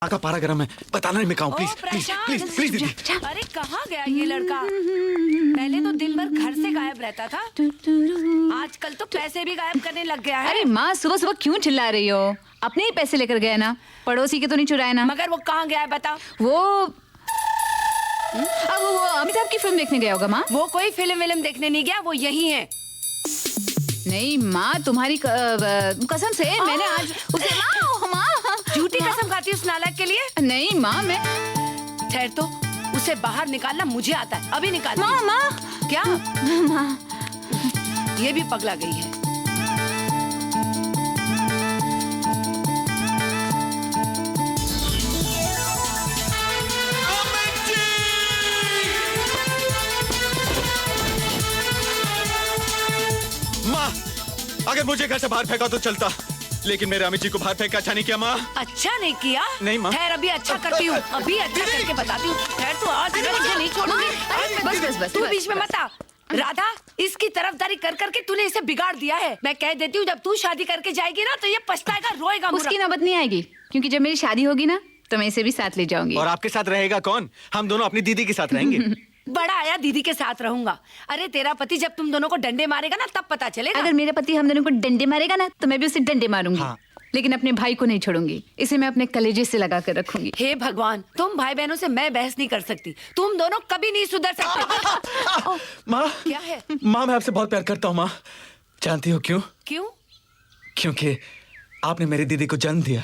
का पारा गरम है, बताना नहीं मैं कहूँ, प्लीज प्लीज प्लीज प्लीज दीदी। अरे कहाँ गया ये लड़का? पहले तो दिन भर घर से गायब रहता था, आजकल तो पैसे भी गायब करने लग गया है। अरे माँ, सुबह सुबह क्यों चिल्ला रही हो? अपने ही पैसे लेकर गए ना, पड़ोसी के तो नहीं चुराए ना। मगर वो कहाँ गया है बता? वो अमिताभ की फिल्म देखने गया होगा माँ। वो कोई फिल्म देखने नहीं गया, वो यही है। नहीं माँ, तुम्हारी कसम से मैंने आज उसे माँ झूठी कसम खाती उस नालायक के लिए? नहीं माँ, मैं ठहर तो, उसे बाहर निकालना मुझे आता है, अभी निकाल। माँ क्या माँ, ये भी पगला गई है। माँ, अगर मुझे घर से बाहर फेंका तो चलता, लेकिन मेरे अमित जी को बाहर फेंका अच्छा नहीं किया माँ। अच्छा नहीं किया? नहीं माँ। ठहर, अभी अच्छा करती हूँ, अभी अच्छा करके बताती हूँ। ठहर तो, आज मैं तुझे नहीं छोड़ूंगी। बस तू बीच में मत आ। राधा, इसकी तरफदारी कर करके तूने इसे बिगाड़ दिया है। मैं कह देती हूँ, जब तू शादी करके जाएगी ना तो ये पछताएगा, रोएगा। उसकी नौबत नहीं आएगी, क्योंकि जब मेरी शादी होगी ना तो मैं इसे भी साथ ले जाऊंगी। और आपके साथ रहेगा कौन? हम दोनों अपनी दीदी के साथ रहेंगे। बड़ा आया दीदी के साथ रहूंगा। अरे तेरा पति जब तुम दोनों को डंडे मारेगा ना तब पता चलेगा। अगर मेरा पति हम दोनों को डंडे मारेगा ना तो मैं भी उसे डंडे मारूंगी। हाँ। लेकिन अपने भाई को नहीं छोड़ूंगी, इसे मैं अपने कलेजे से लगा कर रखूंगी। हे भगवान, तुम भाई बहनों से मैं बहस नहीं कर सकती, तुम दोनों कभी नहीं सुधर सकते। माँ, क्या है? माँ मैं आपसे बहुत प्यार करता हूँ माँ। जानती हो क्यों? क्यों? क्योंकि आपने मेरी दीदी को जन्म दिया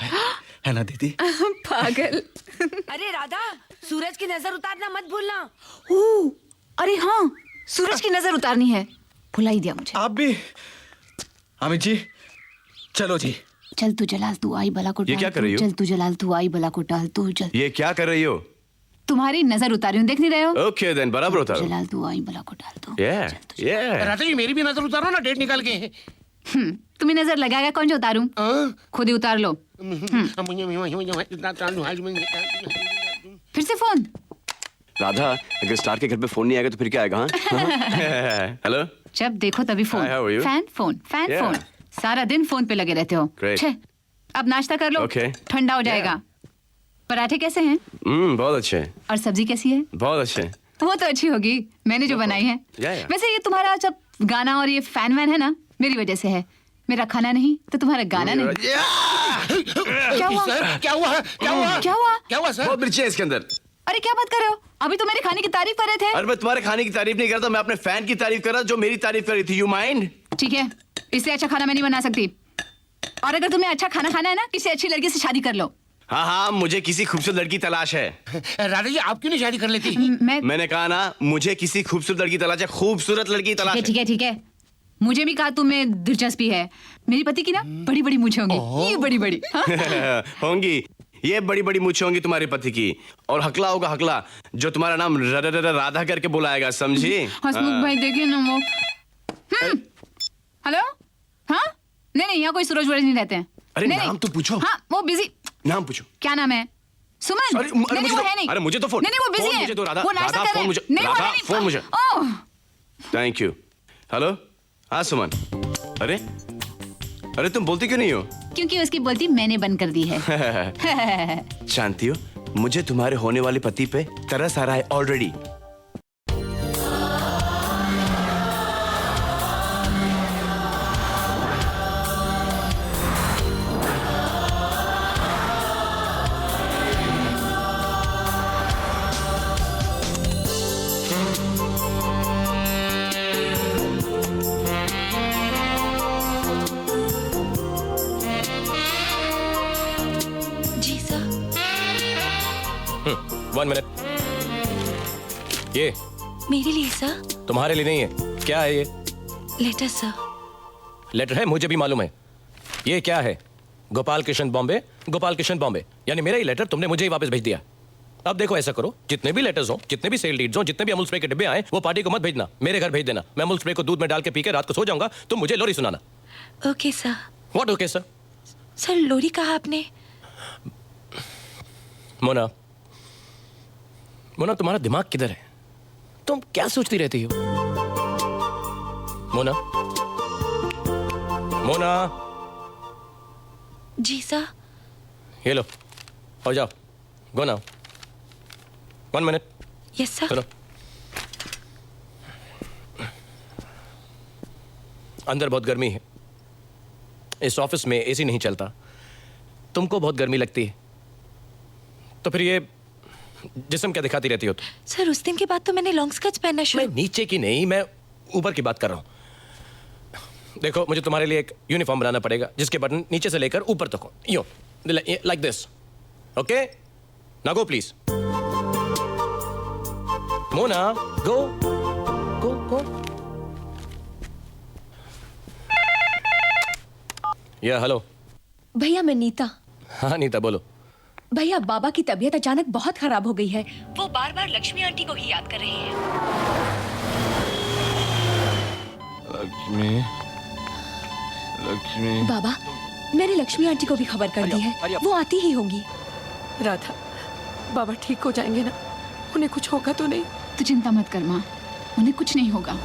है ना दीदी? पागल। अरे राधा, सूरज की नजर उतारना मत भूलना। अरे हाँ, सूरज की नजर उतारनी है, भुला ही दिया मुझे। आप भी। अमित जी चलो जी। चल तू जलाल, तू आई बला को ये क्या कर रही हो? चल तू जलाल, तू आई बला को टाल, तू चल। ये क्या कर रही हो? तुम्हारी नजर उतारी हूँ, देख नहीं रहे हो? ओके देन, बराबर उतारो। जलाल, तू आई बला को टाल, तू। ये राधा जी, मेरी भी नजर उतारो ना, डेट निकाल के। तुम्हें नजर लगाएगा कौन जो उतारूं? खुद ही उतार लो। फिर से फोन। राधा, अगर स्टार के घर पे फोन नहीं आएगा तो फिर क्या आएगा? हाँ? हेलो। जब देखो तभी phone. Hi, how are you? Fan Yeah. Phone, सारा दिन फोन पे लगे रहते हो। Great. छे, अब नाश्ता कर लो। Okay. ठंडा हो जाएगा। पराठे कैसे हैं? बहुत अच्छे। और सब्जी कैसी है? बहुत अच्छे। वो तो अच्छी होगी, मैंने जो बनाई है। Yeah. वैसे ये तुम्हारा जब गाना और ये फैन वैन है ना, मेरी वजह से है। मेरा खाना नहीं तो तुम्हारा गाना नहीं। क्या हुआ? सर, क्या हुआ? क्या हुआ? क्या हुआ? क्या हुआ सर? बहुत मिर्ची है इसके अंदर। अरे क्या बात कर रहे हो? अभी तो मेरे खाने की तारीफ कर रहे थे। अरे मैं तुम्हारे खाने की तारीफ नहीं करता, मैं अपने फैन की तारीफ कर रहा जो मेरी तारीफ कर रही थी। You mind? ठीक है, इससे अच्छा खाना मैं नहीं बना सकती। और अगर तुम्हें अच्छा खाना खाना है ना, किसी अच्छी लड़की से शादी कर लो। हाँ हाँ, मुझे किसी खूबसूरत लड़की तलाश है। राधा जी, आप क्यों नहीं शादी कर लेती? मैंने कहा ना, मुझे किसी खूबसूरत लड़की तलाश है, खूबसूरत लड़की तलाश है। ठीक है। मुझे भी कहा तुम्हें दिलचस्पी है। मेरी पति की ना बड़ी बड़ी मूछें होंगी, ये बड़ी बड़ी। हाँ? होंगी, ये बड़ी बड़ी मूछें होंगी तुम्हारे पति की। और हकला होगा हकला, जो तुम्हारा नाम राधा करके बुलाएगा, समझी? हसमुख भाई देखिए ना वो। हेलो? हाँ? नहीं, यहाँ कोई सूरज वूरज नहीं रहते हैं। अरे नहीं, नाम तो पूछो। हाँ, वो बिजी। नाम पूछो। क्या नाम है? सुमन? अरे नहीं, मुझे वो है नहीं। अरे मुझे तो फोन। नहीं, वो बिजी फोन है। मुझे तो राधा, वो नाश्ता राधा कर रहे फोन हैं। मुझे, नहीं, वो है राधा नहीं। फोन मुझे। ओह, थैंक यू। हेलो, हाँ सुमन। अरे तुम बोलती क्यों नहीं हो? क्योंकि उसकी बोलती मैंने बंद कर दी है। जानती हो, मुझे तुम्हारे होने वाले पति पे तरस आ रहा है ऑलरेडी। जी सर। 1 मिनट। ये मेरे लिए सर। तुम्हारे लिए नहीं है। क्या है ये? Letter sir. लेटर है, मुझे भी मालूम है। ये क्या है? गोपाल कृष्ण बॉम्बे, गोपाल कृष्ण बॉम्बे। यानी मेरा ही लेटर तुमने मुझे ही वापस भेज दिया। अब देखो, ऐसा करो, जितने भी लेटर्स हो, जितने भी सेल लीड्स हो, जितने भी अमूल स्प्रे के डिब्बे आए, वो पार्टी को मत भेजना, मेरे घर भेज देना। मैं अमूल स्प्रे को दूध में डाल के पी के रात को सो जाऊंगा, तुम मुझे लोरी सुनाना। Okay sir. What okay sir? Sir, लोरी कहा आपने? मोना, तुम्हारा दिमाग किधर है? तुम क्या सोचती रहती हो? मोना, जी सर। ये लो और जाओ, go now 1 minute yes sir. चलो अंदर बहुत गर्मी है, इस ऑफिस में एसी नहीं चलता, तुमको बहुत गर्मी लगती है, तो फिर ये जिस्म क्या दिखाती रहती हो तुम? सर उस दिन के बाद तो मैंने लॉन्ग स्कर्ट्स पहनना मैं शुरू। नीचे की नहीं, मैं ऊपर की बात कर रहा हूं। देखो मुझे तुम्हारे लिए एक यूनिफॉर्म बनाना पड़ेगा जिसके बटन नीचे से लेकर ऊपर तक हो, यूं लाइक दिस, ओके? ना गो प्लीज, मोना गो गो गो। या हेलो भैया मैं नीता। हाँ नीता बोलो। भैया बाबा की तबीयत अचानक बहुत खराब हो गई है, वो बार बार लक्ष्मी आंटी को ही याद कर रही है। लक्ष्मी लक्ष्मी बाबा मैंने लक्ष्मी आंटी को भी खबर कर दी है, वो आती ही होंगी। राधा, बाबा ठीक हो जाएंगे ना? उन्हें कुछ होगा तो नहीं? तू चिंता मत कर माँ, उन्हें कुछ नहीं होगा।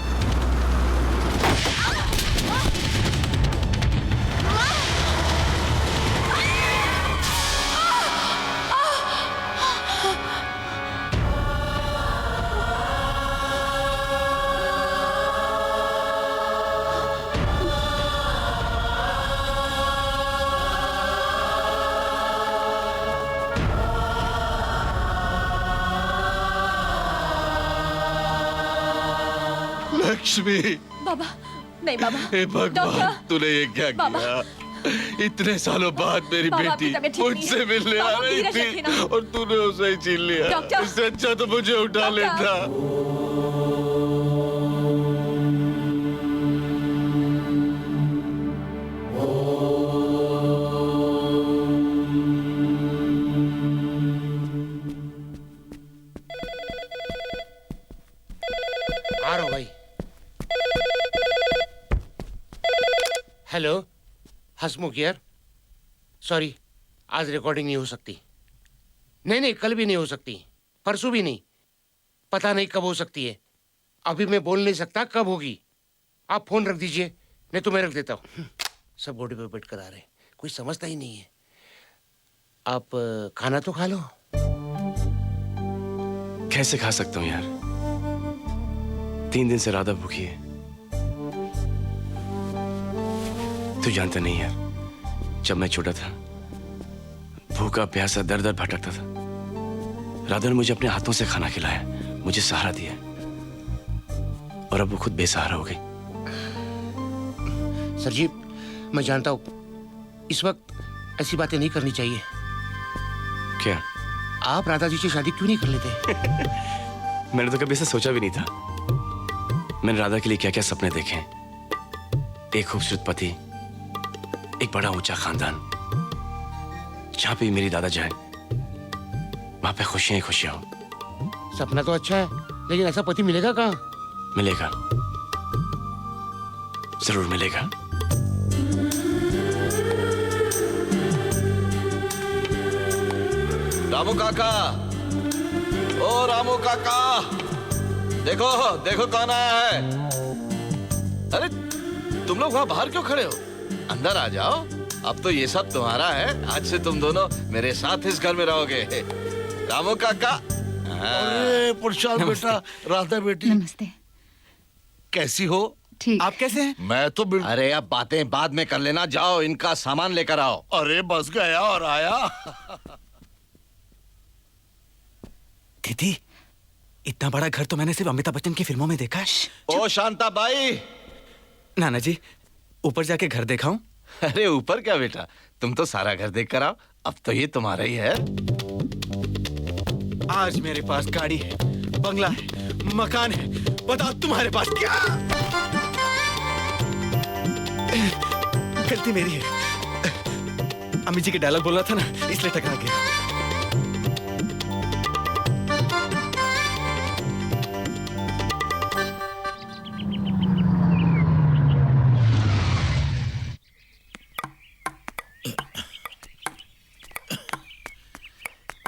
लक्ष्मी बाबा नहीं बाबा। हे भगवान, डॉक्टर! तूने ये क्या बाबा! किया? इतने सालों बाद मेरी बाबा, आपकी बेटी तबीयत ठीक नहीं मुझसे है। मिलने आ बाबा, रही धीरज रखिए थी ना। और तूने उसे ही छीन लिया। डॉक्टर! इससे अच्छा तो मुझे उठा डॉक्टर! लेता। आ रहा हूं भाई। हेलो हसमुख यार, सॉरी आज रिकॉर्डिंग नहीं हो सकती। नहीं कल भी नहीं हो सकती, परसों भी नहीं, पता नहीं कब हो सकती है। अभी मैं बोल नहीं सकता कब होगी। आप फोन रख दीजिए, नहीं तो मैं रख देता हूँ। सब गोडी पे बैठ कर आ रहे हैं, कोई समझता ही नहीं है। आप खाना तो खा लो। कैसे खा सकता हूँ यार, 3 दिन से राधा भूखी है। तू जानता नहीं यार, जब मैं छोटा था भूखा प्यासा दर दर भटकता था, राधा ने मुझे अपने हाथों से खाना खिलाया, मुझे सहारा दिया, और अब वो खुद बेसहारा हो गई। सरजीत मैं जानता हूँ इस वक्त ऐसी बातें नहीं करनी चाहिए। क्या? आप राधा जी से शादी क्यों नहीं कर लेते? मैंने तो कभी ऐसा सोचा भी नहीं था। मैंने राधा के लिए क्या क्या सपने देखे हैं। एक खूबसूरत पति, एक बड़ा ऊंचा खानदान, जहां पे मेरी दादा जाए वहां पे खुशियां ही खुशियां हो। सपना तो अच्छा है, लेकिन ऐसा पति मिलेगा कहाँ? मिलेगा, जरूर मिलेगा। रामू काका, ओ रामू काका, देखो देखो कौन आया है। अरे तुम लोग वहां बाहर क्यों खड़े हो? अंदर आ जाओ, अब तो ये सब तुम्हारा है। आज से तुम दोनों मेरे साथ इस घर में रहोगे। रामू काका। अरे प्रशांत बेटा, राधा बेटी नमस्ते। कैसी हो? ठीक। आप कैसे हैं? मैं तो बिल्कुल। अरे अब बातें बाद में कर लेना, जाओ इनका सामान लेकर आओ। अरे बस गया और आया। दीदी, इतना बड़ा घर तो मैंने सिर्फ अमिताभ बच्चन की फिल्मों में देखा है। ओ शांता बाई। नाना जी, ऊपर जाके घर दिखाऊं? अरे ऊपर क्या बेटा, तुम तो सारा घर देख कर आओ, अब तो ये तुम्हारा ही है। आज मेरे पास गाड़ी है, बंगला है, मकान है, बताओ तुम्हारे पास क्या? गलती मेरी है, अम्मी जी के डायलॉग बोल रहा था ना, इसलिए टकरा गया।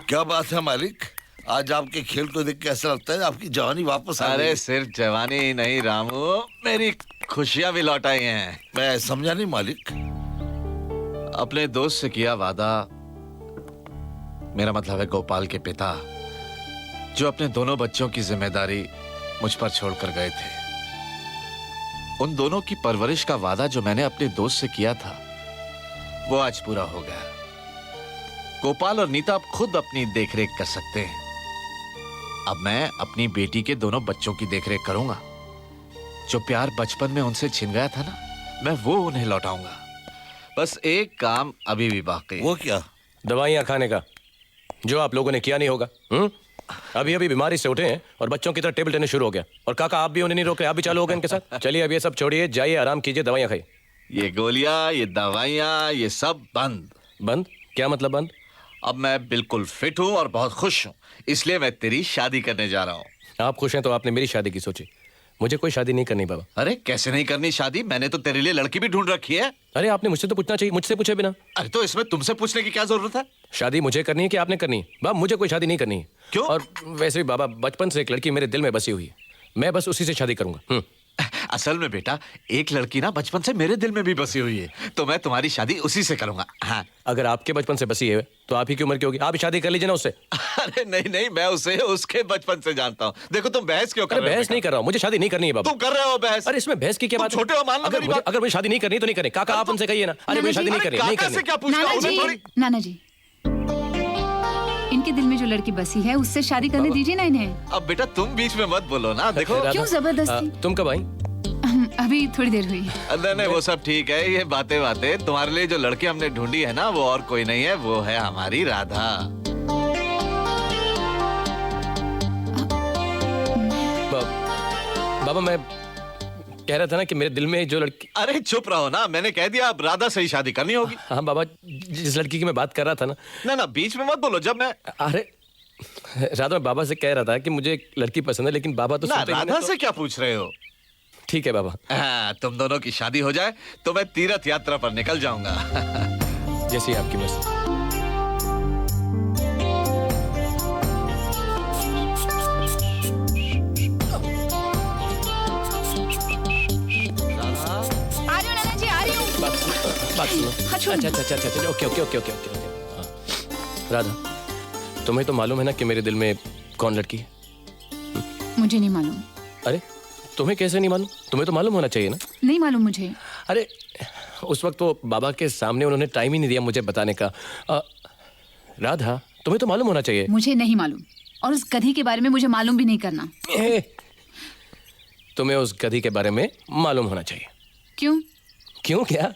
क्या बात है मालिक, आज आपके खेल को देख के ऐसा लगता है आपकी जवानी वापस आ गई। अरे सिर्फ जवानी ही नहीं रामू, मेरी खुशियां भी लौट आई हैं। मैं समझा नहीं मालिक। अपने दोस्त से किया वादा मेरा मतलब है गोपाल के पिता, जो अपने दोनों बच्चों की जिम्मेदारी मुझ पर छोड़कर गए थे। उन दोनों की परवरिश का वादा जो मैंने अपने दोस्त से किया था, वो आज पूरा हो गया। गोपाल और नीता अब खुद अपनी देखरेख कर सकते हैं। अब मैं अपनी बेटी के दोनों बच्चों की देखरेख करूंगा। जो प्यार बचपन में उनसे छिन गया था ना, मैं वो उन्हें लौटाऊंगा। बस एक काम अभी भी बाकी है। वो क्या? दवाइयाँ खाने का, जो आप लोगों ने किया नहीं होगा। अभी अभी बीमारी से उठे हैं और बच्चों की तरह टेबल टेनिस शुरू हो गया। और काका आप भी उन्हें नहीं रोक रहे, आप भी चालू हो गए इनके साथ। चलिए अब ये सब छोड़िए, जाइए आराम कीजिए, दवाइयाँ खाइए। ये गोलियां, ये दवाइयां, ये सब बंद। बंद? क्या मतलब बंद? अब मैं बिल्कुल फिट हूं और बहुत खुश हूं, इसलिए मैं तेरी शादी करने जा रहा हूं। आप खुश हैं तो आपने मेरी शादी की सोची। मुझे कोई शादी नहीं करनी बाबा। अरे कैसे नहीं करनी शादी? मैंने तो तेरे लिए लड़की भी ढूंढ रखी है। अरे आपने मुझसे तो पूछना चाहिए, मुझसे पूछे बिना। अरे तो इसमें तुमसे पूछने की क्या जरूरत है? शादी मुझे करनी है कि आपने करनी है? बाबा मुझे कोई शादी नहीं करनी है। क्यों? और वैसे भी बाबा, बचपन से एक लड़की मेरे दिल में बसी हुई है, मैं बस उसी से शादी करूंगा। असल में बेटा, एक लड़की ना बचपन से मेरे दिल में भी बसी हुई है, तो मैं तुम्हारी शादी उसी से करूंगा। हाँ। अगर आपके बचपन से बसी है तो आप ही की उम्र की होगी, आप ही शादी कर लीजिए ना उससे। अरे नहीं नहीं, मैं उसे उसके बचपन से जानता हूँ। देखो तुम बहस क्यों कर रहे हो? बहस नहीं कर रहा हूँ, मुझे शादी नहीं करनी है बाबा। तुम कर रहे हो बहस। अरे इसमें बहस की क्या बात है? छोटे हो, मान लो मेरी बात। अगर मुझे शादी नहीं करनी तो नहीं करनी। काका आप उनसे कहिए ना। अरे मुझे शादी नहीं करनी, नहीं करनी। क्या पूछना? नाना जी, इनके दिल में जो लड़की बसी है उससे शादी करने दीजिए ना इन्हें। अब बेटा तुम बीच में मत बोलो ना। देखो क्यों जबरदस्ती? तुम कब आई? अभी थोड़ी देर हुई। नहीं नहीं, वो सब ठीक है। ये बातें बातें, तुम्हारे लिए जो लड़की हमने ढूंढी है ना, वो और कोई नहीं है, वो है हमारी राधा। बाबा मैं कह रहा था ना कि मेरे दिल में जो लड़की। अरे चुप रहो ना, मैंने कह दिया अब राधा से ही शादी करनी होगी। हाँ बाबा, जिस लड़की की मैं बात कर रहा था ना। ना ना, बीच में मत बोलो। जब मैं अरे राधा, मैं बाबा से कह रहा था कि मुझे एक लड़की पसंद है, लेकिन बाबा तो ना, सुनते ही नहीं। राधा से क्या पूछ रहे हो? ठीक है बाबा। हाँ, तुम दोनों की शादी हो जाए तो मैं तीर्थ यात्रा पर निकल जाऊंगा। जैसी आपकी मर्जी। बात सुनो। अच्छा अच्छा अच्छा अच्छा अच्छा, okay okay okay okay okay okay. Radha, तुम्हें तो मालूम है ना कि मेरे दिल में कौन लड़की है? मुझे नहीं मालूम। अरे तुम्हें कैसे नहीं मालूम? तुम्हें तो मालूम होना चाहिए ना। नहीं मालूम मुझे। अरे उस वक्त तो बाबा के सामने उन्होंने टाइम ही नहीं दिया मुझे बताने का। राधा, तुम्हें तो मालूम होना चाहिए। मुझे नहीं मालूम, और उस गधी के बारे में मुझे मालूम भी नहीं करना। तुम्हें उस गधी के बारे में मालूम होना चाहिए। क्यों? क्यों क्या?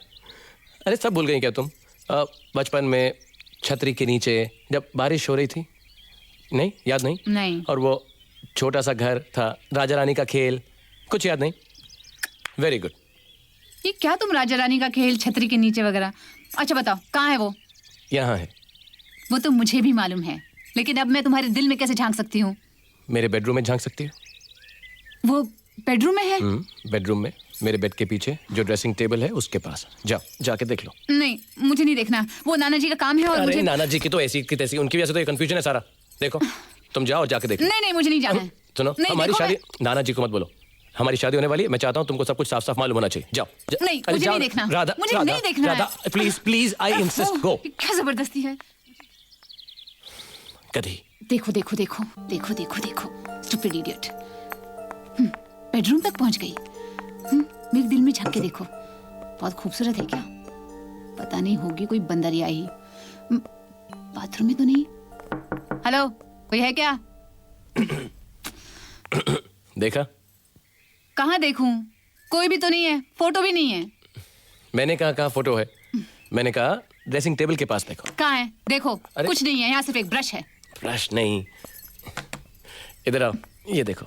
अरे सब भूल गई क्या तुम? बचपन में छतरी के नीचे जब बारिश हो रही थी, नहीं याद नहीं? नहीं। और वो छोटा सा घर था, राजा रानी का खेल, कुछ याद नहीं? Very good. ये क्या तुम राजा रानी का खेल, छतरी के नीचे वगैरह? अच्छा बताओ, कहाँ है वो? यहाँ है। वो तो मुझे भी मालूम है, लेकिन अब मैं तुम्हारे दिल में कैसे झांक सकती हूँ? मेरे बेडरूम में झांक सकती हो। वो बेडरूम में है? बेडरूम में, मेरे बेड के पीछे जो ड्रेसिंग टेबल है उसके पास। जाओ, जाके देख लो। नहीं, मुझे नहीं देखना। वो नाना जी का काम है। और अरे मुझे... नाना जी की तो ऐसी की तैसी, उनकी वजह से तो ये कंफ्यूजन है सारा। देखो तुम जाओ और जाके देखो। नहीं नहीं, मुझे नहीं जाना है। सुनो, हमारी शादी, नाना जी को मत बोलो, हमारी शादी होने वाली है। मैं चाहता हूँ तुमको सब कुछ साफ साफ मालूम होना चाहिए। जाओ। नहीं, मुझे नहीं देखना। राधा, मुझे राधा, नहीं देखना Radha, please please, I insist, go. क्या जबरदस्ती है? कभी देखो देखो देखो देखो देखो देखो, स्टूपिड इडियट। बेडरूम तक पहुंच गई। मेरे दिल में झांक के देखो, बहुत खूबसूरत है क्या? पता नहीं होगी कोई बंदरिया ही। बाथरूम में तो नहीं? हेलो, कोई है क्या? देखा? कहाँ देखूं? कोई भी तो नहीं है, फोटो भी नहीं है। मैंने कहा फोटो है? मैंने कहा ड्रेसिंग टेबल के पास देखो। कहाँ है? देखो। कुछ नहीं है, यहाँ सिर्फ एक ब्रश है। ब्रश नहीं, इधर आओ, ये देखो,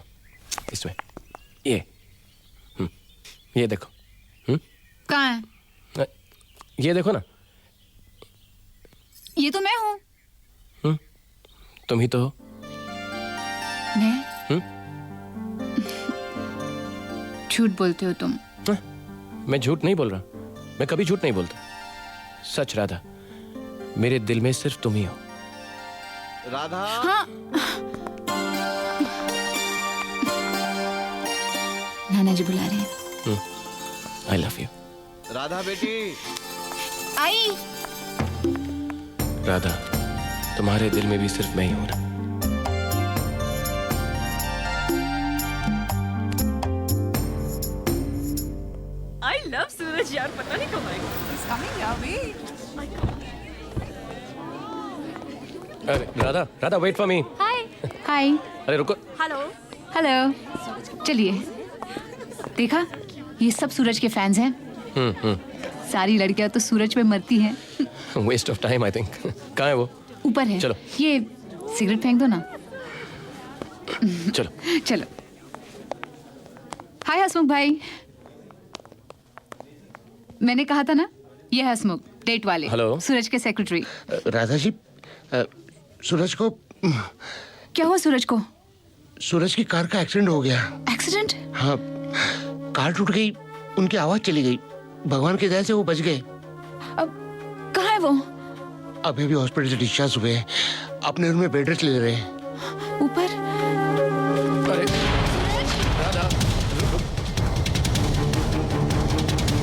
इसमें ये देखो। कहाँ है? ये देखो ना। ये तो मैं हूँ। तुम ही तो हो। मैं? झूठ बोलते हो तुम। मैं झूठ नहीं बोल रहा, मैं कभी झूठ नहीं बोलता। सच राधा, मेरे दिल में सिर्फ तुम ही हो। राधा। हाँ। नाना जी बुला रहे हैं। I love you. राधा बेटी। आई। राधा, तुम्हारे दिल में भी सिर्फ मैं ही हूं ना। आई लव सूरज यार, पता नहीं कब आएगा। अरे Radha, Radha wait for me. Hi. अरे रुको। हेलो। चलिए, देखा, ये सब सूरज के फैंस हैं। सारी लड़कियां तो सूरज पे मरती हैं। Waste of time I think. कहाँ है वो? ऊपर है। चलो। ये सिगरेट फेंक दो ना। चलो। चलो। हाय हसमुख भाई। मैंने कहा था ना, ये है हसमुख, डेट वाले। हेलो। सूरज के सेक्रेटरी। राधा जी, सूरज को क्या हुआ सूरज को? सूरज की कार का एक्सीडेंट हो गया। एक्सीडेंट? हाँ, कार टूट गई, उनकी आवाज चली गई। भगवान की दया से वो बच गए। अब कहाँ है वो? अभी भी हॉस्पिटल से डिस्चार्ज हुए हैं, अपने रूम में बेड रेस्ट ले रहे हैं। ऊपर? अरे राधा,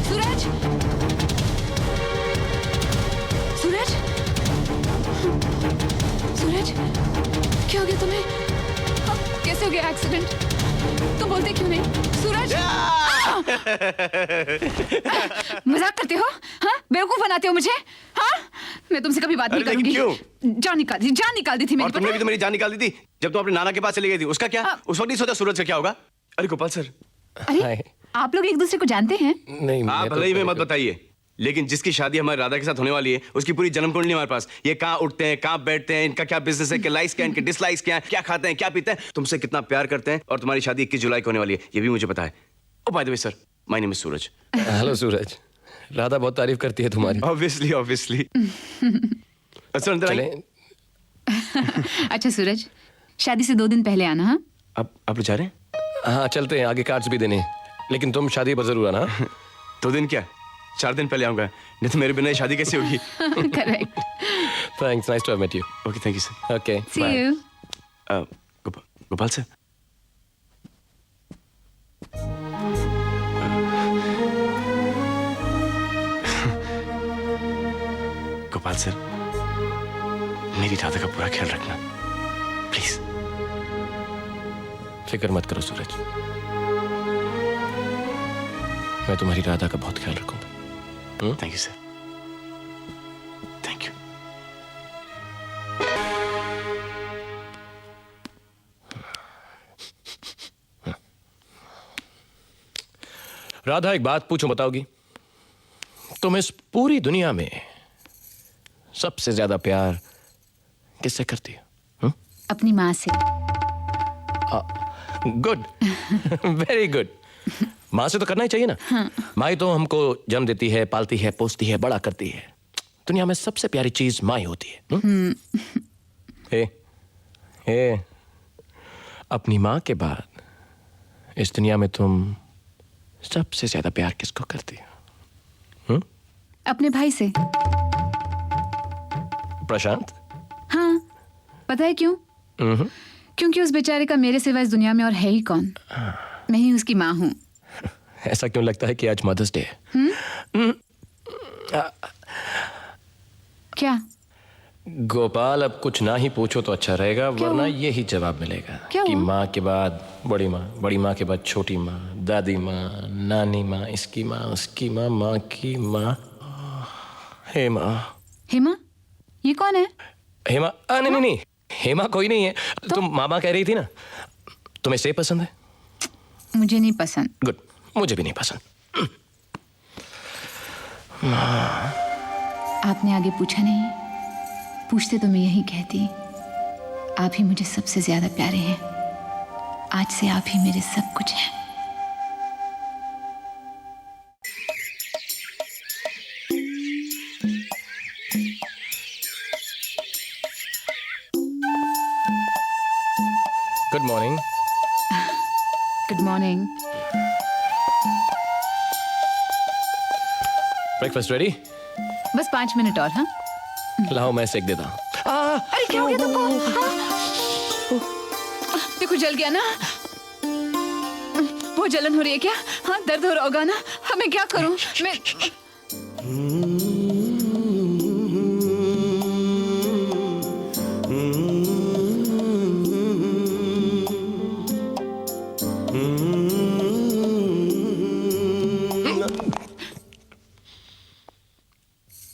सूरज? सूरज? सूरज? क्या हो गया तुम्हें? कैसे हो गया एक्सीडेंट? तुम बोलते क्यों नहीं? सूरज? मजाक करते हो? हाँ? बेवकूफ बनाते हो मुझे? हाँ? मैं तुमसे कभी बात नहीं अरे लेकिन करूंगी। क्यों? जान निकाल दी थी मेरी। और तुमने भी तो मेरी जान निकाल दी थी जब तुम अपने नाना के पास चली गई थी। उसका क्या? उस वक्त नहीं सोचा सूरज का क्या होगा? अरे गोपाल सर। अरे हाय। आप लोग एक दूसरे को जानते हैं? नहीं, आप भले ही में मत बताइए, लेकिन जिसकी शादी हमारी राधा के साथ होने वाली है उसकी पूरी जन्म कुंडली हमारे पास। ये कहाँ उठते हैं, कहाँ बैठते हैं, इनका क्या बिजनेस है, क्या लाइक्स क्या, इनके डिसलाइक्स क्या है, क्या खाते हैं, क्या पीते हैं, तुमसे कितना प्यार करते हैं, और तुम्हारी शादी 21 जुलाई को होने वाली है, ये भी मुझे पता है। Oh by the way sir, my name is Suraj. Hello Suraj. Radha बहुत तारीफ करती है तुम्हारी। Obviously obviously. सर अंदर चले। आइए। अच्छा सूरज, शादी से 2 दिन पहले आना। हाँ? आप लोग जा रहे हैं? हाँ चलते हैं, आगे कार्ड्स भी देने हैं। लेकिन तुम शादी पर जरूर आना। 2 दिन क्या, 4 दिन पहले आऊंगा, नहीं तो मेरे बिना ये शादी कैसे होगी? Correct. Thanks, nice to have met you. Okay thank you sir. Okay, see you. Gopal sir, Gopal sir, मेरी राधा का पूरा ख्याल रखना प्लीज। फिक्र मत करो सूरज, मैं तुम्हारी राधा का बहुत ख्याल रखूंगा। Thank you sir, thank you. Radha एक बात पूछूं, बताओगी? तुम इस पूरी दुनिया में सबसे ज्यादा प्यार किससे करती हो? अपनी माँ से। Good, very good. माँ से तो करना ही चाहिए ना। हाँ। माँ ही तो हमको जन्म देती है, पालती है, पोसती है, बड़ा करती है। दुनिया में सबसे प्यारी चीज माँ ही होती है। ए, अपनी माँ के बाद इस दुनिया में तुम सबसे ज्यादा प्यार किसको करती हो? अपने भाई से। प्रशांत? हाँ, पता है क्यों? क्योंकि उस बेचारे का मेरे सिवा इस दुनिया में और है ही कौन। मैं ही उसकी माँ हूँ। ऐसा क्यों लगता है कि आज मदर्स डे है? क्या? गोपाल, अब कुछ ना ही पूछो तो अच्छा रहेगा, वरना यही जवाब मिलेगा कि माँ के बाद बड़ी माँ, बड़ी माँ के बाद छोटी माँ, दादी माँ, नानी माँ, इसकी माँ, उसकी माँ, माँ की माँ, हेमा। हेमा? ये कौन है? हेमा? नहीं नहीं नहीं, हेमा कोई नहीं है। तो? तुम मामा कह रही थी ना। तुम्हें से पसंद है? मुझे नहीं पसंद। गुड, मुझे भी नहीं पसंद। आपने आगे पूछा नहीं, पूछते तो मैं यही कहती, आप ही मुझे सबसे ज्यादा प्यारे हैं। आज से आप ही मेरे सब कुछ हैं। Good morning. Good morning. Breakfast ready? बस 5 मिनट और। हाँ, लाओ मैं सेक देता हूँ। अरे क्या हो गया तुमको? देखो जल गया ना। वो जलन हो रही है क्या? हाँ, दर्द हो रहा होगा ना। मैं क्या करूं? मैं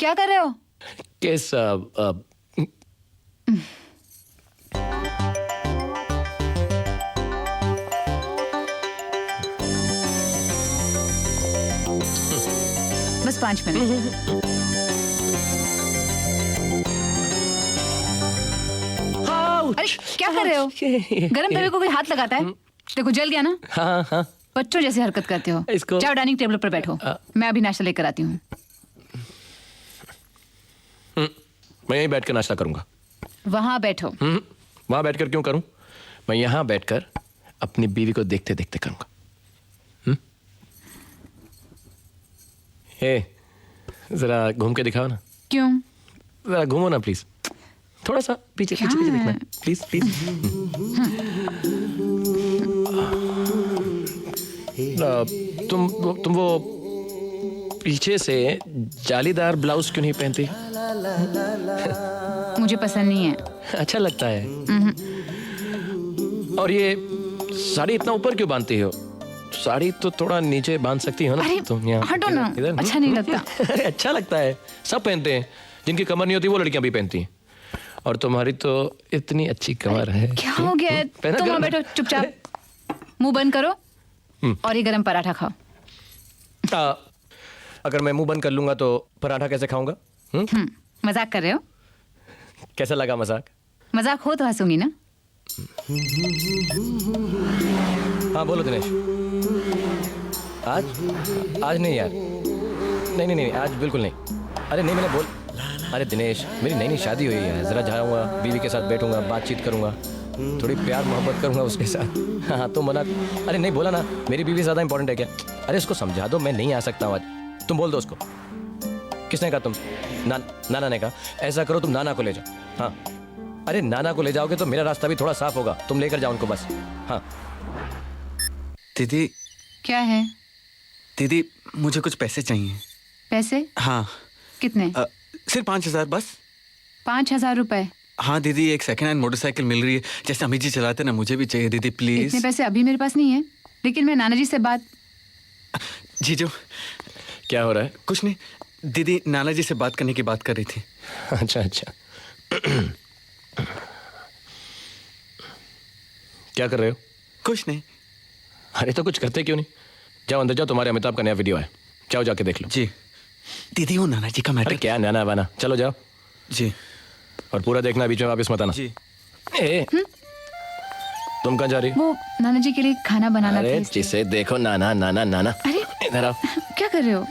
क्या कर रहे हो? केस बस 5 मिनट। अरे क्या कर रहे हो? गरम तवे को कोई हाथ लगाता है? देखो जल गया ना। हाँ हाँ बच्चों जैसे हरकत करते हो। इसको- जाओ डाइनिंग टेबल पर बैठो, मैं अभी नाश्ता लेकर आती हूँ। मैं यहीं बैठकर नाश्ता करूंगा। वहां बैठो। वहां बैठकर क्यों करूं? मैं यहां बैठकर अपनी बीवी को देखते देखते करूंगा। हे, जरा घूम के दिखाओ ना। क्यों? जरा घूमो ना प्लीज, थोड़ा सा पीछे क्या पीछे पीछे है? देखना प्लीज प्लीज। तुम वो पीछे से जालीदार ब्लाउज क्यों नहीं पहनती? मुझे पसंद नहीं है। अच्छा लगता है। और ये साड़ी इतना ऊपर क्यों बांधती हो? साड़ी तो थोड़ा नीचे बांध सकती हो ना अरे तुम। यहाँ हटो ना, इधर। अच्छा नहीं लगता। अरे अच्छा लगता है, सब पहनते हैं। जिनकी कमर नहीं होती वो लड़कियां भी पहनती हैं। और तुम्हारी तो इतनी अच्छी कमर है। क्या हो गया है? पहना तुम करो वहाँ ना। बैठो चुपचाप, मुंह बंद करो और ये गरम पराठा खाओ। अगर मैं मुंह बंद कर लूंगा तो पराठा कैसे खाऊंगा? मजाक कर रहे हो? कैसा लगा मजाक? मजाक हो तो हंसूंगी ना। हाँ बोलो दिनेश। आज नहीं यार, नहीं नहीं नहीं, आज बिल्कुल नहीं। अरे नहीं, मैंने बोल, अरे दिनेश मेरी नई नई शादी हुई है, जरा जाऊंगा, बीवी के साथ बैठूंगा, बातचीत करूंगा, थोड़ी प्यार मोहब्बत करूंगा उसके साथ। हाँ तुम मना, अरे नहीं बोला ना, मेरी बीवी ज़्यादा इंपॉर्टेंट है क्या? अरे उसको समझा दो, मैं नहीं आ सकता हूँ आज। तुम बोल दो उसको। किसने कहा? तुम? नाना ने कहा। ऐसा करो तुम नाना को ले जाओ। हाँ अरे नाना को ले जाओगे तो मेरा रास्ता भी थोड़ा साफ होगा। तुम लेकर जाओ उनको बस। हाँ दीदी, क्या है? दीदी मुझे कुछ पैसे चाहिए। पैसे? हाँ। कितने? सिर्फ 5,000 बस। 5,000 रुपए? हाँ दीदी, एक सेकेंड हैंड मोटरसाइकिल मिल रही है जैसे अमित जी चलाते ना, मुझे भी चाहिए दीदी प्लीज। इतने पैसे अभी मेरे पास नहीं है, लेकिन मैं नाना जी से बात। जीजू क्या हो रहा है? कुछ नहीं, दीदी नाना जी से बात करने की बात कर रही थी। अच्छा अच्छा। क्या कर रहे हो? कुछ नहीं। अरे तो कुछ करते क्यों नहीं? जाओ अंदर जाओ, तुम्हारे अमिताभ का नया वीडियो है, जाओ जाके देख लो। जी दीदी वो नाना जी का मैटर। अरे क्या नाना वाना, चलो जाओ। जी। और पूरा देखना, बीच में वापस मत आना। जी। ए, तुम कहाँ जा रही हो? वो नाना जी के लिए खाना बनाना अरे था इसलिए। जिसे देखो नाना नाना नाना। अरे इधर आओ। क्या कर रहे हो?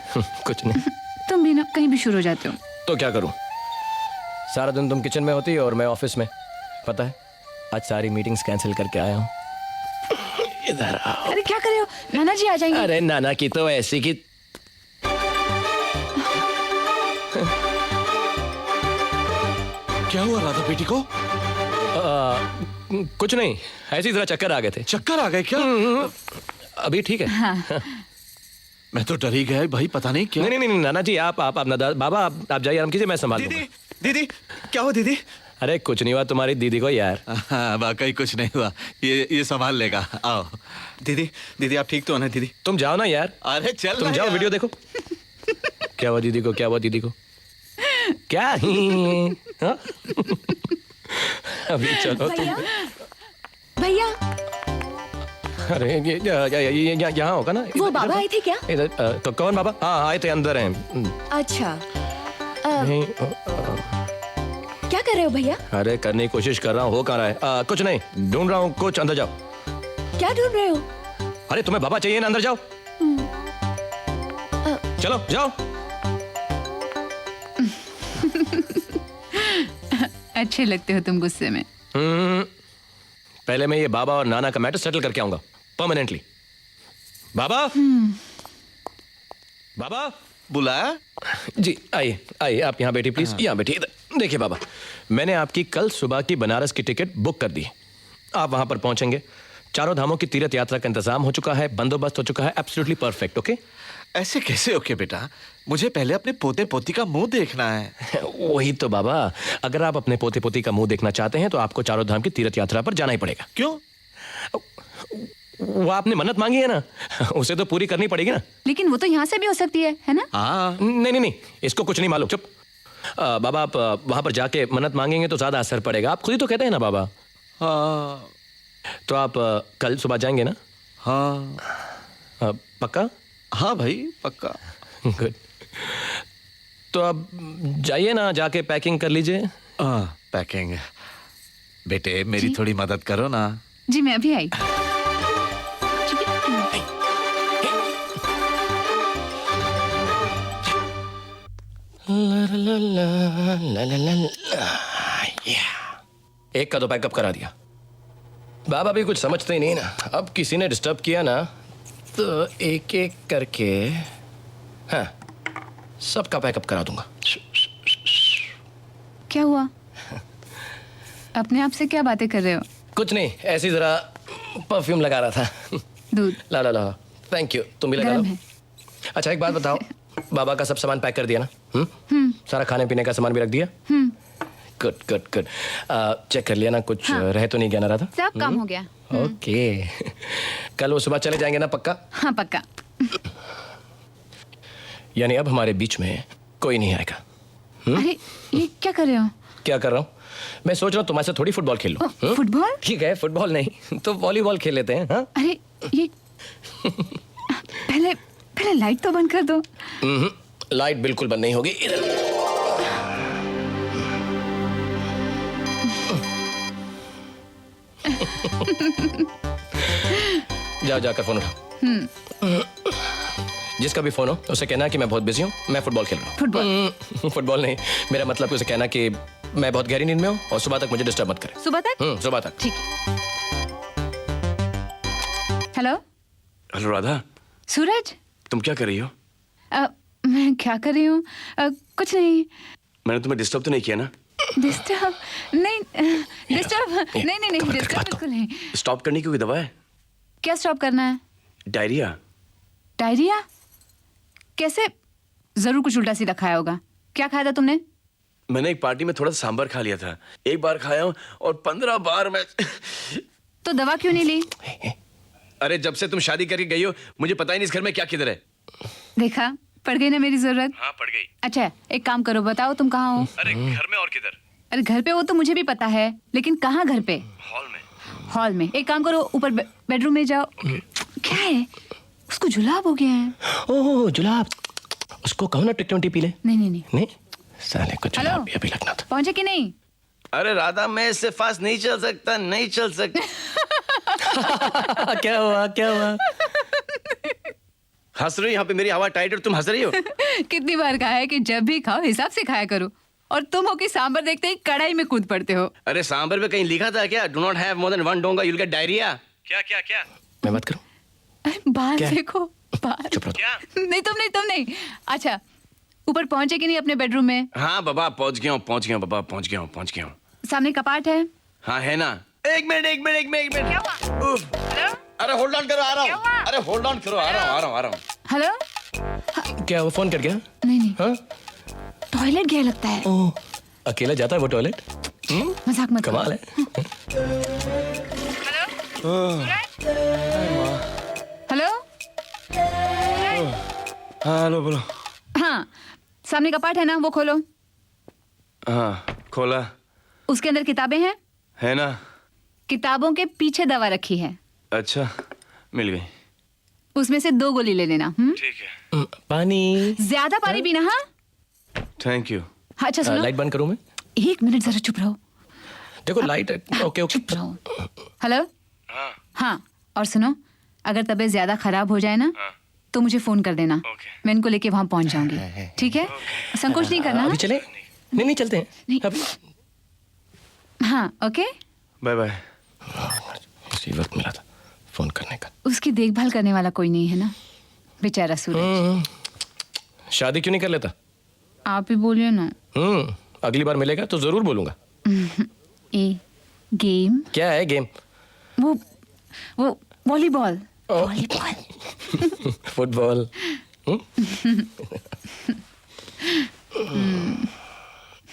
कुछ नहीं। तुम भी ना कहीं भी शुरू हो जाते हो। तो क्या करूं? सारा दिन तुम किचन में होती है और मैं ऑफिस में। पता है आज सारी मीटिंग्स कैंसिल करके आया हूँ। इधर आओ। अरे क्या कर रहे हो? नाना जी आ जाएंगे। अरे नाना की तो ऐसी की। क्या हुआ राधा बेटी को? कुछ नहीं, ऐसी जरा चक्कर आ गए थे। चक्कर आ गए क्या? अभी ठीक है। हाँ। मैं तो डर ही गया भाई, पता नहीं क्या। नहीं नहीं नहीं नाना जी, आप बाबा आप जाइए, आराम कीजिए, मैं संभाल लूंगा। दीदी दीदी क्या हुआ दीदी? अरे कुछ नहीं हुआ तुम्हारी दीदी को यार। हाँ, वाकई कुछ नहीं हुआ, ये संभाल लेगा। आओ। दीदी दीदी आप ठीक तो हो ना दीदी? तुम जाओ ना यार। अरे चल तुम ना जाओ, यार। वीडियो देखो। क्या हुआ दीदी को? क्या हुआ दीदी को? क्या? हाँ? अभी चलो तुम। भैया अरे ये यहाँ होगा ना? वो बाबा आए थे क्या? इधर तो कौन बाबा? हाँ आए थे, अंदर हैं। अच्छा नहीं, क्या कर रहे हो भैया? अरे करने की कोशिश कर रहा हूँ, हो कहाँ रहा है? कुछ नहीं, ढूंढ रहा हूँ कुछ, अंदर जाओ। क्या ढूंढ रहे हो? अरे तुम्हें बाबा चाहिए ना, अंदर जाओ। चलो जाओ। अच्छे लगते हो तुम गुस्से में। पहले मैं ये बाबा और नाना का मैटर सेटल करके आऊंगा परमानेंटली। बाबा बाबा बुलाया? जी आइए आइए, आप यहाँ बैठिए प्लीज। यहाँ बैठिए। इधर देखिए बाबा, मैंने आपकी कल सुबह की बनारस की टिकट बुक कर दी है। आप वहां पर पहुंचेंगे। चारों धामों की तीर्थ यात्रा का इंतजाम हो चुका है, बंदोबस्त हो चुका है, एब्सोल्युटली परफेक्ट। ओके? ऐसे कैसे ओके बेटा, मुझे पहले अपने पोते पोती का मुंह देखना है। वही तो बाबा, अगर आप अपने पोते पोती का मुंह देखना चाहते हैं तो आपको चारों धाम की तीर्थ यात्रा पर जाना ही पड़ेगा। क्यों? वो आपने मन्नत मांगी है ना, उसे तो पूरी करनी पड़ेगी ना। लेकिन वो तो यहाँ से भी हो सकती है ना? हाँ। नहीं नहीं नहीं, इसको कुछ नहीं मालूम। चुप। बाबा आप वहां पर जाके मन्नत मांगेंगे तो ज्यादा असर पड़ेगा। आप खुद ही तो कहते हैं ना बाबा। हाँ तो आप कल सुबह जाएंगे ना? हाँ पक्का? हाँ भाई पक्का। गुड। तो आप जाइए ना, जाके पैकिंग कर लीजिए। हाँ पैकिंग। बेटे मेरी थोड़ी मदद करो ना। जी मैं अभी आई। एक का तो पैकअप करा दिया। बाबा भी कुछ समझते ही नहीं ना। अब किसी ने डिस्टर्ब किया ना तो एक एक करके हाँ सबका पैकअप करा दूंगा। क्या हुआ? अपने आप से क्या बातें कर रहे हो? कुछ नहीं, ऐसी जरा परफ्यूम लगा रहा था। दूध ला ला ला। थैंक यू, तुम भी लगा गरम लो। है। अच्छा एक बात बताओ, बाबा का सब सामान पैक कर दिया ना? सारा खाने पीने का सामान भी रख दिया? Good good good. चेक कर लिया ना, कुछ रह तो नहीं गया ना रहा था? सब काम हो गया। ओके। कल वो सुबह चले जाएंगे ना पक्का? हाँ पक्का। यानी अब हमारे बीच में कोई नहीं आएगा। अरे ये क्या कर रहे हो? क्या कर रहा हूँ? मैं सोच रहा हूँ तुम्हारे साथ थोड़ी फुटबॉल खेल लूं। फुटबॉल? ठीक है, फुटबॉल नहीं तो वॉलीबॉल खेल लेते हैं। हाँ? अरे ये पहले पहले लाइट तो बंद कर दो। लाइट बिल्कुल बंद नहीं होगी। इधर जाओ, जाकर फोन उठाओ। जिसका भी फोन हो उसे कहना कि मैं बहुत बिजी हूँ, मैं फुटबॉल खेल रहा हूँ। फुटबॉल? फुटबॉल नहीं, मेरा मतलब उसे कहना कि मैं बहुत गहरी नींद में हूँ और सुबह तक मुझे डिस्टर्ब मत करे। सुबह तक? सुबह तक। ठीक। हेलो हेलो राधा, सूरज। तुम क्या कर रही हो? मैं क्या कर रही हूँ? कुछ नहीं। मैंने तुम्हें डिस्टर्ब तो नहीं किया ना? डिस्टर्ब नहीं, डिस्टर्ब नहीं नहीं नहीं, डिस्टर्ब बिल्कुल नहीं। स्टॉप करने की कोई दवा है? क्या स्टॉप करना है? डायरिया। डायरिया? कैसे? जरूर कुछ उल्टा सीधा खाया होगा। क्या खाया था तुमने? मैंने एक पार्टी में थोड़ा सा सांभर खा लिया था। एक बार खाया हूं और 15 बार मैं तो दवा क्यों नहीं ली? अरे जब से तुम शादी करके गई हो मुझे पता ही नहीं इस घर में क्या किधर है। देखा, पड़ गई ना मेरी जरूरत। हाँ पड़ गई। अच्छा एक काम करो, बताओ तुम कहाँ हो? अरे घर में और किधर? अरे घर पे वो तो मुझे भी पता है, लेकिन कहाँ घर पे? हॉल में। हॉल में? एक काम करो, ऊपर बेडरूम में जाओ। क्या है? उसको जुलाब हो गया है। ओह जुलाब, उसको कहो ना टिक पी ले। नहीं नहीं नहीं। नहीं, साले को हेलो? जुलाब अभी लगना था। पहुंचे कि नहीं? अरे राधा मैं इससे फास्ट नहीं चल सकता, नहीं चल सकता। क्या हुआ, क्या हुआ? हंस रही हो यहाँ पे, मेरी हवा टाइट और तुम हंस रही हो। कितनी बार कहा है कि जब भी खाओ हिसाब से खाया करो, और तुम हो कि सांबर देखते ही कढ़ाई में कूद पड़ते हो। अरे सांबर पे कहीं लिखा था क्या, do not have more than one डोंगा यूल गेट डायरिया? क्या क्या क्या? मैं बात करूं? अरे बाहर क्या? देखो, बाहर। चुप रहो। क्या? नहीं तुम नहीं। अच्छा ऊपर पहुंचे कि नहीं अपने बेडरूम में? हाँ बाबा पहुंच गया हूँ बाबा, पहुंच गया हूँ। सामने कपाट है। हाँ है ना। एक मिनट। क्या हुआ? अरे होल्ड ऑन करो, आ रहा हूँ। अरे होल्ड ऑन करो, आ रहा हूँ। हेलो? क्या वो फोन कर गया? नहीं हाँ? टॉयलेट गया लगता है। ओह, अकेला जाता है वो टॉयलेट? मजाक मत करो। कमाल है। हेलो? हेलो बोलो। हाँ सामने कपाट है ना, वो खोलो। हाँ खोला उसके अंदर किताबें हैं। है ना? किताबों के पीछे दवा रखी है, अच्छा मिल गई। उसमें से 2 गोली ले लेना। ठीक है। पानी। ज्यादा पानी पीना। हाँ थैंक यू। अच्छा सुनो, लाइट बंद करूं मैं? 1 मिनट जरा चुप रहो। देखो लाइट। Okay okay. चुप रहो। हेलो? हाँ हाँ और सुनो, अगर तबीयत ज्यादा खराब हो जाए ना तो मुझे फोन कर देना। ओके। मैं इनको लेके वहां पहुंच जाऊंगी। ठीक है? संकोच नहीं करना। अभी चले? नहीं चलते हैं नहीं। अभी। हाँ ओके। Bye bye. इसी वक्त मिला था फोन करने का। उसकी देखभाल करने वाला कोई नहीं है ना, बेचारा सूरज। शादी क्यों नहीं कर लेता? आप ही बोलिए ना। अगली बार मिलेगा तो जरूर बोलूंगा। ए गेम? क्या है गेम? वो वॉलीबॉल। वॉलीबॉल। फुटबॉल।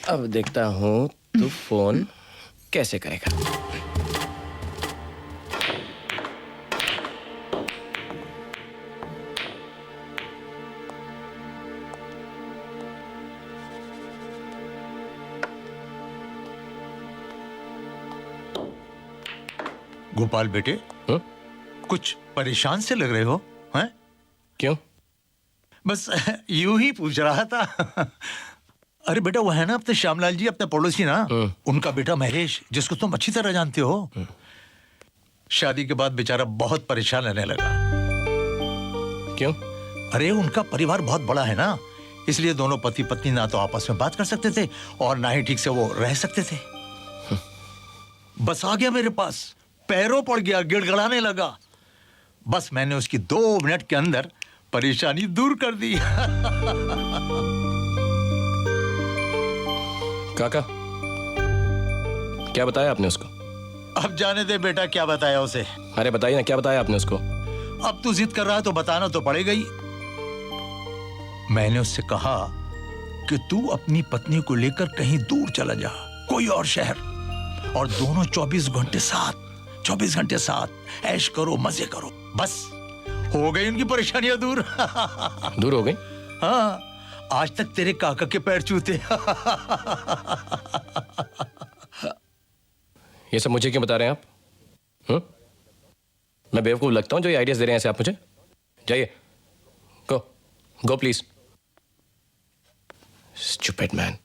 अब देखता हूँ तू फोन कैसे करेगा। गोपाल बेटे, हाँ? कुछ परेशान से लग रहे हो, हैं? क्यों? बस यूं ही पूछ रहा था। अरे बेटा, वो है ना अपने श्यामलाल जी, अपने पड़ोसी ना, उनका बेटा महेश, जिसको तुम अच्छी तरह जानते हो, शादी के बाद बेचारा बहुत परेशान रहने लगा। क्यों? अरे उनका परिवार बहुत बड़ा है ना, इसलिए दोनों पति पत्नी ना तो आपस में बात कर सकते थे और ना ही ठीक से वो रह सकते थे। बस आ गया मेरे पास, पैरों पड़ गया, गिड़गिड़ाने लगा। बस मैंने उसकी 2 मिनट के अंदर परेशानी दूर कर दी। काका, क्या बताया आपने उसको? अब जाने दे बेटा, क्या बताया उसे। अरे बताइए ना, क्या बताया आपने उसको? अब तू जिद कर रहा है तो बताना तो पड़ेगा ही। मैंने उससे कहा कि तू अपनी पत्नी को लेकर कहीं दूर चला जा, कोई और शहर, और दोनों 24 घंटे साथ ऐश करो, मजे करो। बस हो गई उनकी परेशानियां दूर। दूर हो गई? हाँ, आज तक तेरे काका के पैर छूते। ये सब मुझे क्यों बता रहे हैं आप? मैं बेवकूफ लगता हूं जो ये आइडियाज दे रहे हैं ऐसे आप मुझे? जाइए, गो प्लीज। Stupid man.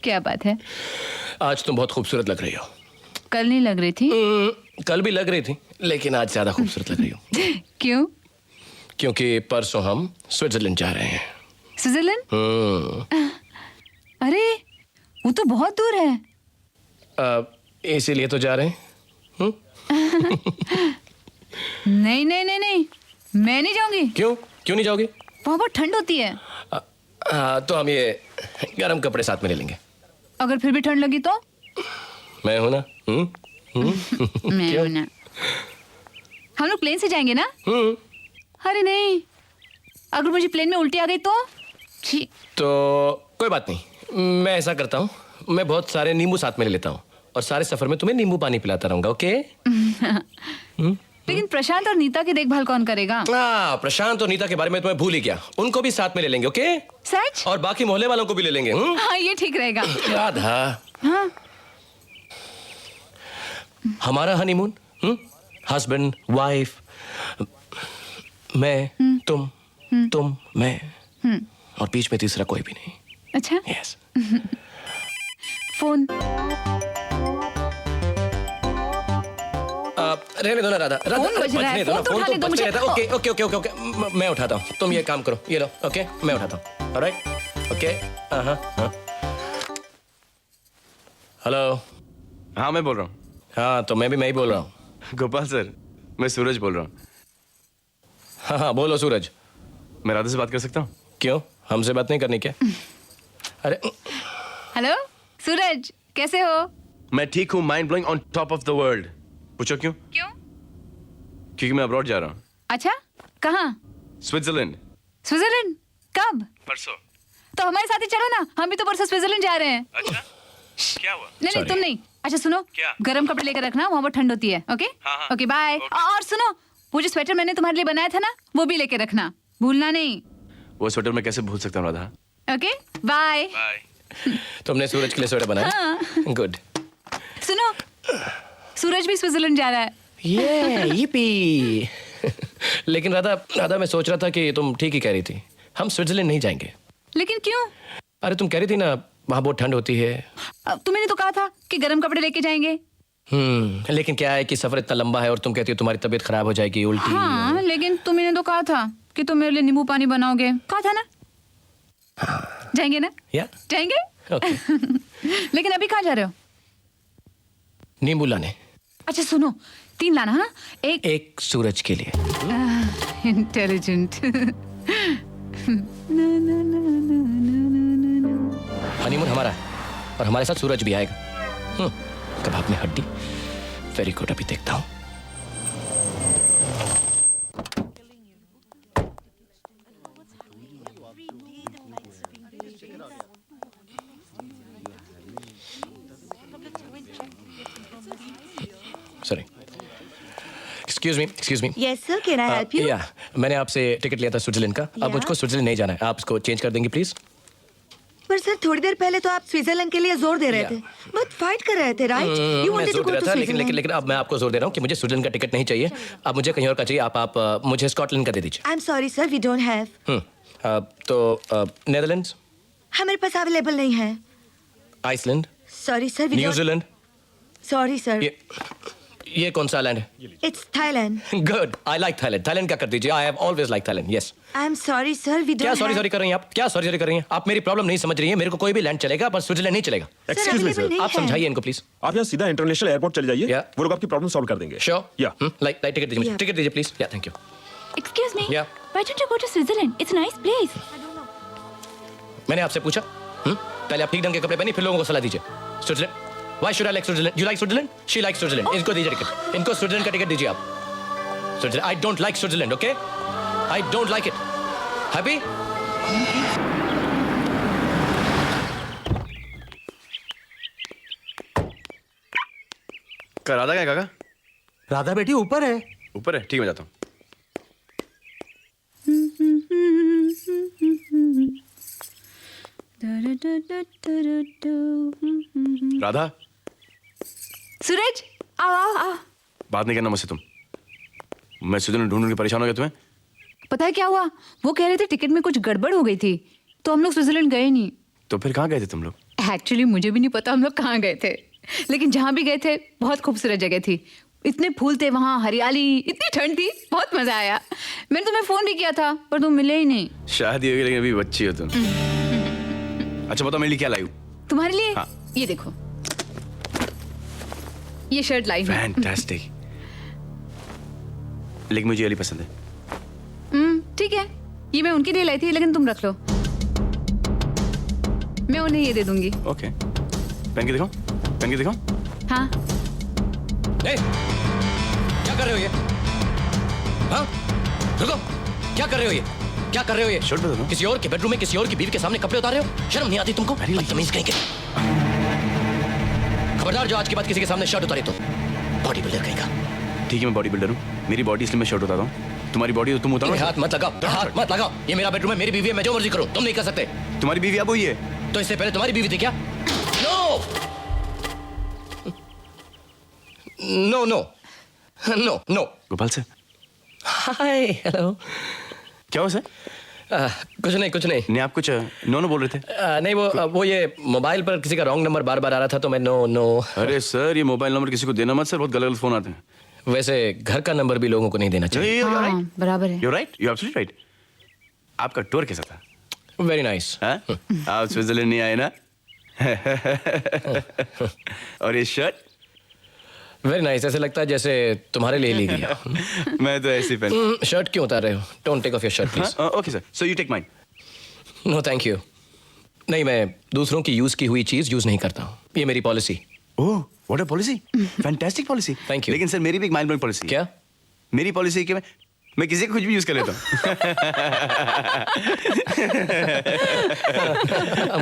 क्या बात है? आज तुम बहुत खूबसूरत लग रही हो। कल नहीं लग रही थी? कल भी लग रही थी, लेकिन आज ज्यादा खूबसूरत लग रही हो। क्यों? क्योंकि परसों हम स्विट्जरलैंड जा रहे हैं। स्विट्जरलैंड? अरे वो तो बहुत दूर है। इसीलिए तो जा रहे हैं। नहीं नहीं नहीं नहीं, मैं नहीं जाऊंगी। क्यों? क्यों नहीं जाओगी? वहाँ बहुत ठंड होती है। तो हम ये गर्म कपड़े साथ में ले लेंगे। अगर फिर भी ठंड लगी तो? मैं हूं ना। मैं हूं ना। हम लोग प्लेन से जाएंगे ना? अरे नहीं, अगर मुझे प्लेन में उल्टी आ गई तो? तो कोई बात नहीं, मैं ऐसा करता हूँ, मैं बहुत सारे नींबू साथ में ले लेता हूँ और सारे सफर में तुम्हें नींबू पानी पिलाता रहूंगा। ओके? लेकिन प्रशांत और नीता की देखभाल कौन करेगा? प्रशांत और नीता के बारे में तुम्हें भूल ही गया, उनको भी साथ में ले लेंगे। ओके? सच? और बाकी मोहल्ले वालों को भी ले लेंगे। हाँ, ये ठीक रहेगा। राधा, हाँ? हमारा हनीमून, हस्बैंड वाइफ, मैं, तुम मैं, और बीच में तीसरा कोई भी नहीं। अच्छा? यस। फोन रहने दो ना राधा। फोन बज रहा है, फोन तो उठाने दो मुझे। ओके ओके ओके ओके, मैं उठाता हूँ, तुम ये काम करो, ये लो। ओके, मैं उठाता हूँ। ऑलराइट? ओके। हाँ। हेलो। हाँ, मैं बोल रहा हूँ। हाँ, तो मैं ही बोल रहा हूँ। गोपाल सर, मैं सूरज बोल रहा हूँ। हाँ, बोलो सूरज। मैं राधा से बात कर सकता हूँ? क्यों, हमसे बात नहीं करनी क्या? अरे हेलो सूरज, कैसे हो? मैं ठीक हूँ, mind blowing, on top of the world. पूछो क्यों? क्योंकि मैं अब्रॉड जा रहा हूँ। अच्छा, कहाँ? स्विट्जरलैंड। स्विट्जरलैंड? कब? परसों। तो हमारे साथ ही चलो ना, हम भी तो परसों स्विट्जरलैंड जा रहे हैं। अच्छा, क्या हुआ? नहीं, तुम नहीं। अच्छा सुनो, क्या? गर्म कपड़े लेकर रखना, वहाँ पर ठंड होती है। ओके? हाँ। Okay, bye. और सुनो, वो जो स्वेटर मैंने तुम्हारे लिए बनाया था ना, वो भी लेके रखना, भूलना नहीं। वो स्वेटर मैं कैसे भूल सकता हूँ राधा? Okay, bye. बाय। तुमने सूरज के लिए स्वेटर बनाया? हाँ। गुड। सुनो, सूरज भी स्विट्जरलैंड जा रहा है। यीपी। लेकिन राधा, मैं सोच रहा था कि तुम ठीक ही कह रही थी, हम स्विट्जरलैंड नहीं जाएंगे। लेकिन क्यों? अरे तुम कह रही थी ना, वहाँ बहुत ठंड होती है। तुमने तो कहा था कि गर्म कपड़े लेके जाएंगे। लेकिन क्या है कि सफर इतना लंबा है और तुम कहती हो तुम्हारी तबीयत खराब हो जाएगी, उल्टी। हाँ, लेकिन तुमने तो कहा था कि तुम मेरे लिए नींबू पानी बनाओगे, कहा था ना? जाएंगे ना? या? जाएंगे? ओके। लेकिन अभी कहाँ जा रहे हो? नींबू लाने। अच्छा सुनो, 3 लाना। हाँ, एक सूरज के लिए। इंटेलिजेंट। हनीमून हमारा है और हमारे साथ सूरज भी आएगा। कबाब में हड्डी। वेरी गुड, अभी देखता हूँ। Excuse me yes sir, can I help you? या मैंने आपसे टिकट लिया था स्विट्जरलैंड का। अब मुझको स्विट्जरलैंड नहीं जाना है, आप इसको चेंज कर देंगे प्लीज? पर सर थोड़ी देर पहले तो आप स्विट्जरलैंड के लिए जोर दे रहे थे, बहुत फाइट कर रहे थे, राइट? यू मैं वांटेड टू जोर गो दे टू रहा था, लेकिन स्विट्जरलैंड। लेकिन अब मैं आपको जोर दे रहा हूँ कि मुझे स्विट्जरलैंड का टिकट नहीं चाहिए। अब मुझे कहीं और का चाहिए। आप मुझे स्कॉटलैंड का दे दीजिए। I am sorry sir, we don't have. तो नेदरलैंड्स, हमारे पास अवेलेबल नहीं है। Iceland, sorry sir, we don't. New Zealand. Sorry sir, ये कौन सा लैंड है? It's Thailand. Good, I like Thailand. Thailand का कर दीजिए। I have always like Thailand. Yes. I am sorry sir, we क्या डोंट। सॉरी सॉरी कर रही हैं आप? क्या सॉरी सॉरी कर रही हैं आप? मेरी प्रॉब्लम नहीं समझ रही हैं। मेरे को कोई भी लैंड चलेगा पर स्विट्जरलैंड नहीं चलेगा। एक्सक्यूज मी सर, आप समझाइए इनको प्लीज। आप यहाँ सीधा इंटरनेशनल एयरपोर्ट चले जाइए, Yeah. वो लोग आपकी प्रॉब्लम सॉल्व कर देंगे। श्योर? या लाइक टिकट दीजिए मुझे। Yeah. टिकट दीजिए प्लीज। या thank you. Excuse me, Yeah. Why don't you go to Switzerland? It's a nice place. मैंने आपसे पूछा? पहले आप ठीक ढंग के कपड़े पहनिए, फिर लोगों को सलाह दीजिए। Switzerland, why should I like Switzerland? You like Switzerland? She like Switzerland. इनको दीजिए टिकट। इनको स्विट्जरलैंड का टिकट दीजिए आप। Switzerland, I don't like Switzerland, okay? I don't like it. Happy? Radha क्या है काका? राधा बेटी ऊपर है। ऊपर है, ठीक है, मैं जाता हूँ। राधा, सूरज, आओ आओ आओ। बात नहीं करना मुझसे तुम। मैं स्विट्जरलैंड ढूंढ के परेशान हो गया तुम्हें। पता है क्या हुआ? वो कह रहे थे टिकट में कुछ गड़बड़ हो गई थी, तो हम लोग स्विट्जरलैंड गए नहीं। तो फिर कहाँ गए थे तुम लोग? एक्चुअली मुझे भी नहीं पता हम लोग कहाँ गए थे, लेकिन जहाँ भी गए थे बहुत खूबसूरत जगह थी। इतने फूल थे वहाँ, हरियाली, इतनी ठंड थी, बहुत मजा आया। मैंने तुम्हें फोन भी किया था पर तुम मिले ही नहीं। शादी हो गई लेकिन अभी बच्ची हो तुम। अच्छा बताओ मेरे लिए क्या लाई हूँ? तुम्हारे लिए हाँ। ये देखो, ये शर्ट लाई हूँ। फैंटास्टिक। लेकिन मुझे ये वाली पसंद है। ठीक है, ये मैं उनके लिए लाई थी, लेकिन तुम रख लो, मैं उन्हें ये दे दूंगी। ओके, पहन के दिखाओ, पहन के दिखाओ। हाँ। ए, क्या कर रहे हो ये? हाँ? रुको, क्या कर रहे हो ये? क्या कर रहे हो ये? शर्ट बदलो। किसी और के बेडरूम में किसी और की बीवी के सामने कपड़े उतार रहे हो? शर्म नहीं आती तुमको? बदतमीज कहीं के। खबरदार, जो आज के बाद किसी के सामने शर्ट उतारे तो बॉडी बिल्डर कहीं का। ठीक है, मैं बॉडी बिल्डर हूँ, मेरी बॉडी इसलिए मैं शर्ट उतारता हूँ। तुम्हारी बॉडी तो तुम उतारो। हाथ मत लगाओ, हाथ मत लगाओ। ये मेरा बेडरूम है, मेरी बीवी है, मैं जो मर्जी करूँ, तुम नहीं कर सकते। तुम्हारी बीवी अब हुई है तो इससे पहले तुम्हारी बीवी थी क्या? No no no no no. Gopal से हाय, हेलो। क्या हुआ सर? कुछ नहीं, कुछ नहीं। नहीं, आप कुछ नो नो बोल रहे थे। नहीं, वो ये मोबाइल पर किसी का रॉन्ग नंबर बार बार आ रहा था तो मैं नो नो। अरे सर, ये मोबाइल नंबर किसी को देना मत सर, बहुत गलत गलत फोन आते हैं। वैसे घर का नंबर भी लोगों को नहीं देना चाहिए। हाँ, बराबर है। You're right, you're absolutely right. आपका टूर कैसा था? Very nice. हाँ? आप स्विट्जरलैंड नहीं आए ना? और ये शर्ट? Very nice. ऐसे लगता है जैसे तुम्हारे लिए ली गई। मैं तो ऐसे पहन। शर्ट क्यों उतार रहे हो? Don't take off your shirt please. Okay sir, so you take mine. No thank you. नहीं, मैं दूसरों की यूज की हुई चीज यूज नहीं करता हूँ, ये मेरी policy. Oh, what a policy, fantastic policy. Thank you. लेकिन सर मेरी भी एक माइंड ब्लोइंग पॉलिसी। क्या? मेरी पॉलिसी है कि मैं किसी को कुछ भी यूज कर लेता हूँ।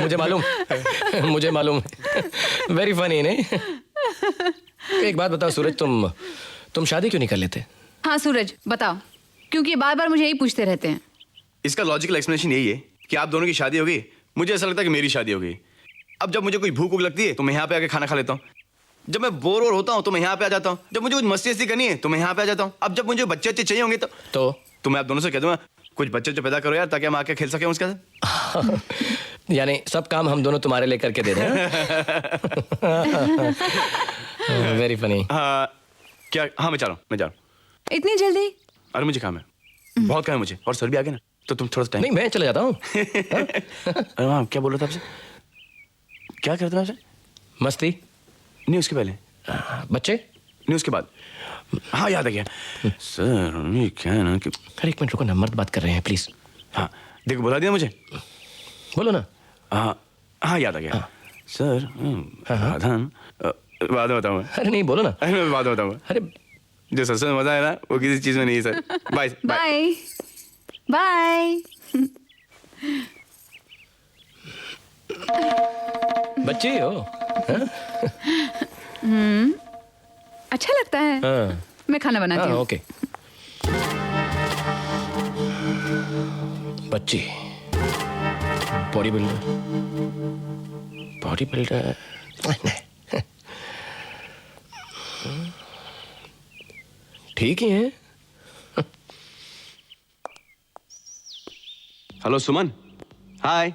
मुझे मालूम, मुझे मालूम। वेरी फनी नहीं? एक बात बताओ सूरज, तुम शादी क्यों नहीं कर लेते? हाँ सूरज, बताओ, क्योंकि बार बार मुझे यही पूछते रहते हैं। इसका लॉजिकल एक्सप्लेनेशन यही है कि आप दोनों की शादी हो गई, मुझे ऐसा लगता है कि मेरी शादी हो गई। अब जब मुझे कोई भूख वूख लगती है तो मैं यहाँ पे आके खाना खा लेता हूँ। जब मैं बोर होता हूँ तो मैं यहाँ पे आ जाता हूँ। जब मुझे कुछ मस्ती करनी है तो मैं यहाँ पे आ जाता हूँ। अब जब मुझे बच्चे अच्छे चाहिए होंगे तो मैं आप दोनों से कह दूंगा कुछ बच्चे जो पैदा करो यार, ताकि हम आके खेल सकें उसके साथ। यानी सब काम हम दोनों तुम्हारे लिए करके दे रहे हैं। Very funny. क्या? हाँ, मैं जा रहा हूँ। इतनी जल्दी? अरे मुझे काम है, बहुत काम है मुझे, और सर भी आ गए ना, तो तुम थोड़ा सा टाइम। नहीं, मैं चले जाता हूँ। अरे हाँ, क्या बोल रहा था आपसे? क्या करते हैं आपसे? मस्ती नहीं, उसके पहले। बच्चे नहीं, उसके बाद। हाँ, याद आ गया सर, ये क्या है ना कि। अरे एक मिनट रुको ना, मर्द बात कर रहे हैं प्लीज। हाँ देखो, बता दिया मुझे। बोलो ना। हाँ, याद आ गया सर। राधान, बाद में बताऊंगा। अरे नहीं, बोलो ना। अरे मैं बाद में बताऊंगा। अरे जो सबसे मजा है ना वो किसी चीज में नहीं है सर। Bye bye bye. बच्चे हो? अच्छा लगता है। हाँ। मैं खाना बनाती हूँ। ओके। बच्ची, बॉडी बिल्डर, बॉडी बिल्डर। ठीक ही है। हेलो सुमन, हाय।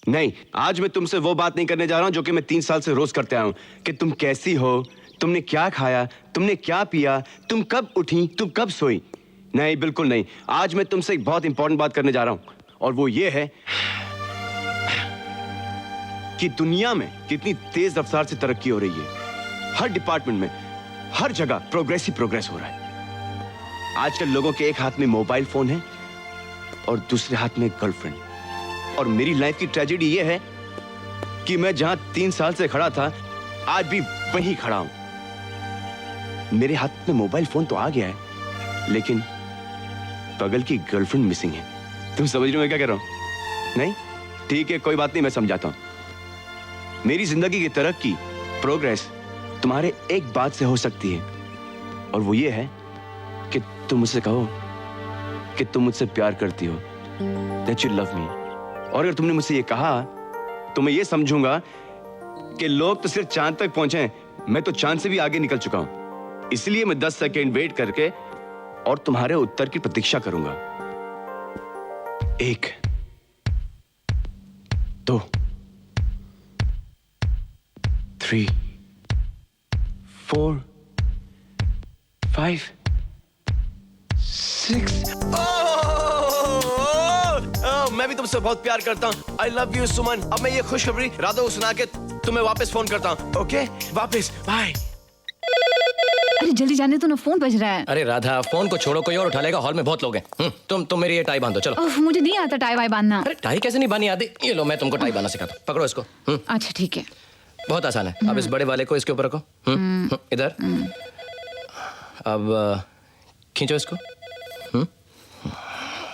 नहीं, आज मैं तुमसे वो बात नहीं करने जा रहा हूं जो कि मैं 3 साल से रोज करते आया हूं कि तुम कैसी हो, तुमने क्या खाया, तुमने क्या पिया, तुम कब उठी, तुम कब सोई। नहीं, बिल्कुल नहीं। आज मैं तुमसे एक बहुत इंपॉर्टेंट बात करने जा रहा हूं और वो ये है कि दुनिया में कितनी तेज रफ्तार से तरक्की हो रही है। हर डिपार्टमेंट में, हर जगह प्रोग्रेस ही प्रोग्रेस हो रहा है। आजकल लोगों के एक हाथ में मोबाइल फोन है और दूसरे हाथ में गर्लफ्रेंड। और मेरी लाइफ की ट्रेजेडी ये है कि मैं जहां 3 साल से खड़ा था, आज भी वहीं खड़ा हूं। मेरे हाथ में मोबाइल फोन तो आ गया है, लेकिन बगल की गर्लफ्रेंड मिसिंग है। तुम समझ रहे हो मैं क्या कह रहा हूं? नहीं? ठीक है, कोई बात नहीं, मैं समझाता हूं। मेरी जिंदगी की तरक्की, प्रोग्रेस तुम्हारे एक बात से हो सकती है, और वो ये है कि तुम मुझसे कहो कि तुम मुझसे प्यार करती हो, that you love me। और अगर तुमने मुझसे ये कहा तो मैं ये समझूंगा कि लोग तो सिर्फ चांद तक पहुंचे, मैं तो चांद से भी आगे निकल चुका हूं। इसलिए मैं 10 सेकेंड वेट करके और तुम्हारे उत्तर की प्रतीक्षा करूंगा। 1, 2, 3, 4, 5, 6। मैं भी तुमसे बहुत प्यार करता हूँ। आई लव यू सुमन। अब मैं ये खुशखबरी राधा को सुना के तुम्हें वापस फोन करता हूँ। ओके, वापस, बाय। अरे जल्दी जाने दो ना, फोन बज रहा है। अरे राधा, फोन को छोड़ो, कोई और उठा लेगा। हॉल में बहुत लोग हैं। तुम मेरी ये टाई बांधो, चलो। मुझे नहीं आता टाई वाई बांधना। अरे टाई कैसे नहीं बांधनी आती? ये लो, मैं तुमको टाई बांधना सिखाता हूँ। पकड़ो इसको। अच्छा ठीक है। बहुत आसान है। अब इस बड़े वाले को इसके ऊपर रखो। इधर। अब खींचो इसको।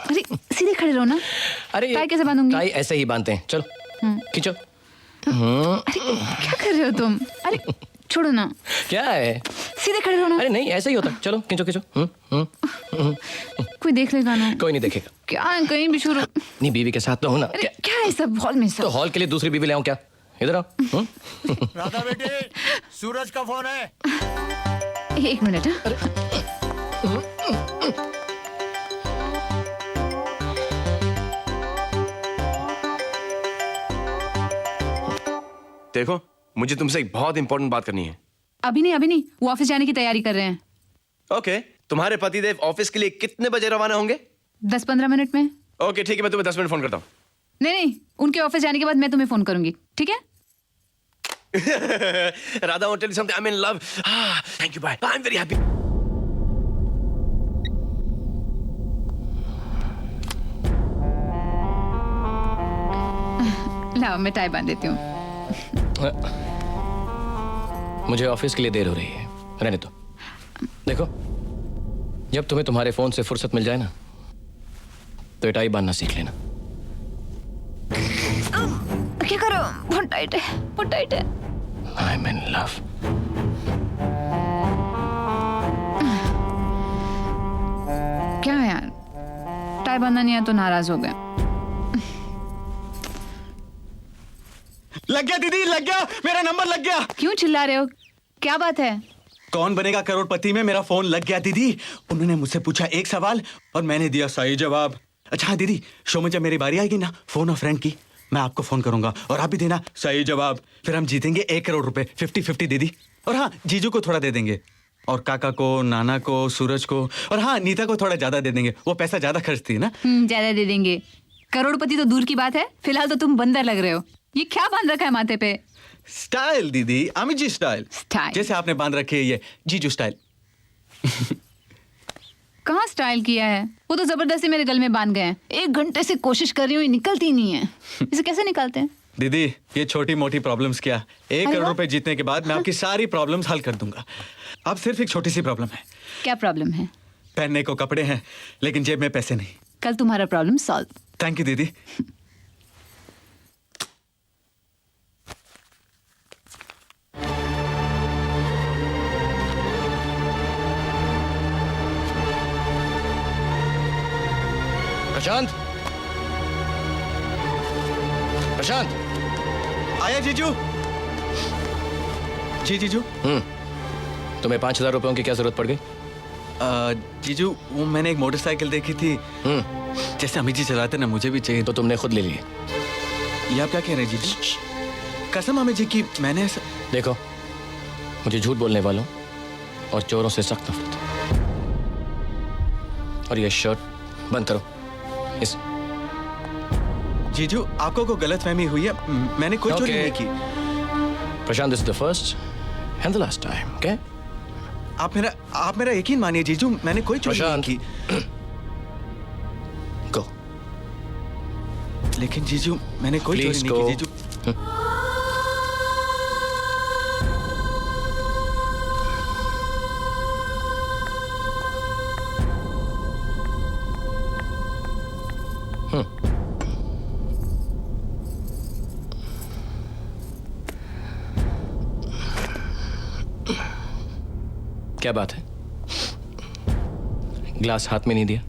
अरे सीधे खड़े रहो ना। अरे टाई कैसे बांधूंगी? टाई ऐसे ही बांधते हैं। चलो खींचो। अरे क्या कर रहे हो तुम? अरे छोड़ो ना। क्या है? सीधे खड़े रहो ना। अरे नहीं, ऐसे ही होता है। चलो खींचो खींचो। कोई देख लेगा ना? कोई नहीं देखेगा। क्या है, कहीं भी शुरू? नहीं, बीवी के साथ तो हूं ना। अरे क्या है सब हॉल में सब? तो हॉल के लिए दूसरी बीवी ले आऊं क्या? इधर आओ। राधा बेटी, सूरज का फोन है। 1 मिनट। देखो, मुझे तुमसे एक बहुत इंपॉर्टेंट बात करनी है। अभी नहीं, वो ऑफिस जाने की तैयारी कर रहे हैं। ओके, तुम्हारे पतिदेव ऑफिस के लिए कितने बजे रवाना होंगे? 10-15 मिनट में। ओके ठीक है, मैं तुम्हें 10 मिनट फोन करता हूँ। नहीं, उनके ऑफिस जाने के बाद मैं तुम्हें फोन करूंगी, ठीक है? Radha, I want to tell you something. I'm in love. Thank you, bye. I'm very happy. लाओ, मैं टाई बांध देती हूँ। मुझे ऑफिस के लिए देर हो रही है, रहने दो। देखो, जब तुम्हें तुम्हारे फोन से फुर्सत मिल जाए ना, तो ये टाई बांधना सीख लेना। क्या करो? बहुत टाइट है, बहुत टाइट है। I'm in love. क्या है यार, टाई बांधना नहीं है तो नाराज हो गए। लग गया दीदी, लग गया, मेरा नंबर लग गया। क्यों चिल्ला रहे हो? क्या बात है? कौन बनेगा करोड़पति में मेरा फोन लग गया दीदी। उन्होंने मुझसे पूछा एक सवाल और मैंने दिया सही जवाब। अच्छा हाँ दीदी, शो में जब मेरी बारी आएगी ना फोन और फ्रेंड की, मैं आपको फोन करूंगा और आप भी देना सही जवाब। फिर हम जीतेंगे 1 करोड़ रुपए 50-50 दीदी। और हाँ, जीजू को थोड़ा दे देंगे और काका को, नाना को, सूरज को, और हाँ नीता को थोड़ा ज्यादा दे देंगे। वो पैसा ज्यादा खर्चती है ना। ज्यादा दे देंगे। करोड़पति तो दूर की बात है, फिलहाल तो तुम बंदर लग रहे हो। ये क्या बांध रखा है माथे पे? स्टाइल दीदी, अमित जी स्टाइल। जैसे आपने बांध रखी है ये जीजू स्टाइल। कहाँ स्टाइल किया है? वो तो जबरदस्ती मेरे गल में बांध गए हैं। 1 घंटे से कोशिश कर रही हूँ, निकलती नहीं है। इसे कैसे निकालते हैं? दीदी ये छोटी मोटी प्रॉब्लम्स क्या, 1 करोड़ रुपए जीतने के बाद मैं आपकी सारी प्रॉब्लम्स हल कर दूंगा। अब सिर्फ एक छोटी सी प्रॉब्लम है। क्या प्रॉब्लम है? पहनने को कपड़े हैं लेकिन जेब में पैसे नहीं। कल तुम्हारा प्रॉब्लम सॉल्व। थैंक यू दीदी। प्रशांत, प्रशांत। आया जीजू। जी जीजू। तुम्हें 5,000 रुपयों की क्या जरूरत पड़ गई? जीजू वो मैंने एक मोटरसाइकिल देखी थी, जैसे अमित जी चलाते ना, मुझे भी चाहिए। तो तुमने खुद ले लिए? ये आप क्या कह रहे हैं जीजू? कसम अमित जी की मैंने ऐसा। देखो, मुझे झूठ बोलने वालों और चोरों से सख्त नफरत है। और ये शर्ट बंद करो। इस जीजू आपको कोई गलतफहमी हुई है, मैंने कोई चोरी नहीं की। Prashant, this is the first and the last time, okay? आप मेरा यकीन मानिए जीजू, मैंने कोई चोरी नहीं की। गो। लेकिन जीजू मैंने कोई चोरी नहीं की जीजू। क्या बात है? ग्लास हाथ में नहीं दिया?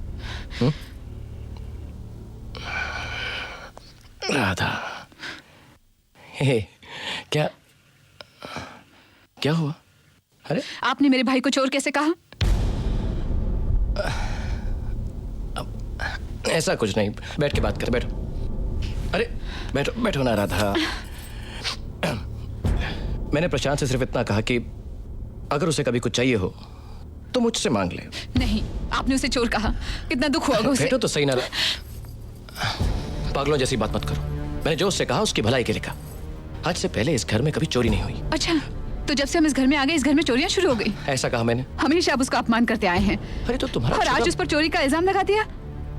राधा, हे, क्या क्या हुआ? अरे आपने मेरे भाई को चोर कैसे कहा? ऐसा कुछ नहीं, बैठ के बात कर, बैठो। अरे बैठो बैठो ना राधा। मैंने प्रशांत से सिर्फ इतना कहा कि अगर उसे कभी कुछ चाहिए हो तो मुझसे मांग ले। नहीं, आपने उसे चोर कहा। कितना दुख हुआ होगा उसे। बैठो तो सही ना। पागलों जैसी बात मत करो। मैंने जो उससे कहा उसकी भलाई के लिए कहा। आज से पहले इस घर में कभी चोरी नहीं हुई। अच्छा, तो जब से हम इस घर में आ गए, इस घर में चोरियां शुरू हो गई? ऐसा कहा मैंने? हमेशा आप उसका अपमान करते आए हैं। अरे तो तुम्हारा और आज उस पर चोरी का इल्जाम लगा दिया।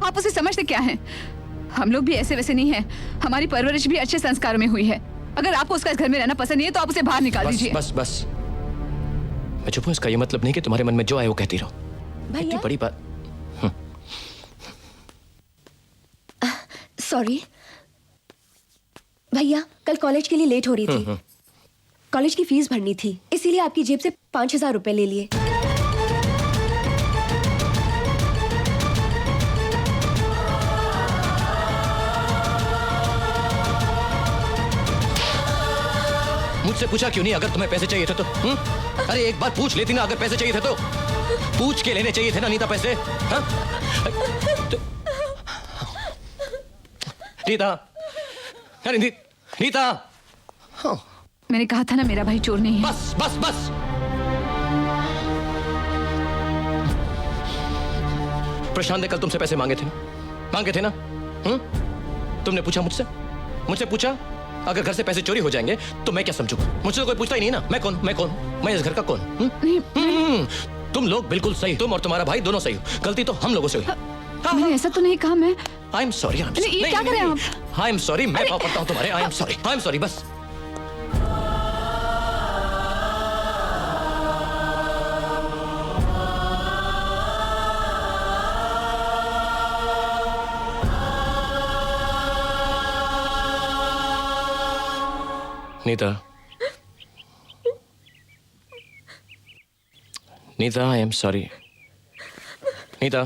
आप उसे समझते क्या हैं? हम लोग भी ऐसे वैसे नहीं हैं। हमारी परवरिश भी अच्छे संस्कारों में हुई है। अगर आपको उसका इस घर में रहना पसंद नहीं है तो आप उसे बाहर निकाल दीजिए। बस बस, मैं चुप हूं, इसका ये मतलब नहीं कि तुम्हारे मन में जो आए वो कहती रहो। इतनी बड़ी बात। सॉरी भैया, कल कॉलेज के लिए लेट हो रही थी। कॉलेज की फीस भरनी थी, इसीलिए आपकी जेब से 5,000 रुपए ले लिए। मुझसे पूछा क्यों नहीं अगर तुम्हें पैसे चाहिए थे तो? अरे एक बार पूछ लेती ना, अगर पैसे चाहिए थे तो पूछ के लेने चाहिए थे ना नीता पैसे। नीता, अरे नीता। मैंने कहा था ना मेरा भाई चोर नहीं है। बस बस बस। प्रशांत ने कल तुमसे पैसे मांगे थे ना? तुमने पूछा मुझसे पूछा अगर घर से पैसे चोरी हो जाएंगे तो मैं क्या समझूंगा? मुझसे तो कोई पूछता ही नहीं ना। मैं कौन? मैं इस घर का कौन? तुम लोग बिल्कुल सही, तुम और तुम्हारा भाई दोनों सही हो। गलती तो हम लोगों से हुई। मैंने ऐसा तो नहीं कहा। मैं आई एम सॉरी। ये क्या कर रहे हैं आप? आई एम सॉरी, मैं पाप करता हूँ तुम्हारे। आई एम सॉरी बस। Neeta, I am sorry. Neeta,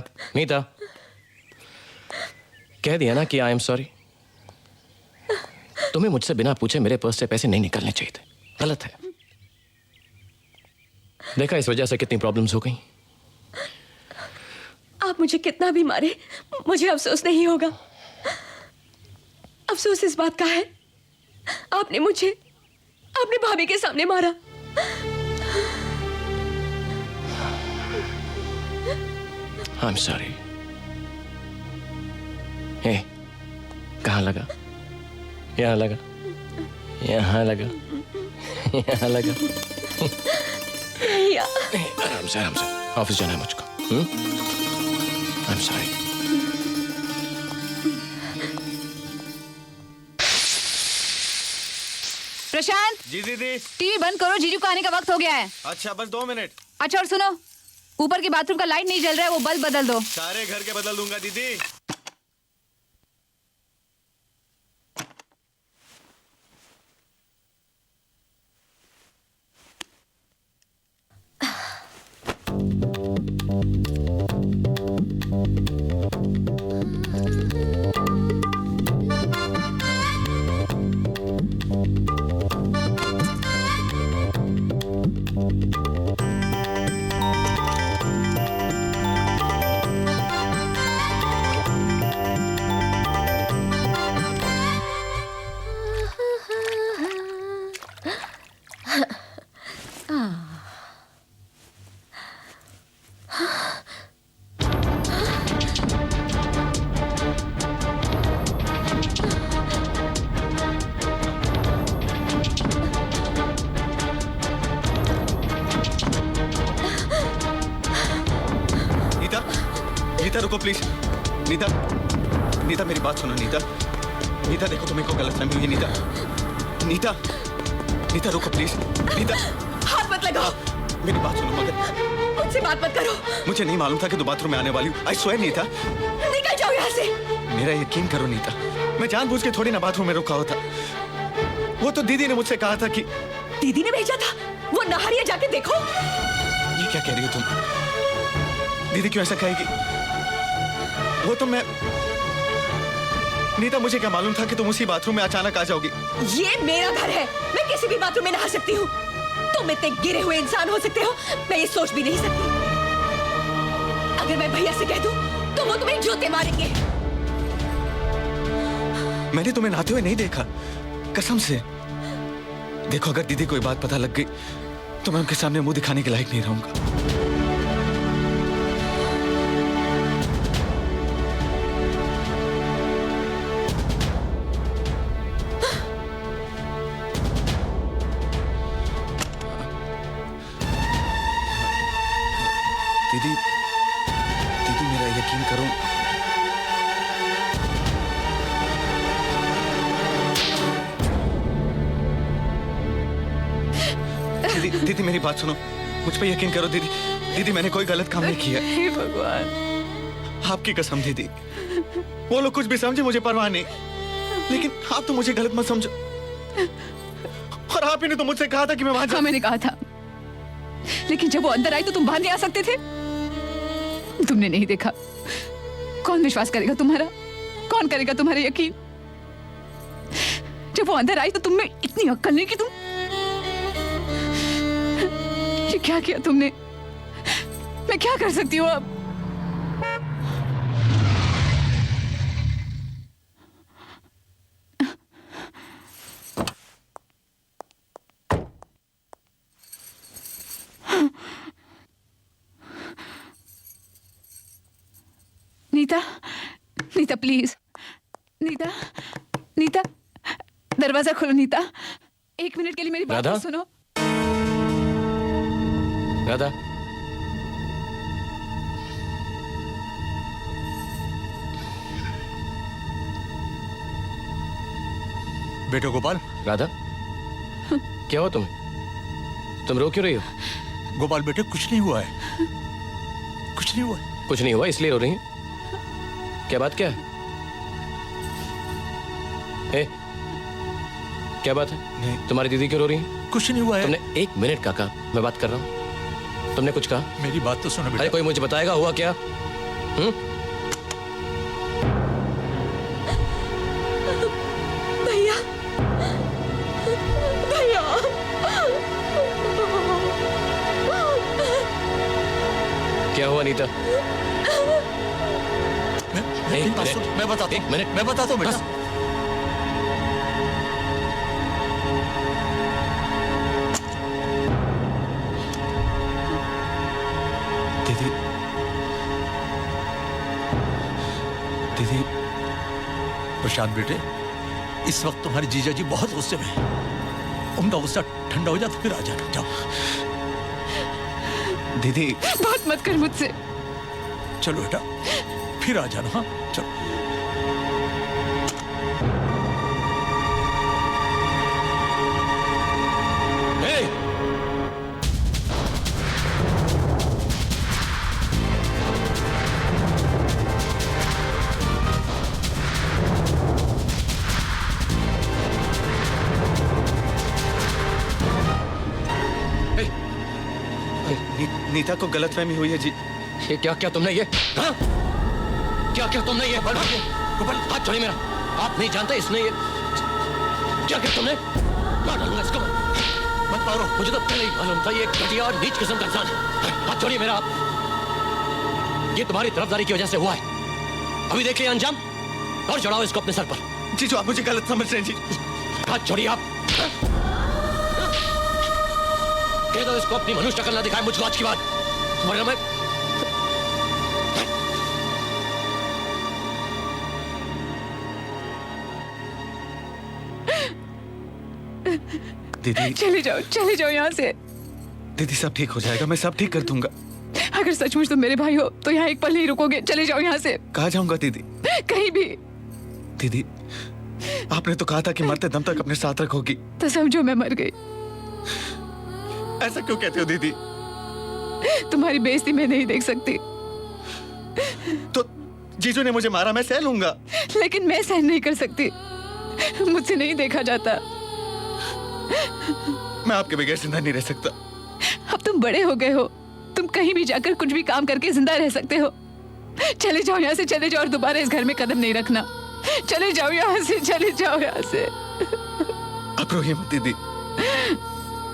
कह दिया ना कि आई एम सॉरी। तुम्हें मुझसे बिना पूछे मेरे पर्स से पैसे नहीं निकलने चाहिए थे। गलत है। देखा इस वजह से कितनी प्रॉब्लम्स हो गई। आप मुझे कितना भी मारे, मुझे अफसोस नहीं होगा। अफसोस इस बात का है, आपने मुझे अपनी भाभी के सामने मारा। आई एम सॉरी। ए, कहाँ लगा? यहाँ लगा। आराम से ऑफिस जाना है मुझको। आई एम सॉरी। प्रशांत जी दीदी। टीवी बंद करो, जीजू को आने का वक्त हो गया है। अच्छा बस 2 मिनट। अच्छा और सुनो, ऊपर के बाथरूम का लाइट नहीं जल रहा है, वो बल्ब बदल दो। सारे घर के बदल दूंगा दीदी। रुको प्लीज। नीता, नीता मेरी बात सुनो नीता। नीता देखो तुम्हें को गलतफहमी हुई नीता। नीता, नीता रुको प्लीज। नीता हाथ मत लगाओ। मेरी बात सुनो मगर मुझसे बात मत करो। मुझे नहीं मालूम था कि तू बाथरूम में आने वाली हूँ। I swear Neeta. निकल जाओ यहाँ से। मेरा यकीन करो नीता, मैं जानबूझ के थोड़ी ना बाथरूम में रुका होता। वो तो दीदी ने मुझसे कहा था कि दीदी ने भेजा था। वो नहारिया जाके देखो। ये क्या कह रही हो तुम? दीदी क्यों ऐसा कहेगी? वो तो मैं नीता, मुझे क्या मालूम था कि तुम उसी बाथरूम में अचानक आ जाओगी। ये मेरा घर है, मैं किसी भी बाथरूम में नहा सकती हूँ। तुम इतने गिरे हुए इंसान हो सकते हो, मैं ये सोच भी नहीं सकती। अगर मैं भैया से कह दूं, तो वो तुम्हें जूते मारेंगे। मैंने तुम्हें नहाते हुए नहीं देखा, कसम से। देखो अगर दीदी को ये बात पता लग गई तो मैं उनके सामने मुंह दिखाने के लायक नहीं रहूंगा। दीदी, दीदी मेरा यकीन करो। दीदी, दीदी मेरी बात सुनो, मुझ पे यकीन करो दीदी। दीदी मैंने कोई गलत काम नहीं किया। हे भगवान, आपकी कसम दीदी, वो लोग कुछ भी समझे मुझे परवाह नहीं, लेकिन आप तो मुझे गलत मत समझो। और आप ही ने तो मुझसे कहा था कि मैं वहां हाँ मैंने कहा था, लेकिन जब वो अंदर आई तो तुम बाहर नहीं आ सकते थे। तुमने नहीं देखा। कौन विश्वास करेगा तुम्हारा? कौन करेगा तुम्हारा यकीन? जब वो अंदर आई तो तुम में इतनी अक्ल नहीं कि तुम ये क्या किया तुमने? मैं क्या कर सकती हूँ अब? नीता, नीता प्लीज, नीता, नीता दरवाजा खोलो। नीता 1 मिनट के लिए मेरी बात राधा? तो सुनो। राधा, बेटो गोपाल। राधा क्या हुआ तुम्हें? तुम रो क्यों रही हो? गोपाल बेटे कुछ नहीं हुआ है, कुछ नहीं हुआ है। कुछ नहीं हुआ इसलिए रो रही हैं? क्या बात क्या है? ए, क्या बात है? नहीं। तुम्हारी दीदी क्यों रो रही है? कुछ नहीं हुआ है। तुमने 1 मिनट का कहा, मैं बात कर रहा हूं। तुमने कुछ कहा? मेरी बात तो सुनो बेटा। अरे कोई मुझे बताएगा हुआ क्या? भैया, भैया, क्या हुआ नीता? मैं बताता हूँ। 1 मिनट। मैं बताता हूँ बेटा। दीदी, दीदी प्रशांत बेटे, इस वक्त तुम्हारे जीजा जी बहुत गुस्से में हैं। उनका गुस्सा ठंडा हो जाए तो फिर आ जाना। जाओ। दीदी बात मत कर मुझसे। चलो बेटा, फिर आ जाना। हाँ चलो। नीता को गलतफहमी हुई है जी। ये क्या क्या तुमने ये? हाँ? क्या क्या तुमने ये? गोपाल हाथ छोड़िए मेरा। आप नहीं जानते इसने ये क्या क्या तुमने? मार डालूंगा इसको। मत मारो, मुझे तो पहले ही मालूम था ये घटिया और नीच किस्म का इंसान है। हाथ छोड़िए मेरा आप। ये तुम्हारी तरफदारी की वजह से हुआ है। अभी देखिए अंजाम, और चढ़ाओ इसको अपने सर पर। जी जो आप मुझे गलत समझ रहे हैं जी। हाथ छोड़िए आप। कह दो इसको अपनी मनुष्य शक्ल ना दिखाए मुझको आज की बात, वरना मैं दीदी चले जाओ यहाँ से। दीदी सब ठीक हो जाएगा, मैं सब ठीक कर दूंगा। अगर सचमुच तुम मेरे भाई हो तो यहाँ एक पल नहीं रुकोगे, चले जाओ यहाँ से। कहाँ जाऊंगा दीदी? कहीं भी। दीदी आपने तो कहा था कि मरते दम तक अपने साथ रखोगी। तो समझो मैं मर गई। ऐसा क्यों कहते हो दीदी? तुम्हारी बेइज्जती मैं नहीं देख सकती। तो जीजू ने मुझे मारा, मैं सह लूंगा। लेकिन मैं सहन नहीं कर सकती, मुझसे नहीं देखा जाता। मैं आपके बगैर जिंदा नहीं रह सकता। अब तुम बड़े हो गए हो, तुम कहीं भी जाकर कुछ भी काम करके जिंदा रह सकते हो। चले जाओ यहाँ से, चले जाओ और दोबारा इस घर में कदम नहीं रखना। चले जाओ यहाँ से, चले जाओ यहाँ से। अब रोइए मत दीदी,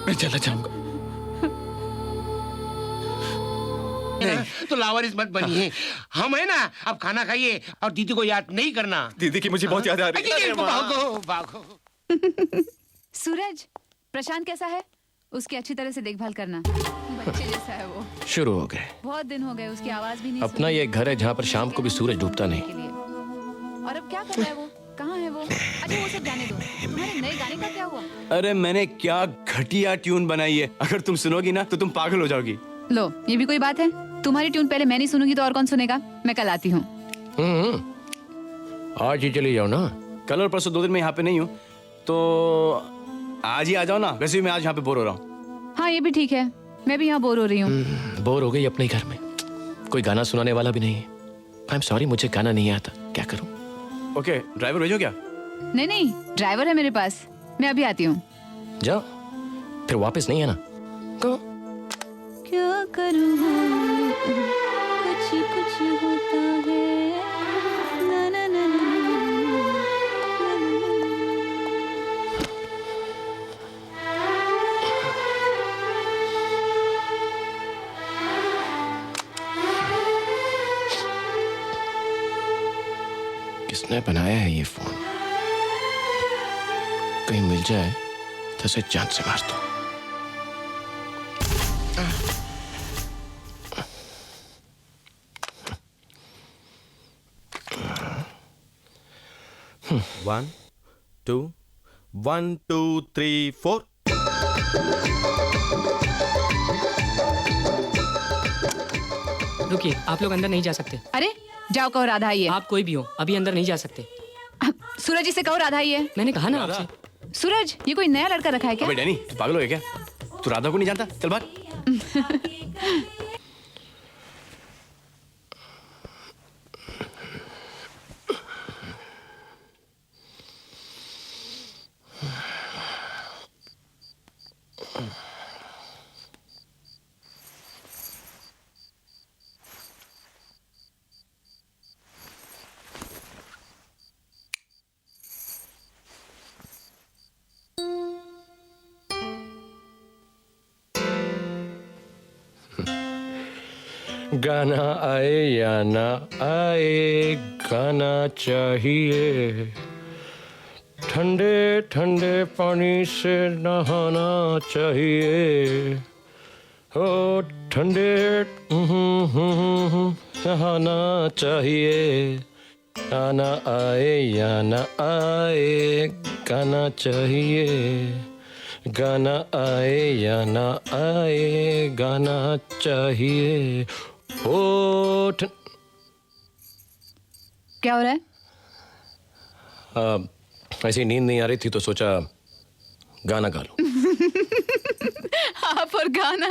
मैं चला जाऊंगा। नहीं तो लावारिस मत बनिए। हम है ना, अब खाना खाइए और दीदी को याद नहीं करना। दीदी की मुझे बहुत याद आ रही है। भागो भागो। सूरज, प्रशांत कैसा है? उसकी अच्छी तरह से देखभाल करना, बच्चे जैसा है वो। शुरू हो गए। बहुत दिन हो गए, उसकी आवाज भी नहीं अपना ये घर है जहाँ पर शाम को भी सूरज डूबता नहीं। के लिए। और अब क्या कर रहा है वो? कहाँ है वो? अच्छा वो सब जाने दो, तुम्हारे नए गाने का क्या हुआ? अरे मैंने क्या घटिया ट्यून बनाई है, अगर तुम सुनोगी ना तो तुम पागल हो जाओगी। लो, ये भी कोई बात है? तुम्हारी ट्यून पहले मैं नहीं सुनूंगी तो और कौन सुनेगा? मैं कल आती हूँ। आज ही चली जाओ ना। कल और परसों 2 दिन में यहाँ पे नहीं हूँ, तो आज ही आ जाओ ना। वैसे भी मैं आज यहाँ पे बोर हो रहा हूँ। हाँ ये भी ठीक है, मैं भी यहाँ बोर हो रही हूँ। बोर हो गई अपने घर में, कोई गाना सुनाने वाला भी नहीं है। आई एम सॉरी, मुझे गाना नहीं आता, क्या करूँ? ओके, ड्राइवर भेजो क्या? नहीं नहीं, ड्राइवर है मेरे पास, मैं अभी आती हूँ। जाओ, फिर वापस नहीं है ना? तो क्या करूँ, कुछ कुछ होता है। ना ना ना ना। किसने बनाया है ये फोन? कहीं मिल जाए तो इसे जान से मार दो। One, two, 1, 2, 3, 4. रुकिए, आप लोग अंदर नहीं जा सकते। अरे जाओ, कहो राधा आई है। आप कोई भी हो, अभी अंदर नहीं जा सकते। सूरज जी से कहो राधा आई है। मैंने कहा ना आपसे। सूरज, ये कोई नया लड़का रखा है क्या? अबे डैनी, तू पागल हो गया क्या? तू राधा को नहीं जानता? चल भाग। गाना आए या ना आए, गाना चाहिए। ठंडे ठंडे पानी से नहाना चाहिए। हो ठंडे नहाना चाहिए। गाना आए या ना आए, गाना चाहिए। गाना आए या ना आए, गाना चाहिए। ओ क्या हो रहा है? ऐसी नींद नहीं आ रही थी तो सोचा गाना गा लो। आप और गाना।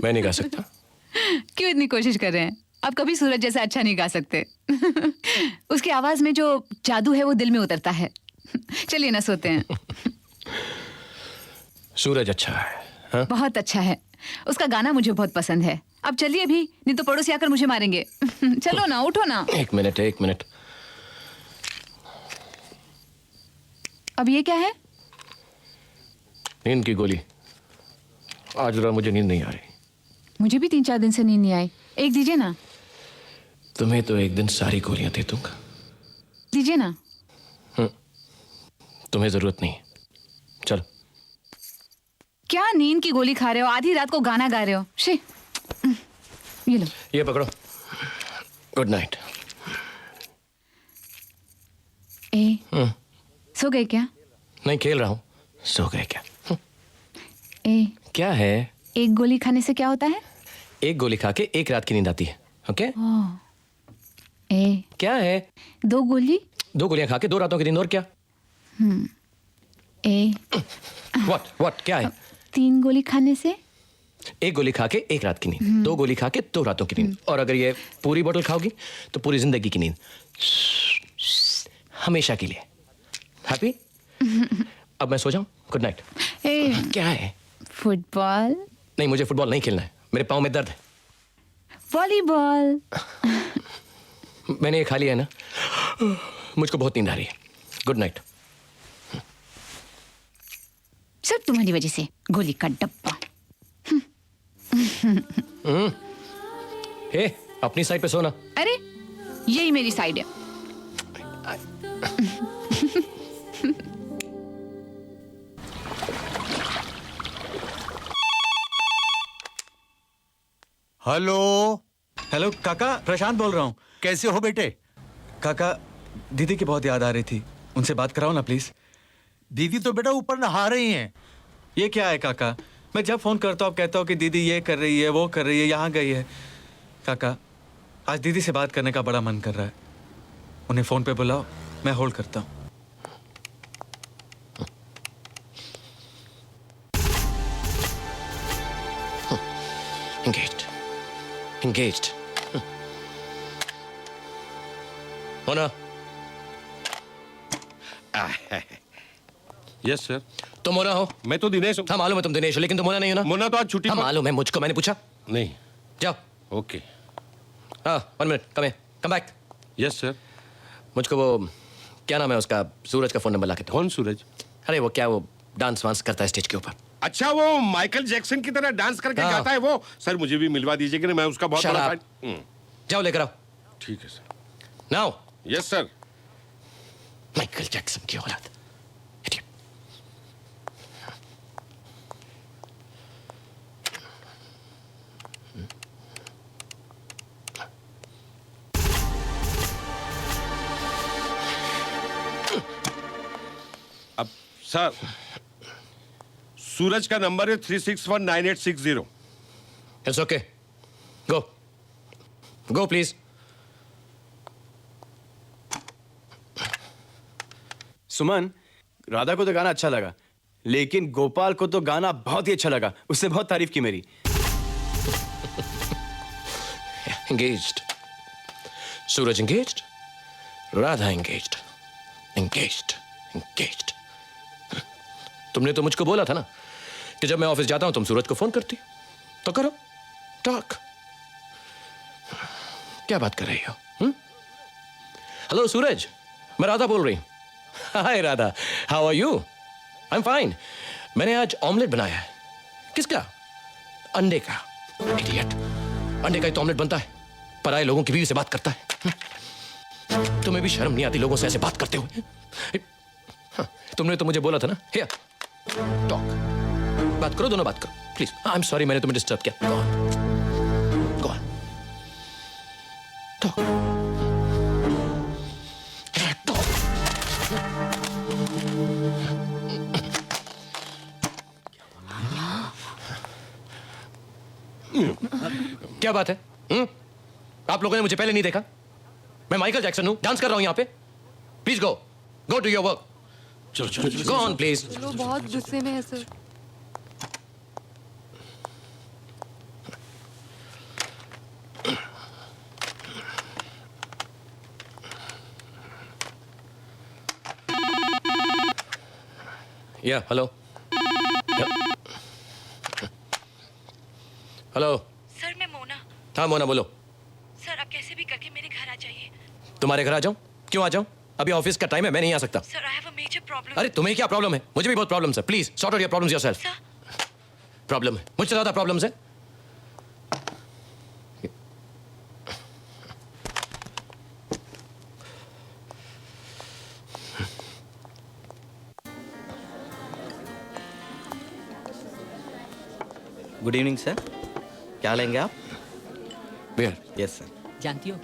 मैं नहीं गा सकता। क्यों इतनी कोशिश कर रहे हैं? आप कभी सूरज जैसा अच्छा नहीं गा सकते। उसकी आवाज में जो जादू है वो दिल में उतरता है। चलिए ना सोते हैं। सूरज अच्छा है, हाँ? बहुत अच्छा है। उसका गाना मुझे बहुत पसंद है। अब चलिए भी, नहीं तो पड़ोसी आकर मुझे मारेंगे। चलो ना, उठो ना। एक मिनट। अब ये क्या है? नींद की गोली। आज रात मुझे नींद नहीं आ रही। मुझे भी 3-4 दिन से नींद नहीं आई। एक दीजिए ना। तुम्हें तो एक दिन सारी गोलियां दे दूंगा। दीजिए ना। तुम्हें जरूरत नहीं। चलो। क्या नींद की गोली खा रहे हो? आधी रात को गाना गा रहे हो। शी। ये लो। ये पकड़ो। Good night. सो गए क्या? नहीं, खेल रहा हूं। सो गए क्या? ए क्या है? एक गोली खाने से क्या होता है? एक गोली खा के एक रात की नींद आती है। ओके? ए क्या है? 2 गोली? 2 गोलियां खा के 2 रातों की नींद, और क्या? ए व्हाट क्या है? 3 गोली खाने से? एक गोली खा के एक रात की नींद, 2 गोली खा के 2 रातों की नींद, और अगर ये पूरी बोतल खाओगी तो पूरी जिंदगी की नींद, हमेशा के लिए। हैप्पी? अब मैं सो जाऊं? Good night. क्या है? फुटबॉल? नहीं, मुझे फुटबॉल नहीं खेलना है, मेरे पाँव में दर्द है। वॉलीबॉल? मैंने ये खा लिया है ना, मुझको बहुत नींद आ रही है। Good night. सब तुम्हारी वजह से, गोली का डब्बा। हे, अपनी साइड पे सोना। अरे यही मेरी साइड है। हेलो। हेलो काका, प्रशांत बोल रहा हूँ। कैसे हो बेटे? काका, दीदी की बहुत याद आ रही थी, उनसे बात कराओ ना प्लीज। दीदी तो बेटा ऊपर नहा रही हैं। ये क्या है काका, मैं जब फोन करता हूँ आप कहता हूँ कि दीदी ये कर रही है, वो कर रही है, यहाँ गई है। काका, आज दीदी से बात करने का बड़ा मन कर रहा है, उन्हें फोन पे बुलाओ, मैं होल्ड करता हूँ। Engaged. मोना। Yes sir. तुम मोना हो? मैं तो दिनेश हूँ। हाँ मालूम है तुम दिनेश हो, लेकिन तुम मोना नहीं हो ना? मोना तो आज छुट्टी हाँ पर। मालूम है मुझको, मैंने पूछा नहीं। जाओ। ओके। हाँ 1 minute, come back. Yes sir. मुझको वो क्या नाम है उसका, सूरज का फोन नंबर ला के दो। कौन सूरज? अरे वो क्या, वो डांस वांस करता है स्टेज के ऊपर। अच्छा, वो माइकल जैक्सन की तरह डांस करके हाँ। गाता है वो? सर मुझे भी मिलवा दीजिए कि मैं उसका बहुत Shut बड़ा up. फैन। जाओ लेकर आओ। ठीक है sir. Now. Yes sir. Michael Jackson की औलाद। अब सर, सूरज का नंबर है 3619860। It's okay, go please. Suman, Radha को तो गाना अच्छा लगा, लेकिन गोपाल को तो गाना बहुत ही अच्छा लगा, उसने बहुत तारीफ की मेरी। Engaged. सूरज engaged, राधा engaged. तुमने तो मुझको बोला था ना कि जब मैं ऑफिस जाता हूं तुम सूरज को फोन करती, तो करो टॉक। क्या बात कर रही हो? हेलो सूरज, मैं राधा बोल रही हूं। Hi Radha, how are you? I am fine. मैंने आज ऑमलेट बनाया है। किसका? अंडे का। इडियट, अंडे का ही तो ऑमलेट बनता है, पराये लोगों की बीवी से बात करता है। तुम्हें भी शर्म नहीं आती लोगों से ऐसे बात करते हुए? तुमने तो मुझे बोला था ना, हियर टॉक, बात करो, दोनों बात करो प्लीज। आई एम सॉरी, मैंने तुम्हें डिस्टर्ब किया। Go on talk. क्या बात है? आप लोगों ने मुझे पहले नहीं देखा? मैं माइकल जैक्सन हूं, डांस कर रहा हूं यहां पे। Please go to your work. चलो गो ऑन प्लीज। वो बहुत गुस्से में है सर। या हेलो हेलो। सर मैं मोना। हाँ मोना बोलो। सर आप कैसे भी करके मेरे घर आ जाइए। तुम्हारे घर आ जाऊं? क्यों आ जाऊं? अभी ऑफिस का टाइम है, मैं नहीं आ सकता। Sir I have a major problem. अरे तुम्हें क्या प्रॉब्लम है? मुझे भी बहुत प्रॉब्लम्स है। Please sort out your problems yourself. Problem है, मुझसे ज्यादा प्रॉब्लम्स है। गुड इवनिंग सर, क्या लेंगे आप? बियर। Yes sir. जानती हो,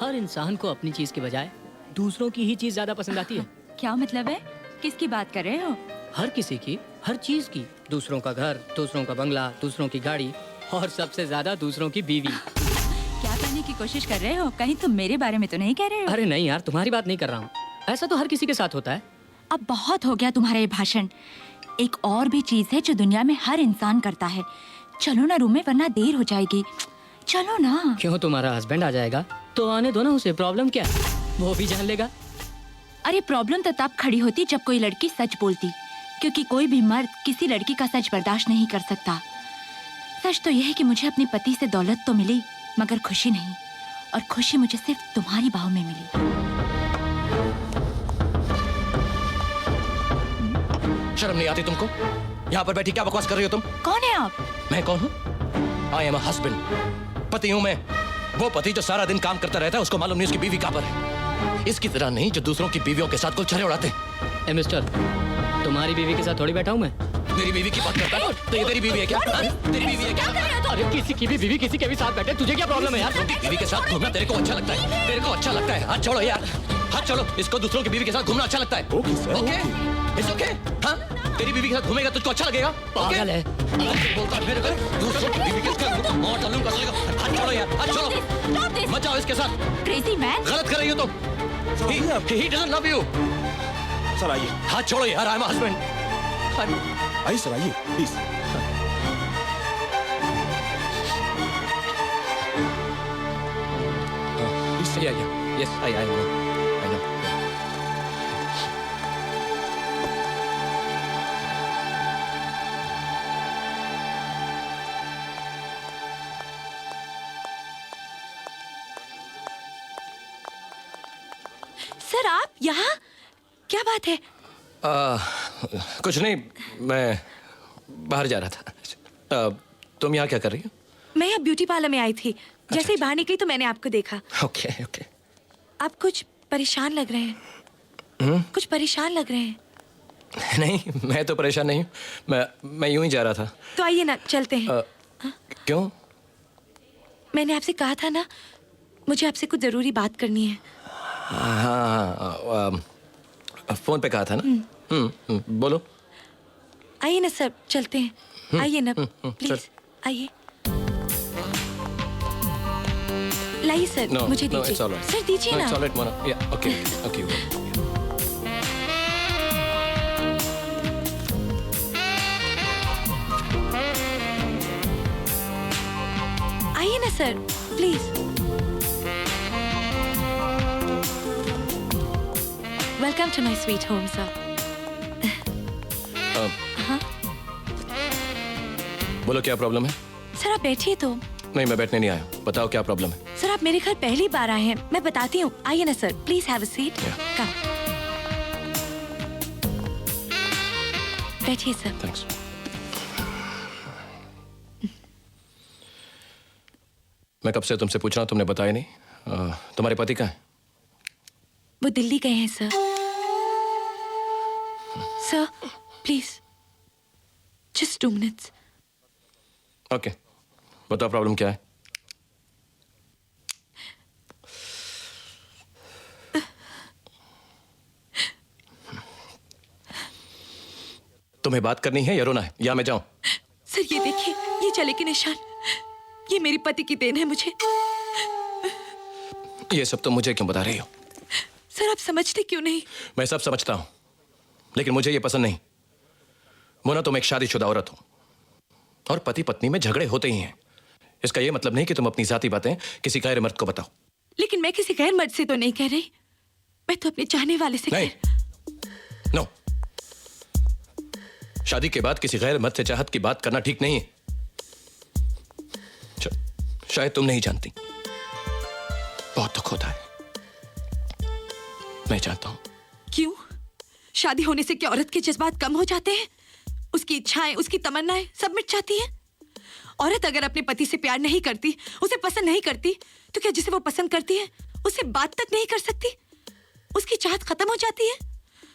हर इंसान को अपनी चीज के बजाय दूसरों की ही चीज ज्यादा पसंद आती है। क्या मतलब है? किसकी बात कर रहे हो? हर किसी की, हर चीज की, दूसरों का घर, दूसरों का बंगला, दूसरों की गाड़ी और सबसे ज्यादा दूसरों की बीवी। क्या करने की कोशिश कर रहे हो? कहीं तुम मेरे बारे में तो नहीं कह रहे हो? अरे नहीं यार, तुम्हारी बात नहीं कर रहा हूँ। ऐसा तो हर किसी के साथ होता है। अब बहुत हो गया तुम्हारा ये भाषण। एक और भी चीज है जो दुनिया में हर इंसान करता है। चलो ना रूम में, वरना देर हो जाएगी। चलो ना। क्यों, तुम्हारा हस्बैंड आ जाएगा तो आने दो ना उसे, प्रॉब्लम क्या है? वो भी जान लेगा। अरे प्रॉब्लम तो तब खड़ी होती जब कोई लड़की सच बोलती, क्योंकि कोई भी मर्द किसी लड़की का सच बर्दाश्त नहीं कर सकता। सच तो यह है कि मुझे अपने पति से दौलत तो मिली, मगर खुशी नहीं, और खुशी मुझे सिर्फ तुम्हारी बाहों में मिली। शर्म नहीं आती तुमको? यहाँ पर बैठी क्या बकवास कर रही हो तुम? कौन है आप? मैं कौन हूँ? आई एम अ हस्बैंड, पति हूँ मैं। वो पति जो सारा दिन काम करता रहता है, उसको मालूम नहीं उसकी बीवी कहाँ पर है। इसकी तरह नहीं जो दूसरों की बीवियों के साथ गुलछरे उड़ाते। ए मिस्टर, तुम्हारी बीवी के साथ थोड़ी बैठा हूँ मैं। मेरी बीवी की बात करता है? तो ये तेरी बीवी है क्या? तेरी बीवी है क्या? अरे किसी की भी बीवी किसी के भी साथ बैठे, तुझे क्या प्रॉब्लम है यार? बीवी के साथ घूमना तेरे को अच्छा लगता है? तेरे को अच्छा लगता है? हाथ छोड़ो यार, हाथ छोड़ो। इसको दूसरों की बीवी के साथ घूमना अच्छा लगता है? Okay, it's okay. हाँ, तेरी बीवी के साथ घूमेगा तुझको अच्छा लगेगा? पागल है। बोलता है मेरे को, दूसरों की बीवी के साथ मार डालूंगा साले को। हाथ छोड़ो यार, हाथ छोड़ो। मत जाओ इसके साथ। क्रेजी मैन, गलत कर रही हो तुम। He doesn't love you. Sir आइए। हाथ छोड़ो यार, आई एम हस्बैंड। आइए सर, आइए please. Yes, I know. Sir आप यहाँ, क्या बात है? कुछ नहीं, मैं बाहर जा रहा था। तुम यहाँ क्या कर रही हो? मैं यहाँ ब्यूटी पार्लर में आई थी। जैसे ही बाहर निकली तो मैंने आपको देखा। Okay okay. आप कुछ परेशान लग रहे हैं। कुछ परेशान लग रहे हैं। नहीं, मैं तो परेशान नहीं हूँ। मैं यूं ही जा रहा था। तो आइए ना, चलते हैं। क्यों? मैंने आपसे कहा था ना, मुझे आपसे कुछ जरूरी बात करनी है। हाँ, फोन पे कहा था ना। बोलो। आइए ना सर, चलते हैं। आइए ना प्लीज, आइए। लाइए सर, मुझे दीजिए। सर दीजिए ना। ओके। आइए ना sir, please. Welcome to my sweet home sir. बोलो क्या प्रॉब्लम है? सर आप बैठिए तो। नहीं, मैं बैठने नहीं आया। बताओ क्या प्रॉब्लम है? सर आप मेरे घर पहली बार आए हैं, मैं बताती हूँ। आइए ना sir, please have a seat. Come, बैठिए सर। थैंक्स। मैं कब से तुमसे पूछ रहा हूँ, तुमने बताया नहीं। तुम्हारे पति कहाँ हैं? वो दिल्ली गए हैं sir. Sir please, just 2 minutes. Okay, बताओ प्रॉब्लम क्या है? तुम्हें बात करनी है या रोना है, या मैं जाऊं? सर ये देखिए, ये जले के निशान, ये मेरे पति की देन है मुझे। ये सब तुम मुझे क्यों बता रही हो? सर आप समझते क्यों नहीं? मैं सब समझता हूं, लेकिन मुझे ये पसंद नहीं। मोना, तुम एक शादीशुदा औरत हो और पति पत्नी में झगड़े होते ही हैं। इसका ये मतलब नहीं कि तुम अपनी जाती बातें किसी गैर मर्द को बताओ। लेकिन मैं किसी गैर मर्द से तो नहीं कह रही, मैं तो अपने चाहने वाले से नहीं। नो, शादी के बाद किसी गैर मर्द से चाहत की बात करना ठीक नहीं है। शायद तुम नहीं जानती, बहुत दुख होता है। मैं जानता हूं। क्यों? शादी होने से क्या औरत के जज्बात कम हो जाते हैं? उसकी इच्छाएं, उसकी तमन्नाएं सब मिट जाती हैं? औरत अगर अपने पति से प्यार नहीं करती, उसे पसंद नहीं करती, तो क्या जिसे वो पसंद करती है उससे बात तक नहीं कर सकती? उसकी चाहत खत्म हो जाती है?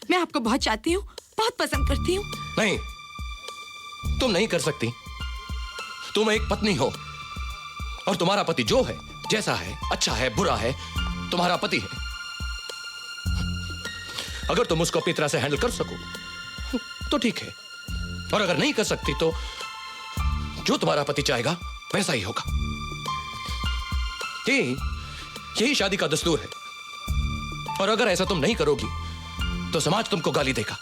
मैं आपको बहुत चाहती हूँ, बहुत पसंद करती हूँ। नहीं, तुम नहीं कर सकती। तुम एक पत्नी हो और तुम्हारा पति जो है, जैसा है, अच्छा है, बुरा है, तुम्हारा पति है। अगर तुम उसको अपनी तरह से हैंडल कर सको तो ठीक है, और अगर नहीं कर सकती तो जो तुम्हारा पति चाहेगा वैसा ही होगा। यही शादी का दस्तूर है, और अगर ऐसा तुम नहीं करोगी तो समाज तुमको गाली देगा,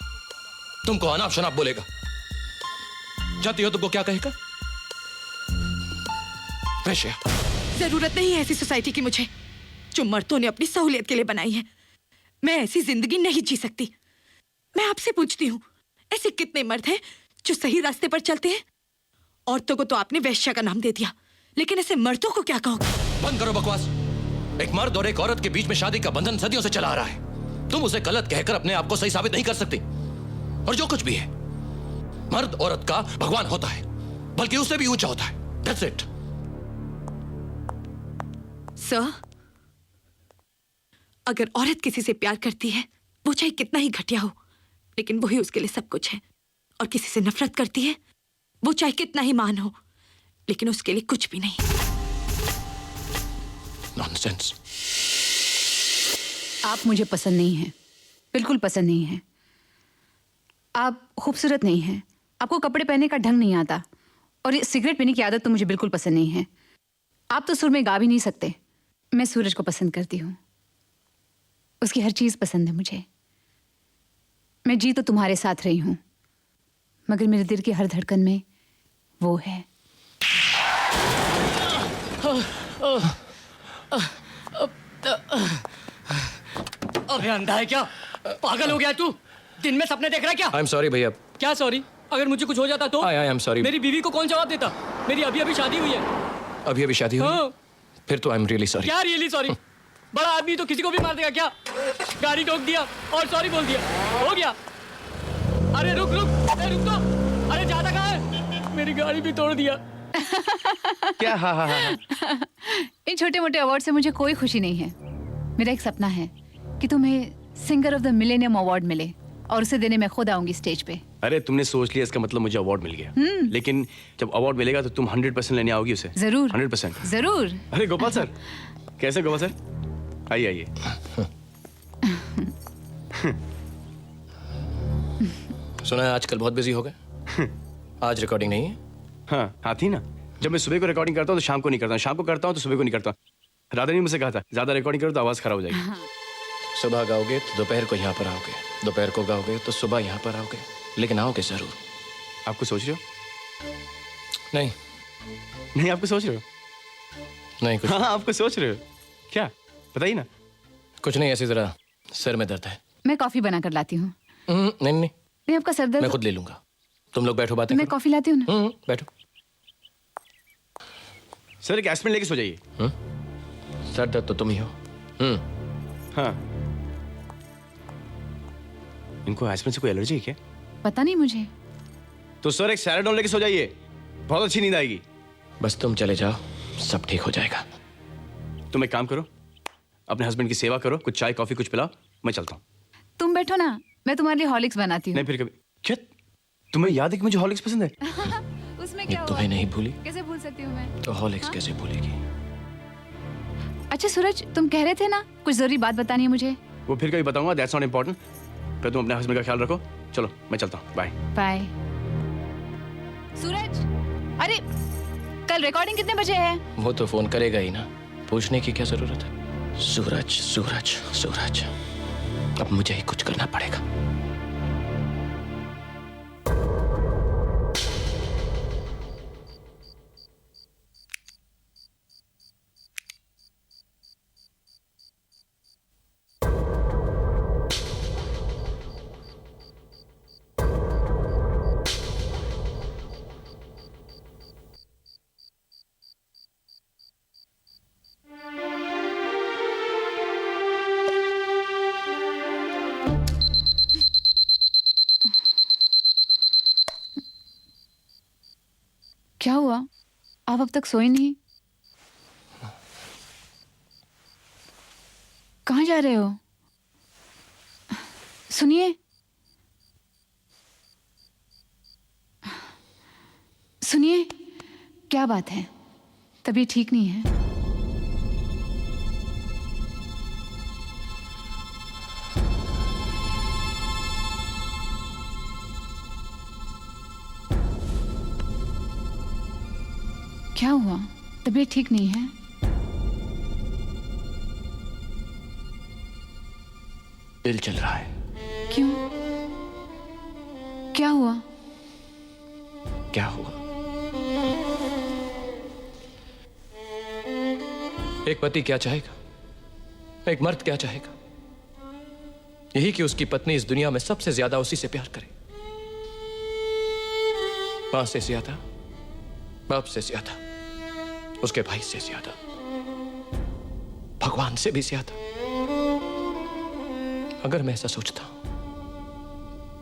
तुमको अनाप शनाप बोलेगा। जाती हो तुमको क्या कहेगा? वैश्या। जरूरत नहीं है ऐसी सोसाइटी की मुझे, जो मर्दों ने अपनी सहूलियत के लिए बनाई है। मैं ऐसी जिंदगी नहीं जी सकती। मैं आपसे पूछती हूँ, ऐसे कितने मर्द हैं जो सही रास्ते पर चलते हैं? औरतों को तो आपने वैश्या का नाम दे दिया, लेकिन ऐसे मर्दों को क्या कहोगे? बंद करो बकवास। एक मर्द और एक औरत के बीच में शादी का बंधन सदियों से चला आ रहा है। तुम उसे गलत कहकर अपने आप को सही साबित नहीं कर सकती। और जो कुछ भी है, मर्द औरत का भगवान होता है, बल्कि उससे भी ऊंचा होता है। That's it. सर, अगर औरत किसी से प्यार करती है, वो चाहे कितना ही घटिया हो, लेकिन वही उसके लिए सब कुछ है। और किसी से नफरत करती है, वो चाहे कितना ही महान हो, लेकिन उसके लिए कुछ भी नहीं। नॉनसेंस। आप मुझे पसंद नहीं हैं, बिल्कुल पसंद नहीं हैं। आप खूबसूरत नहीं हैं, आपको कपड़े पहनने का ढंग नहीं आता, और ये सिगरेट पीने की आदत तो मुझे बिल्कुल पसंद नहीं है। आप तो सुर में गा भी नहीं सकते। मैं सूरज को पसंद करती हूँ, उसकी हर चीज़ पसंद है मुझे। मैं जी तो तुम्हारे साथ रही हूँ, मगर मेरे दिल की हर धड़कन में वो है। अबे अंधा है क्या? पागल हो गया तू? दिन में सपने देख रहा है क्या? आई एम सॉरी भैया। क्या सॉरी? अगर मुझे कुछ हो जाता तो? आई एम सॉरी। मेरी बीवी को कौन जवाब देता? मेरी अभी अभी शादी हुई है। अभी अभी शादी हुई? हाँ। फिर तो आई एम रियली सॉरी। क्या रियली सॉरी? बड़ा आदमी तो किसी को भी मार देगा क्या? गाड़ी ठोक दिया और सॉरी बोल दिया, हो गया। अरे रुक रुक, अरे रुक तो। अरे ज्यादा कहाँ है? मेरी गाड़ी भी तोड़ दिया। क्या? हाँ। इन छोटे मोटे अवार्ड से मुझे कोई खुशी नहीं है। मेरा एक सपना है कि तुम्हें singer of the millennium award मिले, और उसे देने मैं खुद आऊंगी स्टेज पे। अरे तुमने सोच लिया, इसका मतलब मुझे अवार्ड मिल गया। लेकिन जब अवार्ड मिलेगा तो तुम 100% लेने आओगी उसे? जरूर। 100%? जरूर। अरे गोपाल सर, कैसे गोपाल सर? आइए आइए। सुना है आजकल बहुत बिजी हो गए। आज रिकॉर्डिंग नहीं है? हाँ, आती ना। जब मैं सुबह को रिकॉर्डिंग करता हूँ तो शाम को नहीं करता हूँ, शाम को करता हूँ तो सुबह को नहीं करता हूँ। राधा ने मुझसे कहा था, ज्यादा रिकॉर्डिंग करो तो आवाज खराब हो जाएगी। सुबह गाओगे तो दोपहर को यहाँ पर आओगे, दोपहर को गाओगे तो सुबह यहाँ पर आओगे, लेकिन आओगे जरूर। आपको सोच रहे हो? नहीं नहीं, आपको सोच रहे हो? नहीं कुछ। हाँ, आपको सोच रहे हो क्या? बताइए ना। कुछ नहीं, ऐसी जरा सर में दर्द है। मैं कॉफी बना कर लाती हूँ। नहीं नहीं, आपका सर दर्द? मैं खुद ले लूंगा। तुम लोग बैठो, बातें मैं कॉफी लाती हूँ ना। बैठो। सर एक एस्पिरिन लेके सो जाइए। सर दर्द तो तुम ही हो। हाँ। इनको एस्पिरिन से कोई एलर्जी है क्या? पता नहीं मुझे। तो सर एक सैराडोन लेके सो जाइए, बहुत अच्छी नींद आएगी। बस तुम चले जाओ, सब ठीक हो जाएगा। तुम एक काम करो, अपने हस्बैंड की सेवा करो, कुछ चाय कॉफी कुछ पिलाओ, मैं चलता हूँ। तुम बैठो ना, मैं तुम्हारे लिए हॉर्लिक्स बनाती हूँ। नहीं, फिर कभी। क्या तुम्हें याद है कि मुझे हॉर्लिक्स पसंद है? उसमें क्या हुआ? तुम्हें नहीं भूली? कैसे भूल सकती हूँ मैं? तो हॉर्लिक्स कैसे भूलेगी? अच्छा सूरज, तुम कह रहे थे ना कुछ जरूरी बात बतानी है मुझे। वो फिर कभी बताऊंगा, दैट्स नॉट इम्पोर्टेंट। फिर तुम अपने हस्बैंड का ख्याल रखो। चलो मैं चलता हूँ, बाय बाय। सूरज, अरे कल रिकॉर्डिंग कितने बजे है? वो तो फोन करेगा ही ना, पूछने की क्या जरूरत है? सूरज सूरज सूरज, अब मुझे ही कुछ करना पड़ेगा। क्या हुआ? आप अब तक सोए नहीं? कहाँ जा रहे हो? सुनिए, सुनिए, क्या बात है? तबीयत ठीक नहीं है? क्या हुआ? तबीयत ठीक नहीं है? दिल चल रहा है। क्यों? क्या हुआ? क्या हुआ? एक पति क्या चाहेगा, एक मर्द क्या चाहेगा? यही कि उसकी पत्नी इस दुनिया में सबसे ज्यादा उसी से प्यार करे। मां से ज्यादा, बाप से ज्यादा, उसके भाई से ज्यादा, भगवान से भी ज्यादा। अगर मैं ऐसा सोचता हूं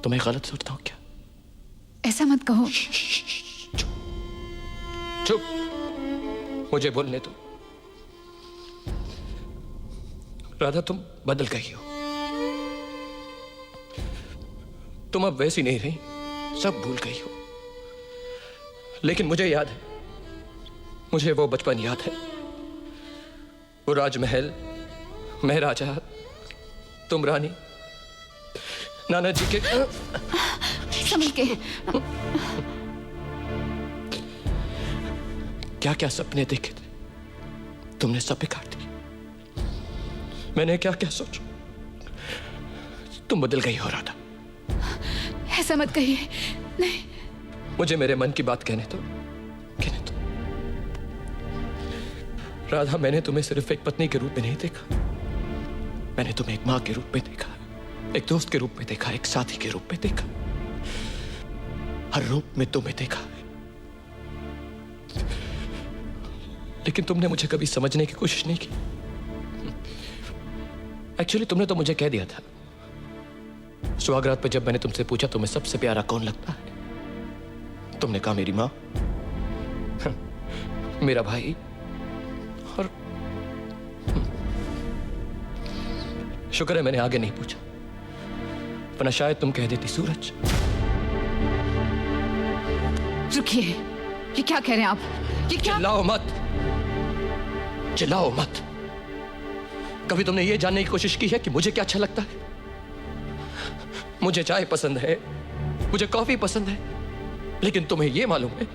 तो मैं गलत सोचता हूं क्या? ऐसा मत कहो। चुप, मुझे बोलने दो। राधा, तुम बदल गई हो। तुम अब वैसी नहीं रही, सब भूल गई हो। लेकिन मुझे याद है, मुझे वो बचपन याद है, वो राजमहल, मैं राजा, तुम रानी, नाना जी के। संभल के। क्या क्या सपने देखे थे तुमने, सब बिगाड़ दिए। मैंने क्या क्या सोचा। तुम बदल गई हो राधा। ऐसा मत कहिए। नहीं, मुझे मेरे मन की बात कहने दो, कहने दो। राधा, मैंने तुम्हें सिर्फ एक पत्नी के रूप में नहीं देखा, मैंने तुम्हें एक मां के रूप में देखा, एक दोस्त के रूप में देखा, एक साथी के रूप में देखा। हर रूप में तुम्हें देखा है। लेकिन तुमने मुझे कभी समझने की कोशिश नहीं की। एक्चुअली तुमने तो मुझे कह दिया था सुहागरात पे, जब मैंने तुमसे पूछा तुम्हें सबसे प्यारा कौन लगता है, तुमने कहा मेरी मां, मेरा भाई, और शुक्र है मैंने आगे नहीं पूछा, वरना शायद तुम कह देती सूरज। रुकिए, ये क्या कह रहे हैं आप? ये क्या? चिल्लाओ मत, चिल्लाओ मत। कभी तुमने ये जानने की कोशिश की है कि मुझे क्या अच्छा लगता है? मुझे चाय पसंद है, मुझे कॉफी पसंद है, लेकिन तुम्हें यह मालूम है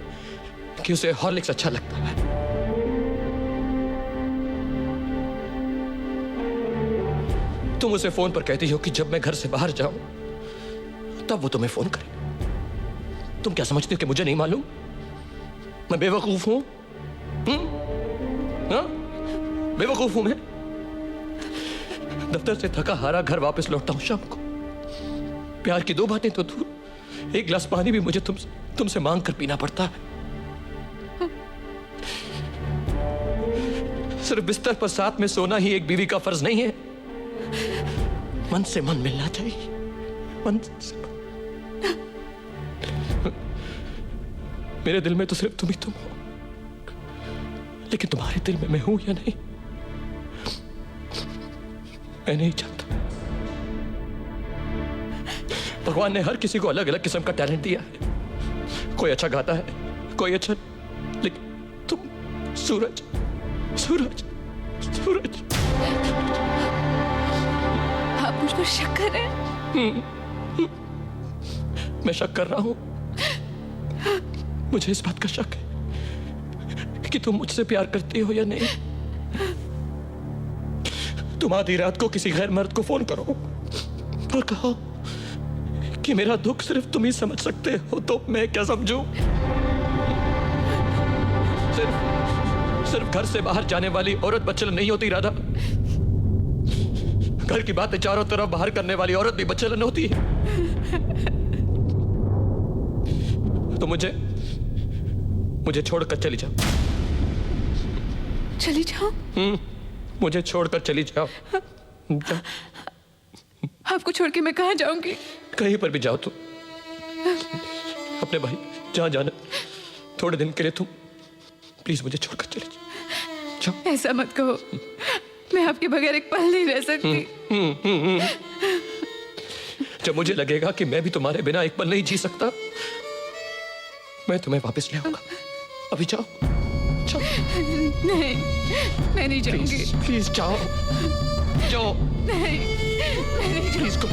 कि उसे हॉर्लिक्स अच्छा लगता है। तुम उसे फोन पर कहती हो कि जब मैं घर से बाहर जाऊं तब वो तुम्हें फोन करे। तुम क्या समझती हो कि मुझे नहीं मालूम? मैं बेवकूफ हूं? हाँ? बेवकूफ हूं मैं? दफ्तर से थका हारा घर वापस लौटता हूं शाम को। प्यार की दो बातें तो दूर, एक गिलास पानी भी मुझे तुमसे मांग कर पीना पड़ता है। सिर्फ बिस्तर पर साथ में सोना ही एक बीवी का फर्ज नहीं है। मन से मन मिलना चाहिए, मन से मन। मेरे दिल में तो सिर्फ तुम ही तुम हो, लेकिन तुम्हारे दिल में मैं हूं या नहीं मैं नहीं जानता। भगवान ने हर किसी को अलग अलग किस्म का टैलेंट दिया है। कोई अच्छा गाता है, कोई अच्छा, लेकिन तुम सूरज, सूरज, सूरज। आप मुझ पर शक कर रहे हैं? मैं शक कर रहा हूं। मुझे इस बात का शक है कि तुम मुझसे प्यार करती हो या नहीं। तुम आधी रात को किसी गैर मर्द को फोन करो और कहो कि मेरा दुख सिर्फ तुम ही समझ सकते हो, तो मैं क्या समझूं? सिर्फ घर से बाहर जाने वाली औरत बच्चलन नहीं होती राधा। घर की बातें चारों तरफ बाहर करने वाली औरत भी बच्चलन होती है। तो मुझे छोड़कर चली जाओ। चली जाओ? मुझे छोड़कर चली जाओ। आपको छोड़ के मैं कहां जाऊंगी? कहीं पर भी जाओ तुम, अपने भाई जहां जाना, थोड़े दिन के लिए तुम प्लीज मुझे छोड़कर चले जाओ। ऐसा मत कहो, मैं आपके बगैर एक पल नहीं रह सकती। जब मुझे लगेगा कि मैं भी तुम्हारे बिना एक पल नहीं जी सकता, मैं तुम्हें वापस ले आऊंगा। अभी जाओ, जाओ। नहीं, मैं नहीं जाऊंगी। प्लीज जाओ, जाओ। नहीं, मैं नहीं प्लीज गो,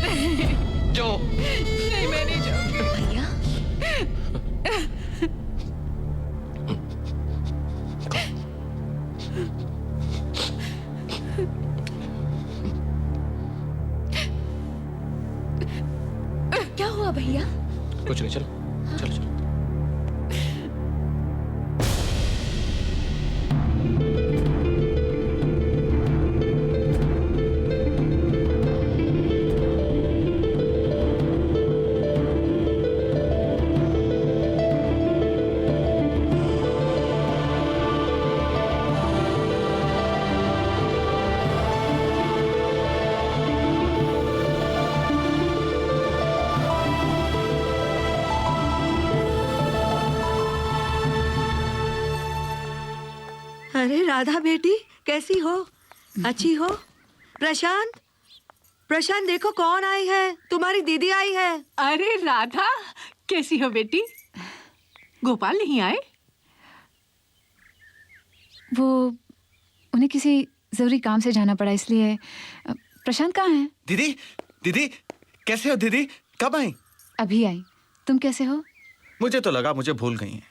नहीं, जाओ। नहीं, मैं नहीं जाऊंगी। भैया भैया? कुछ नहीं, चलो चलो चलो। अरे राधा बेटी, कैसी हो? अच्छी हो? प्रशांत, प्रशांत देखो कौन आई है, तुम्हारी दीदी आई है। अरे राधा, कैसी हो बेटी? गोपाल नहीं आए? वो उन्हें किसी जरूरी काम से जाना पड़ा, इसलिए प्रशांत कहाँ है? दीदी, दीदी कैसे हो दीदी? कब आई? अभी आई। तुम कैसे हो? मुझे तो लगा मुझे भूल गई हैं।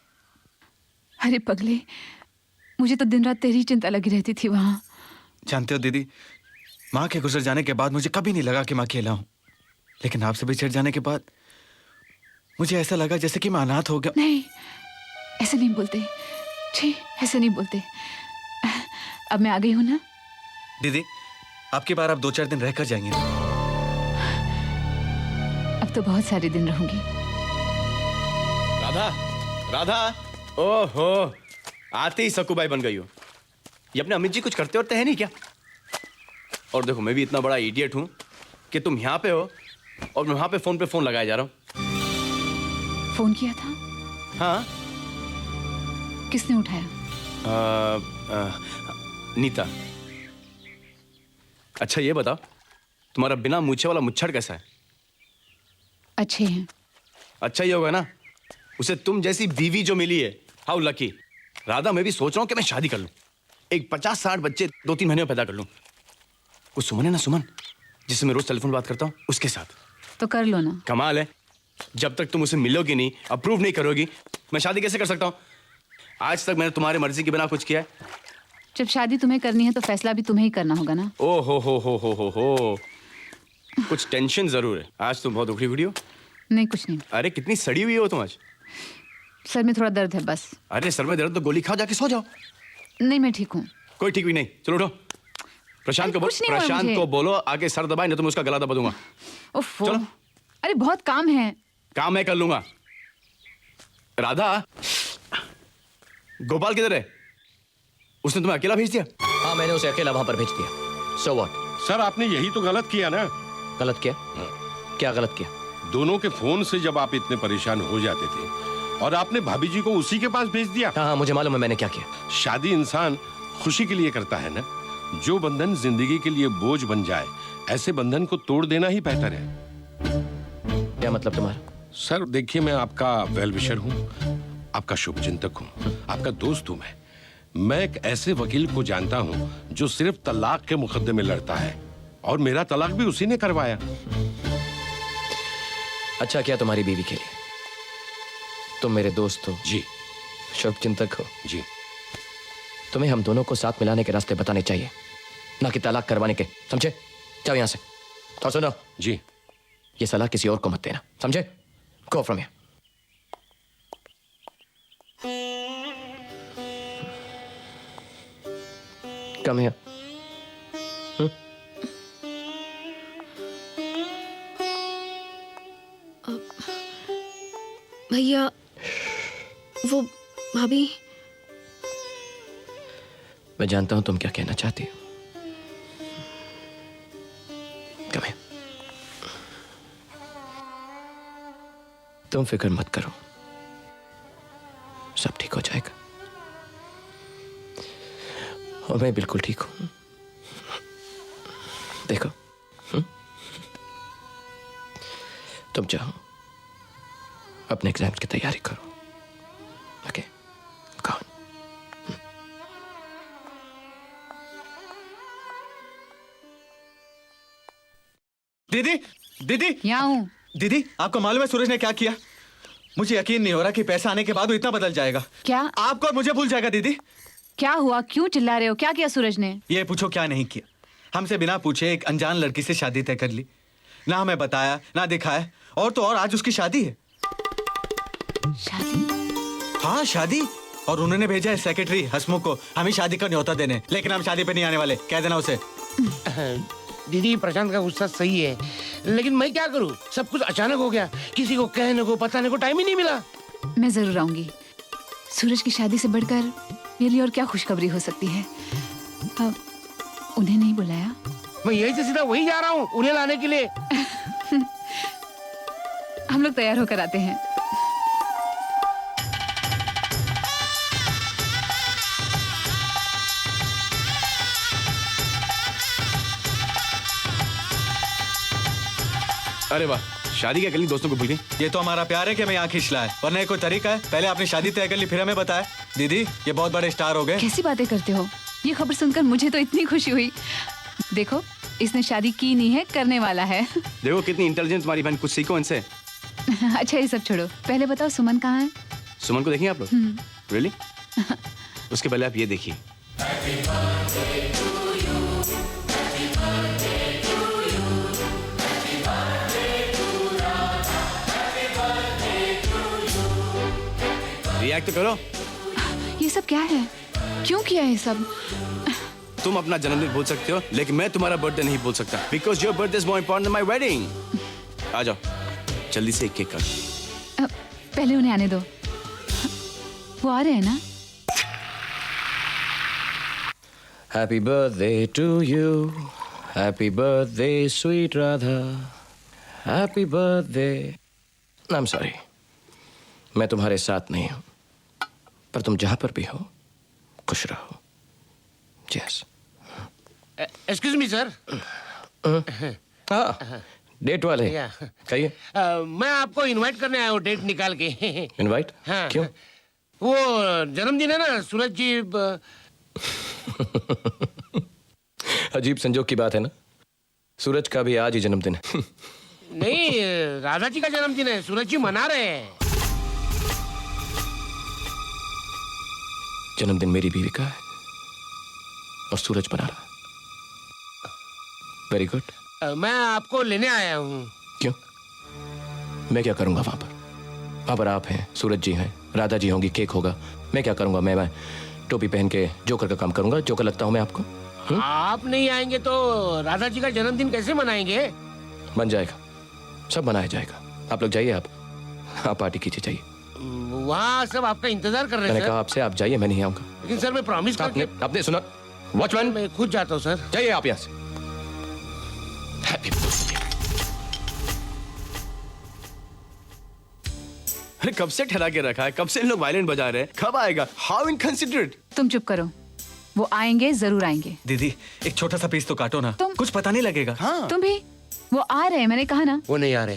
अरे पगले, मुझे तो दिन रात तेरी चिंता लगी रहती थी वहाँ। जानते हो दीदी, माँ के गुजर जाने के बाद मुझे कभी नहीं लगा कि मैं अकेला हूँ, लेकिन आपसे बिछड़ जाने के बाद मुझे ऐसा लगा जैसे कि मैं अनाथ हो गया। नहीं, ऐसे नहीं बोलते। छी, ऐसे नहीं बोलते। अब मैं आ गई हूँ ना। दीदी, आपकी बार आप 2-4 दिन रहकर जाएंगे ना? अब तो बहुत सारे दिन रहूंगी। राधा, राधा, ओहो, आते ही सकुबाई बन गई हो। ये अपने अमित जी कुछ करते होते हैं नहीं क्या? और देखो, मैं भी इतना बड़ा इडियट हूं कि तुम यहाँ पे हो और मैं वहां पे फोन लगाया जा रहा हूँ। फोन किया था? हाँ। किसने उठाया? नीता। अच्छा ये बताओ, तुम्हारा बिना मूछे वाला मुच्छड़ कैसा है? अच्छे हैं। अच्छा ही होगा ना, उसे तुम जैसी बीवी जो मिली है। How lucky. राधा, मैं भी सोच रहा हूँ कि मैं शादी कर लूं, एक 50-60 बच्चे 2-3 महीने में पैदा कर लूं। वो सुमन है ना, सुमन जिससे मैं रोज टेलीफोन बात करता हूँ, उसके साथ। तो कर लो ना। कमाल है, जब तक तुम उसे मिलोगी नहीं, अप्रूव नहीं करोगी, मैं शादी कैसे कर सकता हूँ? आज तक मैंने तुम्हारी मर्जी के बिना कुछ किया है? जब शादी तुम्हें करनी है तो फैसला भी तुम्हें ही करना होगा ना। ओ हो। कुछ टेंशन जरूर है, आज तुम बहुत उखड़ी उखड़ी हो। नहीं, कुछ नहीं। अरे कितनी सड़ी हुई हो तुम आज। सर में थोड़ा दर्द है बस। अरे सर में दर्द तो गोली खाओ, जाके सो जाओ। नहीं, मैं ठीक हूँ। कोई ठीक भी नहीं, चलो उठो। प्रशांत को प्रशांत को बोलो आगे सर दबाए, नहीं तो मैं उसका गला दबा दूंगा। ओफो। चलो। अरे बहुत काम है। काम मैं कर लूंगा। राधा, गोपाल किधर है? उसने तुम्हें अकेला भेज दिया? हाँ, मैंने उसे अकेला वहां पर भेज दिया। So what? सर, आपने यही तो गलत किया ना। गलत किया? क्या गलत किया? दोनों के फोन से जब आप इतने परेशान हो जाते थे और आपने भाभी जी को उसी के पास भेज दिया। हाँ, मुझे मालूम है मैंने क्या किया। शादी इंसान खुशी के लिए करता है ना। जो बंधन जिंदगी के लिए बोझ बन जाए, ऐसे बंधन को तोड़ देना ही बेहतर है। क्या मतलब तुम्हारा? सर देखिए, मैं आपका वेल विशर हूँ, आपका शुभचिंतक हूँ, आपका दोस्त हूँ। मैं एक ऐसे वकील को जानता हूँ जो सिर्फ तलाक के मुकदमे लड़ता है, और मेरा तलाक भी उसी ने करवाया। अच्छा किया तुम्हारी बीवी के लिए। तुम मेरे दोस्त हो जी, शुभचिंतक हो जी। तुम्हें हम दोनों को साथ मिलाने के रास्ते बताने चाहिए, ना कि तलाक करवाने के, समझे? जाओ यहां से। और सुनो जी, ये सलाह किसी और को मत देना, समझे? Go from here. Come here. भैया, वो भाभी। मैं जानता हूं तुम क्या कहना चाहती हो। Come here. तुम फिक्र मत करो, सब ठीक हो जाएगा। और मैं बिल्कुल ठीक हूं। देखो, तुम चाहो अपने एग्जाम्स की तैयारी करो। ओके, गो। दीदी, दीदी यहाँ हूँ। दीदी, आपको मालूम है सूरज ने क्या किया? मुझे यकीन नहीं हो रहा कि पैसा आने के बाद वो इतना बदल जाएगा। क्या? आपको और मुझे भूल जाएगा। दीदी, क्या हुआ? क्यों चिल्ला रहे हो? क्या किया सूरज ने? ये पूछो क्या नहीं किया। हमसे बिना पूछे एक अनजान लड़की से शादी तय कर ली, ना हमें बताया ना दिखाया, और तो और आज उसकी शादी है। शादी? हाँ शादी। और उन्होंने भेजा है सेक्रेटरी हसमुख को हमें शादी का न्योता देने, लेकिन हम शादी पे नहीं आने वाले, कह देना उसे। दीदी प्रशांत का गुस्सा सही है, लेकिन मैं क्या करूं, सब कुछ अचानक हो गया, किसी को कहने को बताने को टाइम ही नहीं मिला। मैं जरूर आऊंगी। सूरज की शादी से बढ़कर मेरे लिए और क्या खुशखबरी हो सकती है। अब उन्हें नहीं बुलाया? मैं यही से सीधा वही जा रहा हूँ उन्हें लाने के लिए। हम लोग तैयार होकर आते हैं। अरे वाह, शादी क्या करनी, दोस्तों को भूल गई। ये तो हमारा प्यार है कि हमें यहाँ खींचना है, वरना ये कोई तरीका है? पहले आपने शादी तय कर ली फिर हमें बताया। दीदी ये बहुत बड़े स्टार हो गए। कैसी बातें करते हो? ये खबर सुनकर मुझे तो इतनी खुशी हुई। देखो इसने शादी की नहीं है, करने वाला है। देखो कितनी इंटेलिजेंट तुम्हारी बहन, कुछ सीखो इनसे। अच्छा ये सब छोड़ो, पहले बताओ सुमन कहाँ है? सुमन को देखिए आप लोग? रियली? उसके पहले आप ये देखिए। रिएक्ट तो करो। ये सब क्या है? क्यों किया ये सब? तुम अपना जन्मदिन भूल सकते हो, लेकिन मैं तुम्हारा बर्थडे नहीं भूल सकता, because your birthday is more important than my wedding. आ जाओ जल्दी से एक केक काटो। पहले उन्हें आने दो, वो आ रहे हैं ना। Happy birthday to you, happy birthday sweet Radha, happy birthday. I am sorry, मैं तुम्हारे साथ नहीं हूं, पर तुम जहां पर भी हो खुश रहो। यस। Excuse me sir. हाँ, डेट वाले कहिए। मैं आपको इनवाइट करने आया हूँ, डेट निकाल के। इनवाइट? हाँ। क्यों? वो जन्मदिन है ना सूरज जी। अजीब संजोग की बात है ना, सूरज का भी आज ही जन्मदिन है। नहीं, राधा जी का जन्मदिन है, सूरज जी मना रहे हैं। जन्मदिन मेरी बीवी का है और सूरज मना रहा है। Very good. मैं आपको लेने आया हूँ। क्यों? मैं क्या करूंगा वहां पर? वहां पर आप हैं, सूरज जी हैं, राधा जी होंगी, केक होगा। मैं क्या करूंगा? मैं टोपी पहन के जोकर का काम करूंगा। जोकर लगता हूं मैं आपको? आप नहीं आएंगे तो राधा जी का जन्मदिन कैसे मनाएंगे? बन जाएगा, सब मनाया जाएगा। आप लोग जाइए, आप पार्टी कीजिए, जाइए। वहाँ सब आपका इंतजार कर रहे हैं। मैंने कहा आपसे आप जाइए, मैं नहीं आऊंगा। लेकिन सर मैं प्रॉमिस करके आपने सुना? वॉचमैन, मैं खुद जाता हूँ सर। जाइए आप यहाँ से। Happy birthday. अरे कब से ठहरा के रखा है, कब से इन लोग वायलिन बजा रहे हैं, कब आएगा? How inconsiderate. तुम चुप करो, वो आएंगे, जरूर आएंगे। दीदी एक छोटा सा पीस तो काटो ना, कुछ पता नहीं लगेगा। हाँ। तुम भी, वो आ रहे हैं, मैंने कहा ना। वो नहीं आ रहे।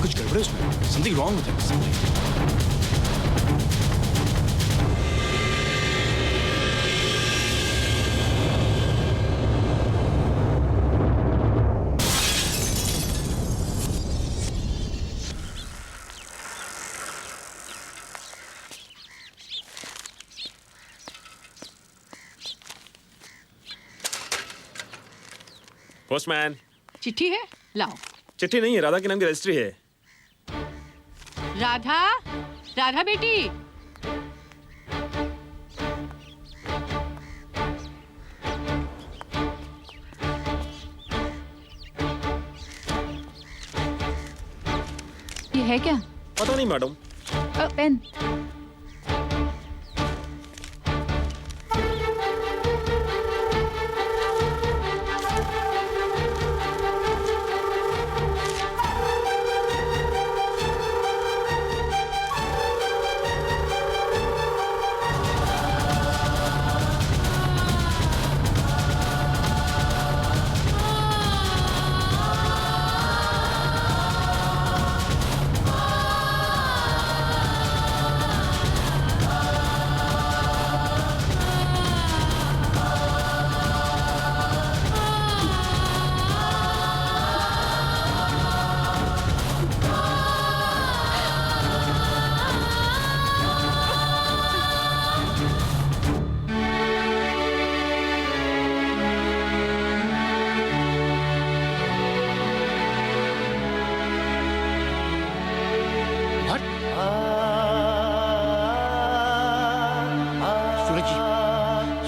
कुछ गड़बड़ है उसमें, something wrong with him. Postman. चिट्ठी है, लाओ। चिट्ठी नहीं है, राधा के नाम की रजिस्ट्री है। राधा, राधा बेटी। ये है क्या? पता नहीं मैडम। पेन।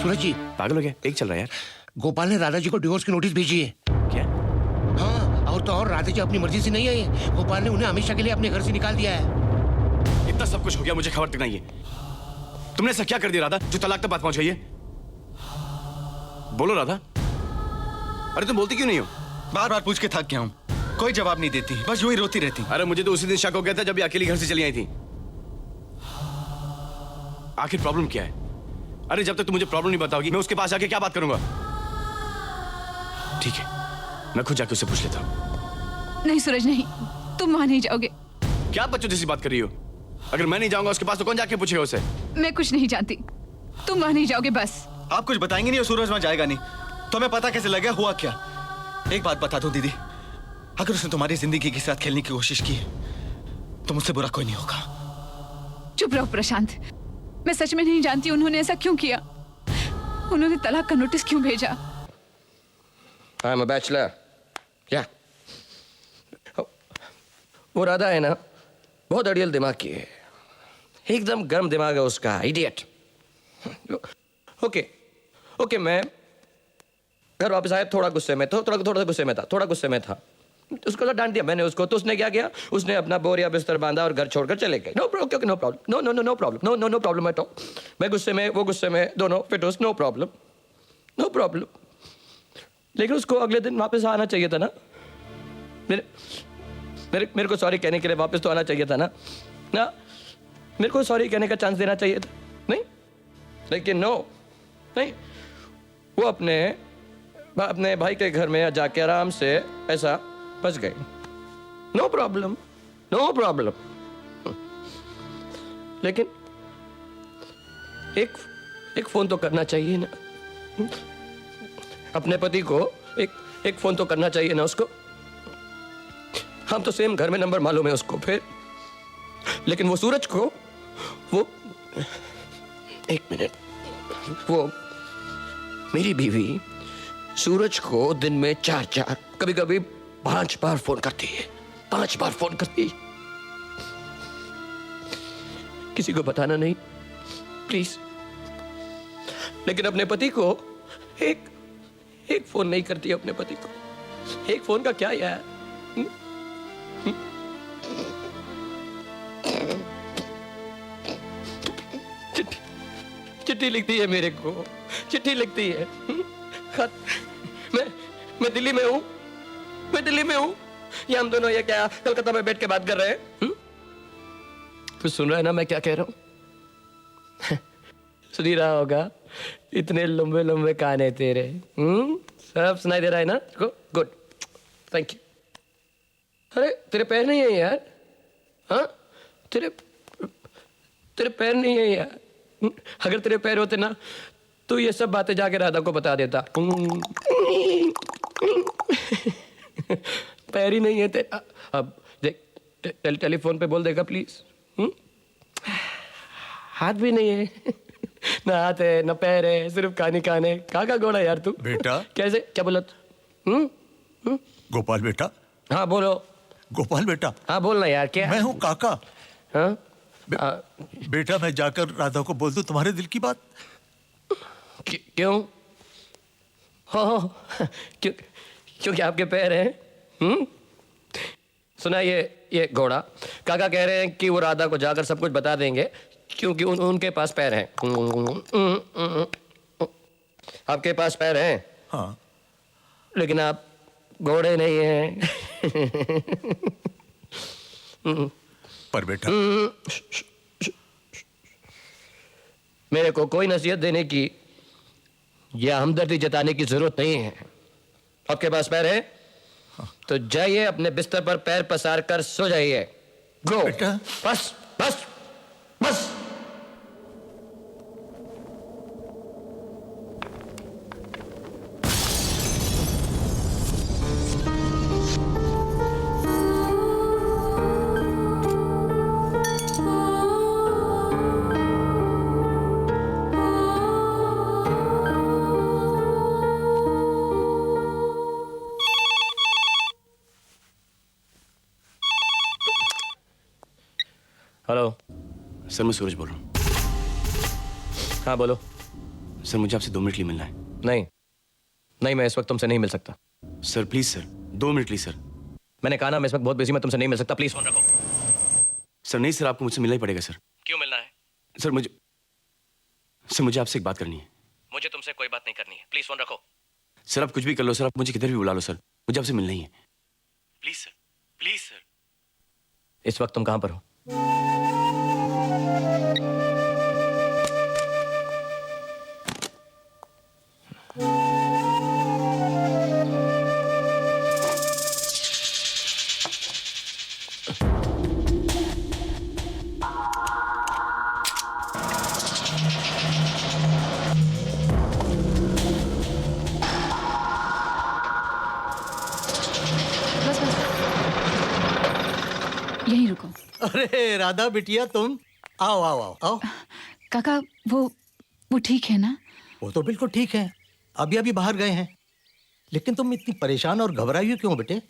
सूरज जी पागल हो गया, एक चल रहा है यार। गोपाल ने राधा जी को डिवोर्स की नोटिस भेजी है। क्या? हाँ, और तो और राधा जी अपनी मर्जी से नहीं आई है। गोपाल ने उन्हें हमेशा के लिए अपने घर से निकाल दिया है। इतना सब कुछ हो गया, मुझे खबर तक नहीं है। तुमने ऐसा क्या कर दिया राधा जो तलाक तक बात पहुंच गई है? बोलो राधा। अरे तुम बोलती क्यों नहीं हो? बार बार पूछ के थक गया हूँ, कोई जवाब नहीं देती, बस यूं ही रोती रहती। अरे मुझे तो उसी दिन शक हो गया था जब ये अकेली घर से चली आई थी। आखिर प्रॉब्लम क्या है? अरे जब तक तुम मुझे प्रॉब्लम नहीं बताओगी मैं उसके पास जाके क्या बात करूंगा? ठीक है, मैं खुद जाके उससे पूछ लेता हूं। नहीं सूरज नहीं, तुम वहां नहीं जाओगे। क्या बच्चों जैसी बात कर रही हो? अगर मैं नहीं जाऊंगा उसके पास तो कौन जाके पूछेगा उसे? मैं कुछ नहीं जानती, तुम वहां नहीं जाओगे बस। आप कुछ बताएंगे नहीं और सूरज वहां जाएगा नहीं, तुम्हें पता कैसे लगे हुआ क्या? एक बात बता दो दीदी, अगर उसने तुम्हारी जिंदगी के साथ खेलने की कोशिश की तो मुझसे बुरा कोई नहीं होगा। चुप रहो प्रशांत, मैं सच में नहीं जानती उन्होंने ऐसा क्यों किया, उन्होंने तलाक का नोटिस क्यों भेजा। I am a bachelor. क्या? वो राधा है ना, बहुत अड़ियल दिमाग की है, एकदम गर्म दिमाग है उसका, इडियट। ओके मैं घर वापस आया, थोड़ा गुस्से में था, थोड़ा गुस्से में था। उसको तो डांट दिया मैंने उसको, तो उसने क्या किया, उसने अपना बोरिया बिस्तर बांधा और घर छोड़कर चले गए। No problem, no problem at all. मैं गुस्से में, वो गुस्से में, दोनों फिटोस, नो प्रॉब्लम। लेकिन उसको अगले दिन वापस आना चाहिए था ना, मेरे को सॉरी कहने के लिए वापस तो आना चाहिए था ना, मेरे को सॉरी कहने का चांस देना चाहिए था, नहीं? लेकिन नहीं, वो अपने भाई के घर में जाके आराम से ऐसा बच गए। No problem. लेकिन एक फोन तो करना चाहिए ना अपने पति को, एक फोन तो करना चाहिए ना उसको। हम तो सेम घर में नंबर मालूम है उसको, फिर लेकिन वो सूरज को, वो एक मिनट, वो मेरी बीवी सूरज को दिन में 4 कभी 5 बार फोन करती है, 5 बार फोन करती। किसी को बताना नहीं प्लीज। लेकिन अपने पति को एक फोन नहीं करती अपने पति को। एक फोन का क्या यार? चिट्ठी लिखती है मेरे को, चिट्ठी लिखती है। मैं दिल्ली में हूँ, ये हम दोनों ये क्या कलकत्ता में बैठ के बात कर रहे हैं? तू सुन रहा है ना मैं क्या कह रहा हूँ? सुन ही रहा होगा, इतने लंबे लंबे कान है तेरे। सब सुनाई दे रहा है ना? Good, thank you. अरे तेरे पैर नहीं है यार, हाँ? तेरे पैर नहीं है यार। अगर तेरे पैर होते ना तो ये सब बातें जाके राधा को बता देता। पैर ही नहीं है तेरा। अब देख, टेलीफोन पे बोल देगा प्लीज। हाथ भी नहीं है, ना हाथ है ना पैर है, सिर्फ कान है। कहाँ घोड़ा यार तू? बेटा कैसे, क्या बोला तू? गोपाल बेटा। हाँ बोलो। गोपाल बेटा। हाँ बोलना यार, क्या? मैं हूँ काका। हाँ? बेटा मैं जाकर राधा को बोल दूं तुम्हारे दिल की बात? क्यों? क्योंकि आपके पैर हैं। सुना ये घोड़ा, काका कह रहे हैं कि वो राधा को जाकर सब कुछ बता देंगे क्योंकि उनके पास पैर हैं। आपके पास पैर हैं, हाँ, लेकिन आप घोड़े नहीं हैं। पर बेटा मेरे को कोई नसीहत देने की या हमदर्दी जताने की जरूरत नहीं है। आपके पास पैर है तो जाइए अपने बिस्तर पर पैर पसार कर सो जाइए। गो बेटा। बस बस बस। हेलो सर, मैं सूरज बोल रहा हूँ। हाँ बोलो। सर मुझे आपसे 2 मिनट के लिए मिलना है। नहीं नहीं, मैं इस वक्त तुमसे नहीं मिल सकता। सर प्लीज सर, 2 मिनट के लिए सर। मैंने कहा ना मैं इस वक्त बहुत बिजी, मैं तुमसे नहीं मिल सकता। प्लीज फोन रखो। सर नहीं सर, आपको मुझसे मिलना ही पड़ेगा सर। क्यों मिलना है? सर मुझे आपसे एक बात करनी है। मुझे तुमसे कोई बात नहीं करनी है। प्लीज फोन रखो। सर आप कुछ भी कर लो सर, आप मुझे किधर भी बुला लो सर, मुझे आपसे मिलना ही है। Please sir, please sir. इस वक्त तुम कहां पर हो? यहीं रुको। अरे राधा बिटिया तुम आओ आओ आओ आओ। काका वो ठीक है ना? वो तो बिल्कुल ठीक है, अभी अभी बाहर गए हैं। लेकिन तुम इतनी परेशान और घबराई हुई क्यों बेटे?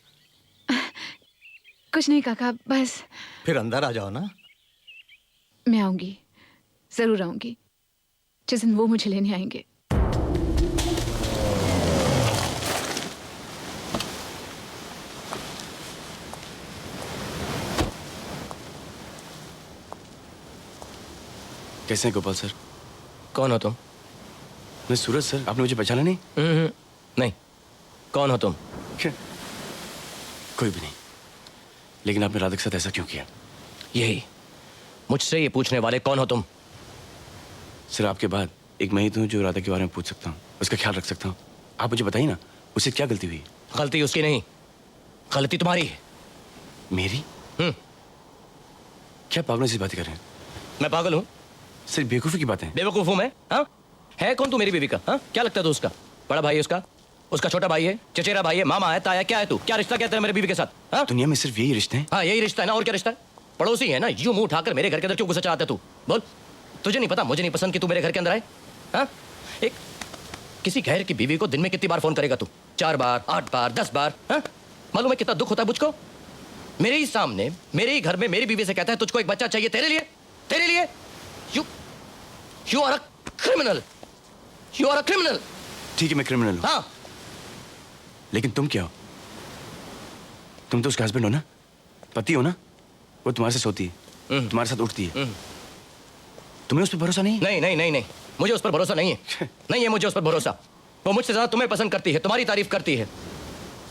कुछ नहीं काका, बस। फिर अंदर आ जाओ ना। मैं आऊंगी, जरूर आऊंगी जिस दिन वो मुझे लेने आएंगे। कैसे हैं गोपाल सर? कौन हो तुम? मैं सूरज सर, आपने मुझे पहचाना नहीं? नहीं। कौन हो तुम? क्या? कोई भी नहीं, लेकिन आपने राधा के साथ ऐसा क्यों किया? यही मुझसे ये पूछने वाले कौन हो तुम? सर आपके बाद एक मैं ही तो हूं जो राधा के बारे में पूछ सकता हूँ, उसका ख्याल रख सकता हूँ। आप मुझे बताइए ना, उससे क्या गलती हुई? गलती उसकी नहीं, गलती तुम्हारी है। मेरी? क्या पागलों से बातें कर रहे हैं? मैं पागल हूँ? सिर्फ बेवकूफी की बातें। बेवकूफ हूँ मैं? हाँ, है कौन तू मेरी बीवी का? हाँ, क्या लगता है तू उसका? बड़ा भाई है उसका, उसका छोटा भाई है, चचेरा भाई है, मामा है, ताया, क्या है तू? क्या रिश्ता क्या तेरा मेरे बीवी के साथ? हाँ? दुनिया में सिर्फ यही रिश्ते हैं? हाँ, यही रिश्ता है ना, और क्या रिश्ता है? पड़ोसी है ना, यूं मुंह उठाकर मेरे घर के अंदर क्यों घुसा चाहता है तू? बोल, तुझे नहीं पता मुझे नहीं पसंद कि तू मेरे घर के अंदर आए? हाँ, एक किसी गैर की बीवी को दिन में कितनी बार फोन करेगा तू? 4 बार, 8 बार, 10 बार? हाँ, मालूम है कितना दुख होता है मुझको? मेरे ही सामने, मेरे ही घर में मेरी बीवी से कहता है तुझको एक बच्चा चाहिए तेरे लिए, तेरे लिए। You are a criminal. You are a criminal. ठीक है मैं क्रिमिनल हूँ। हाँ। लेकिन तुम क्या हो? तुम तो उसका हस्बैंड हो ना, पति हो ना। वो तुम्हारे साथ सोती है, तुम्हारे साथ उठती है। तुम्हें उस पर भरोसा नहीं? नहीं नहीं नहीं नहीं, मुझे उस पर भरोसा नहीं है। नहीं है मुझे उस पर भरोसा। वो मुझसे ज्यादा तुम्हें पसंद करती है, तुम्हारी तारीफ करती है।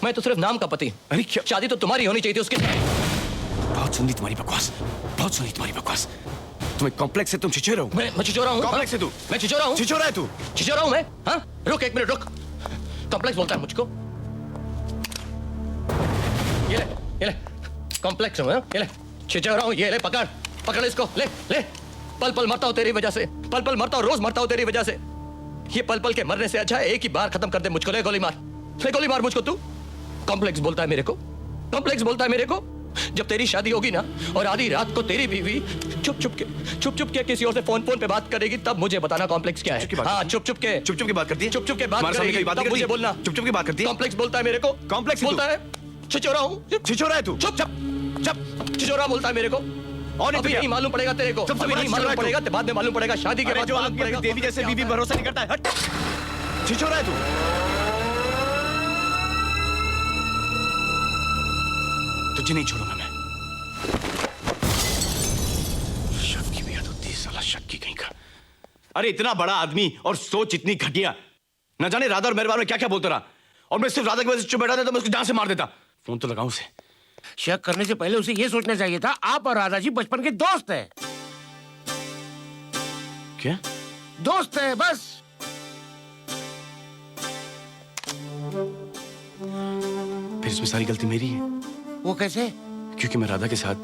मैं तो सिर्फ नाम का पति। अरे क्या? शादी तो तुम्हारी होनी चाहिए थी उसके। बहुत सुनी तुम्हारी बकवास, बहुत सुनी तुम्हारी बकवास। तुम्हें कॉम्प्लेक्स है, तुम छिछोरा हो। मैं छिछोरा हूँ? कॉम्प्लेक्स है तू। मैं छिछोरा हूँ? छिछोरा है तू। छिछोरा हूँ मैं? हाँ, रुक 1 मिनट रुक। कॉम्प्लेक्स बोलता है मुझको? ये ले कॉम्प्लेक्स हूँ, ये ले छिछोरा हूँ, ये ले पकड़ पकड़ इसको, ले ले। पल पल मरता हूँ तेरी वजह से, पल पल मरता हूँ, रोज मरता हूँ तेरी वजह से। ये पल पल के मरने से अच्छा है एक ही बार खत्म कर दे मुझको। ले गोली मार, ले गोली मार मुझको। तू कॉम्प्लेक्स बोलता है मेरे को, कॉम्प्लेक्स बोलता है मेरे को। जब तेरी शादी होगी ना और आधी रात को तेरी बीवी चुप चुप के किसी और से फोन पे बात करेगी, तब मुझे बताना कॉम्प्लेक्स क्या है। हाँ, चुप चुप के बात करती है, चुप चुप के बात करेगी, तब मुझे बोलना चुप चुप की बात करती है। कॉम्प्लेक्स बोलता है मेरे को, कॉम्प्लेक्स बोलता है। छिछोरा हूँ, छिछोरा है तू। चुप चुप छिछोरा बोलता है मेरे को। और अभी नहीं मालूम पड़ेगा तेरे को, अभी नहीं मालूम पड़ेगा, बाद में मालूम पड़ेगा, शादी के बाद जो मालूम पड़ेगा। देवी जैसे बीवी भरोसा नहीं करता है, हट। छिछोरा है तू। तुझे नहीं छोड़ूंगा मैं। शक की भी हद होती है, साला शक की कहीं का। अरे इतना बड़ा आदमी और सोच इतनी घटिया, न जाने राधा और मेरे बारे में क्या क्या बोलता रहा, और मैं सिर्फ राधा की वजह से चुप बैठा था तो मैं उसको जान से मार देता। फोन तो लगाऊं उसे। शक करने से पहले उसे यह सोचना चाहिए था आप और राधा जी बचपन के दोस्त हैं। क्या? दोस्त है बस। फिर इसमें सारी गलती मेरी है। वो कैसे? क्योंकि मैं राधा के साथ,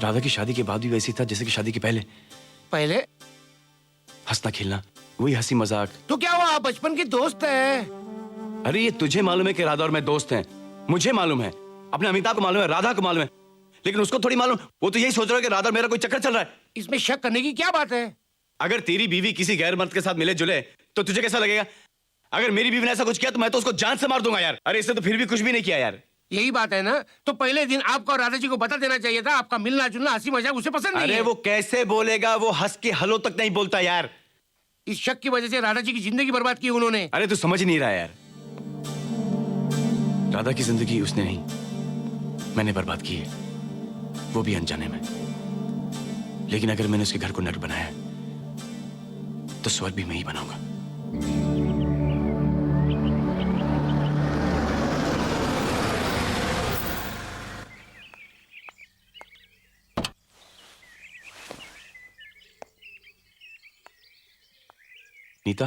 राधा की शादी के बाद भी वैसे ही था जैसे कि शादी के पहले। पहले हंसना खेलना, वही हंसी मजाक। तो क्या हुआ, आप बचपन के दोस्त हैं। अरे ये तुझे मालूम है कि राधा और मैं दोस्त हैं, मुझे मालूम है, अपने अमिताभ को मालूम है, राधा को मालूम है, लेकिन उसको थोड़ी मालूम। वो तो यही सोच रहा है कि राधा और मेरा कोई चक्कर चल रहा है। इसमें शक करने की क्या बात है? अगर तेरी बीवी किसी गैर मर्द के साथ मिले जुले तो तुझे कैसा लगेगा? अगर मेरी बीवी ने ऐसा कुछ किया तो मैं तो उसको जान से मार दूंगा यार। अरे इसने तो फिर भी कुछ भी नहीं किया यार। यही बात है ना, तो पहले दिन आपको और राधा जी को बता देना चाहिए था। आपका मिलना जुलना हंसी मजाक उसे पसंद नहीं है। अरे वो कैसे बोलेगा, वो हंस के हलो तक नहीं बोलता यार। इस शक की वजह से राधा जी की जिंदगी बर्बाद की उन्होंने। अरे तू समझ नहीं रहा यार, राधा की जिंदगी उसने नहीं, मैंने बर्बाद की है, वो भी अनजाने में। लेकिन अगर मैंने उसके घर को नर्क बनाया तो स्वर्ग भी मैं ही बनाऊंगा। नीता,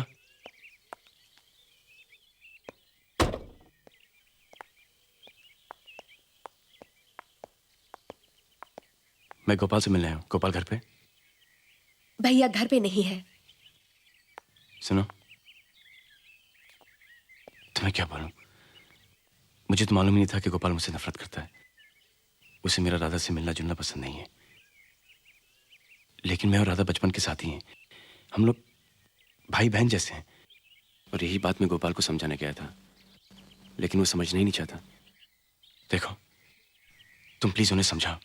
मैं गोपाल से मिलने आया हूं। गोपाल घर पे? भैया घर पे नहीं है। सुनो, तुम्हें क्या बोलूं, मुझे तो मालूम ही नहीं था कि गोपाल मुझसे नफरत करता है। उसे मेरा राधा से मिलना जुलना पसंद नहीं है। लेकिन मैं और राधा बचपन के साथी हैं, हम लोग भाई बहन जैसे हैं। और यही बात मैं गोपाल को समझाने गया था, लेकिन वो समझना ही नहीं चाहता। देखो, तुम प्लीज उन्हें समझाओ,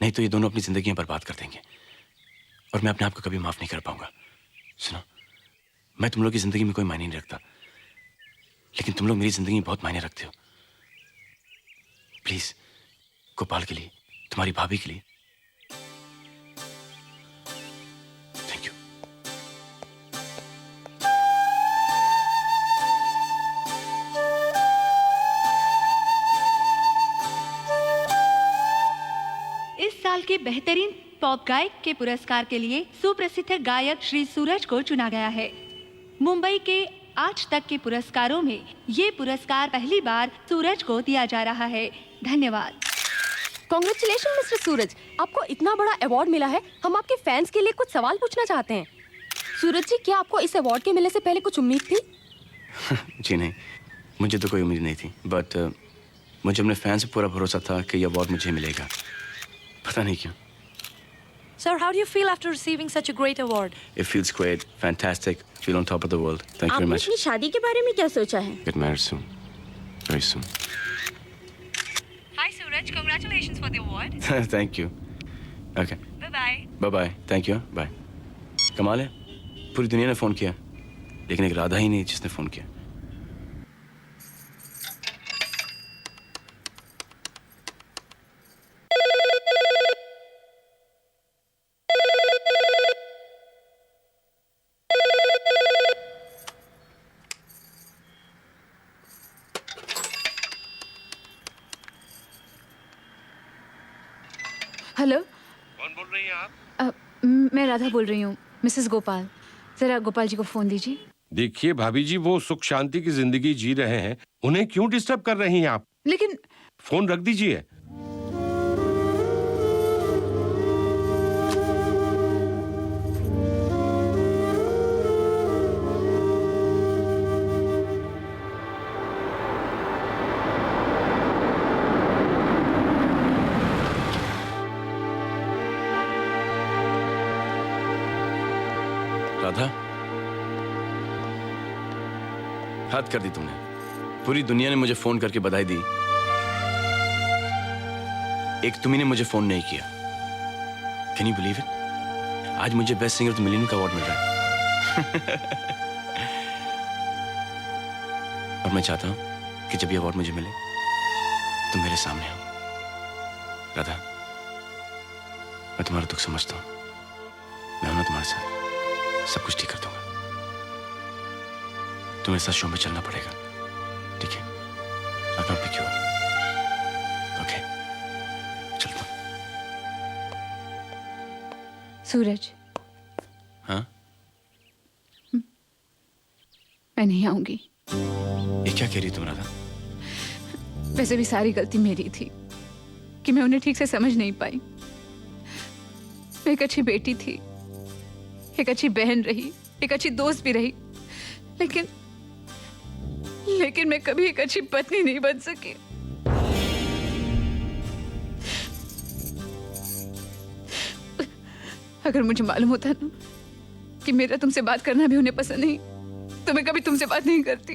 नहीं तो ये दोनों अपनी जिंदगियां बर्बाद कर देंगे और मैं अपने आप को कभी माफ नहीं कर पाऊंगा। सुनो, मैं तुम लोग की जिंदगी में कोई मायने नहीं रखता, लेकिन तुम लोग मेरी जिंदगी में बहुत मायने रखते हो। प्लीज, गोपाल के लिए, तुम्हारी भाभी के लिए। Thank you. इस साल के बेहतरीन पॉप गायक के पुरस्कार के लिए सुप्रसिद्ध गायक श्री सूरज को चुना गया है। मुंबई के आज तक के पुरस्कारों में ये पुरस्कार पहली बार सूरज को दिया जा रहा है। धन्यवाद। कांग्रेचुलेशन मिस्टर सूरज, आपको इतना बड़ा अवार्ड मिला है। हम आपके फैंस के लिए कुछ सवाल पूछना चाहते हैं। सूरज जी, क्या आपको इस अवार्ड के मिलने से पहले कुछ उम्मीद थी? जी नहीं, मुझे तो कोई उम्मीद नहीं थी, बट मुझे अपने फैंस पे पूरा भरोसा था कि ये अवार्ड मुझे मिलेगा। पता नहीं क्यों। Sir, how do you feel after receiving such a great award? It feels great, fantastic, feel on top of the world. Thank you very much. आपने अपनी शादी के बारे में क्या सोचा है? Get married soon, very soon. Hi Suraj, congratulations for the award. Thank you. Okay. Bye bye. Bye bye. Thank you. Bye. कमाल है, पूरी दुनिया ने फोन किया, लेकिन एक राधा ही नहीं जिसने फोन किया। हेलो, कौन बोल रही हैं आप? मैं राधा बोल रही हूँ, मिसेस गोपाल। जरा गोपाल जी को फोन दीजिए। देखिए भाभी जी, वो सुख शांति की जिंदगी जी रहे हैं, उन्हें क्यों डिस्टर्ब कर रही हैं आप? लेकिन फोन रख दीजिए। राधा, हद कर दी तुमने। पूरी दुनिया ने मुझे फोन करके बधाई दी, एक तुम्ही ने मुझे फोन नहीं किया। Can you believe it? आज मुझे best singer of the million का अवार्ड मिल रहा है। और मैं चाहता हूं कि जब ये अवार्ड मुझे मिले तुम मेरे सामने हो। राधा, मैं तुम्हारा दुख समझता हूं, मैं हूं ना तुम्हारे साथ, सब कुछ ठीक कर दूंगा। तुम्हें साथ शो में चलना पड़ेगा, ठीक है? I can't pick you up. Okay? चलता हूं। सूरज, हाँ? मैं नहीं आऊंगी। ये क्या कह रही तुम राधा? वैसे भी सारी गलती मेरी थी कि मैं उन्हें ठीक से समझ नहीं पाई। मैं एक अच्छी बेटी थी, एक अच्छी बहन रही, एक अच्छी दोस्त भी रही, लेकिन मैं कभी एक अच्छी पत्नी नहीं बन सकी। अगर मुझे मालूम होता ना कि मेरा तुमसे बात करना भी उन्हें पसंद नहीं, तो मैं कभी तुमसे बात नहीं करती।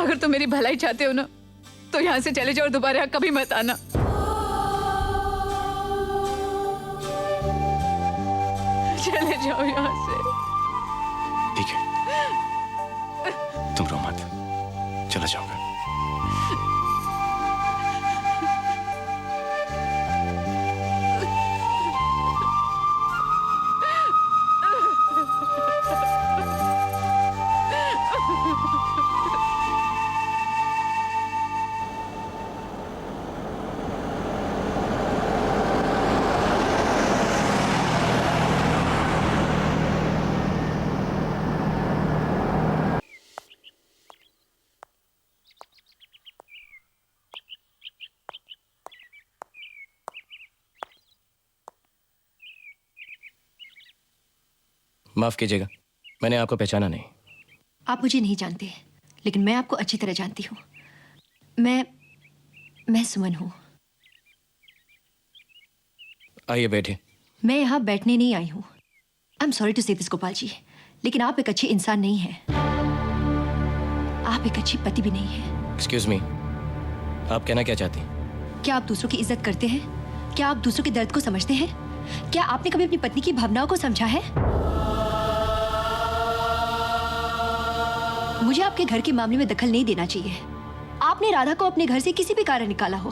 अगर तुम मेरी भलाई चाहते हो ना, तो यहाँ से चले जाओ और दोबारा कभी मत आना। चले जाओ यहाँ से। ठीक है, तुम रो मत, चला जाऊंगा। माफ कीजिएगा, मैंने आपको पहचाना नहीं। आप मुझे नहीं जानते, लेकिन मैं आपको अच्छी तरह जानती हूँ। मैं सुमन हूँ। आइए बैठिए। मैं यहाँ बैठने नहीं आई हूँ। आई एम सॉरी टू से दिस गोपाल जी, लेकिन आप एक अच्छे इंसान नहीं हैं। आप एक अच्छी पति भी नहीं हैं। एक्सक्यूज मी, आप कहना क्या चाहती हैं? क्या आप दूसरों की इज्जत करते हैं? क्या आप दूसरों के दर्द को समझते हैं? क्या आपने कभी अपनी पत्नी की भावनाओं को समझा है? मुझे आपके घर के मामले में दखल नहीं देना चाहिए। आपने राधा को अपने घर से किसी भी कारण निकाला हो,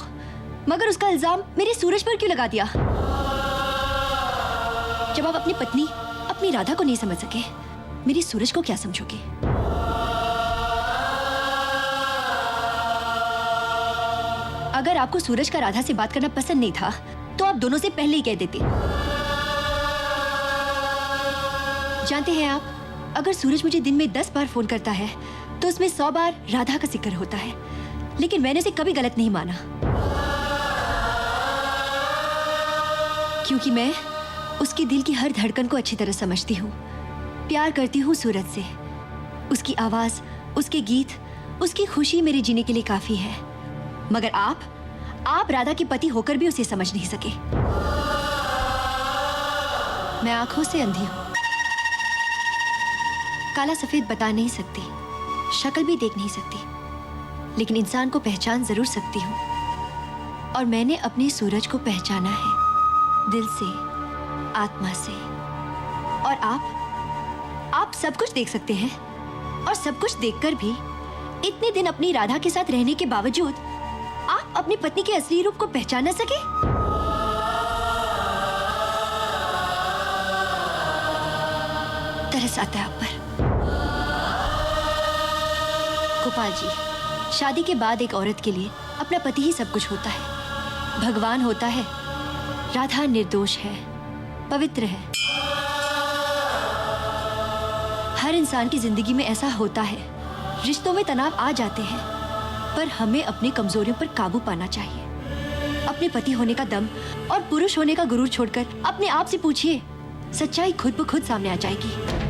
मगर उसका इल्जाम मेरे सूरज पर क्यों लगा दिया? जब आप अपनी पत्नी, अपनी राधा को नहीं समझ सके, मेरी सूरज को क्या समझोगे? अगर आपको सूरज का राधा से बात करना पसंद नहीं था, तो आप दोनों से पहले ही कह देते। जानते हैं आप, अगर सूरज मुझे दिन में 10 बार फोन करता है, तो उसमें 100 बार राधा का जिक्र होता है, लेकिन मैंने उसे कभी गलत नहीं माना, क्योंकि मैं उसके दिल की हर धड़कन को अच्छी तरह समझती हूँ। प्यार करती हूँ सूरज से। उसकी आवाज, उसके गीत, उसकी खुशी मेरे जीने के लिए काफी है। मगर आप राधा के पति होकर भी उसे समझ नहीं सके। मैं आंखों से अंधी हूँ, काला सफेद बता नहीं सकती, शक्ल भी देख नहीं सकती, लेकिन इंसान को पहचान जरूर सकती हूँ। और मैंने अपने सूरज को पहचाना है, दिल से, आत्मा से। और आप सब कुछ देख सकते हैं, और सब कुछ देखकर भी इतने दिन अपनी राधा के साथ रहने के बावजूद आप अपनी पत्नी के असली रूप को पहचान न सके। तरस आता है आप पर। गोपाल जी, शादी के बाद एक औरत के लिए अपना पति ही सब कुछ होता है, भगवान होता है। राधा निर्दोष है, पवित्र है। हर इंसान की जिंदगी में ऐसा होता है, रिश्तों में तनाव आ जाते हैं, पर हमें अपनी कमजोरियों पर काबू पाना चाहिए। अपने पति होने का दम और पुरुष होने का गुरूर छोड़कर अपने आप से पूछिए, सच्चाई खुद ब खुद सामने आ जाएगी।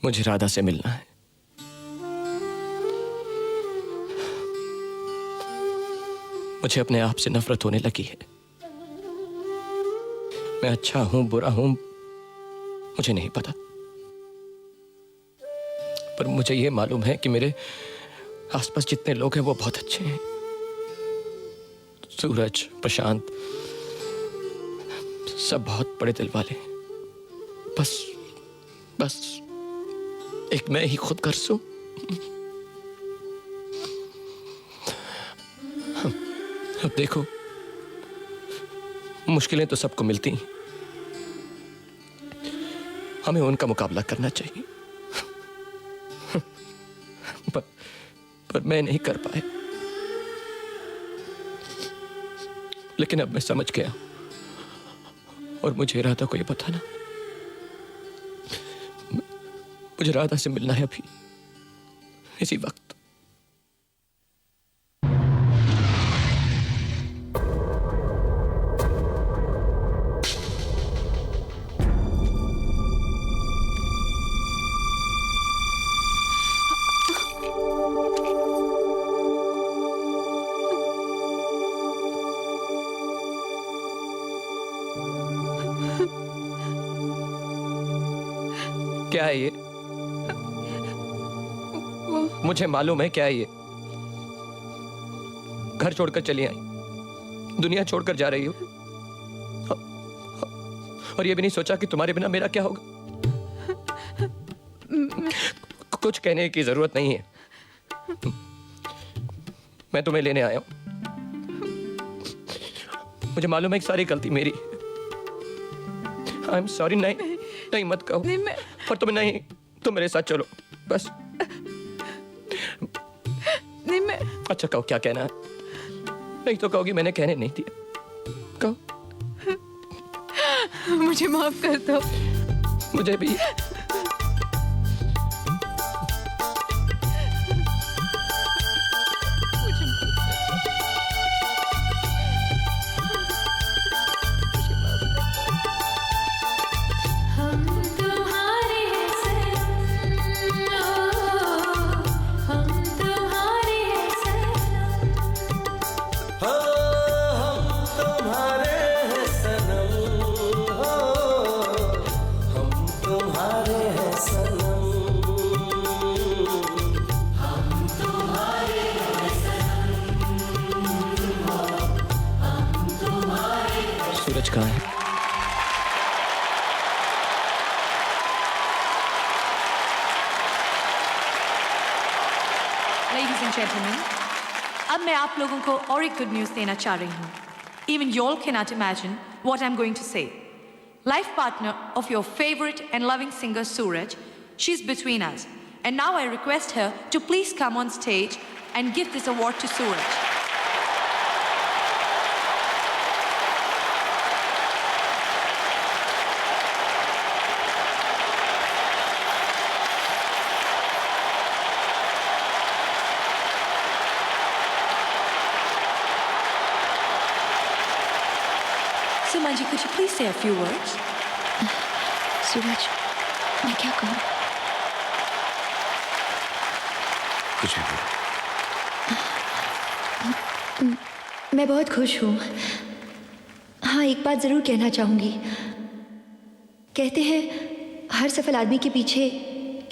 मुझे राधा से मिलना है। मुझे अपने आप से नफरत होने लगी है। मैं अच्छा हूं, बुरा हूं, मुझे नहीं पता, पर मुझे यह मालूम है कि मेरे आसपास जितने लोग हैं वो बहुत अच्छे हैं। सूरज, प्रशांत, सब बहुत बड़े दिल वाले हैं। बस एक मैं ही खुद गर्ज हूं। अब देखो, मुश्किलें तो सबको मिलती हैं, हमें उनका मुकाबला करना चाहिए। पर मैं नहीं कर पाया। लेकिन अब मैं समझ गया और मुझे राधा को ये पता ना, मुझे राधा से मिलना है अभी इसी वक्त। क्या है ये? मुझे मालूम है क्या है ये। घर छोड़कर चली आई, दुनिया छोड़कर जा रही हो, और ये भी नहीं सोचा कि तुम्हारे बिना मेरा क्या होगा। कुछ कहने की जरूरत नहीं है, मैं तुम्हें लेने आया हूं। मुझे मालूम है कि सारी गलती मेरी। आई एम सॉरी। नहीं मत कहो। पर तुम नहीं, तुम मेरे साथ चलो बस। नहीं मैं। अच्छा कहो क्या कहना है, नहीं तो कहोगी मैंने कहने नहीं दिया। कहो। मुझे माफ कर दो। मुझे भी। सूरज कहाँ है? Ladies and gentlemen, अब मैं आप लोगों को और एक गुड न्यूज़ देना चाह रही हूँ। Even y'all cannot imagine what I'm going to say. Life partner of your favorite and loving singer Suraj, she's between us. And now I request her to please come on stage and give this award to Suraj. Sumanji, could you please say a few words? सूरज, मैं क्या कहूँ? कुछ भी बोलो। मैं बहुत खुश हूँ। हाँ, एक बात जरूर कहना चाहूंगी। कहते हैं हर सफल आदमी के पीछे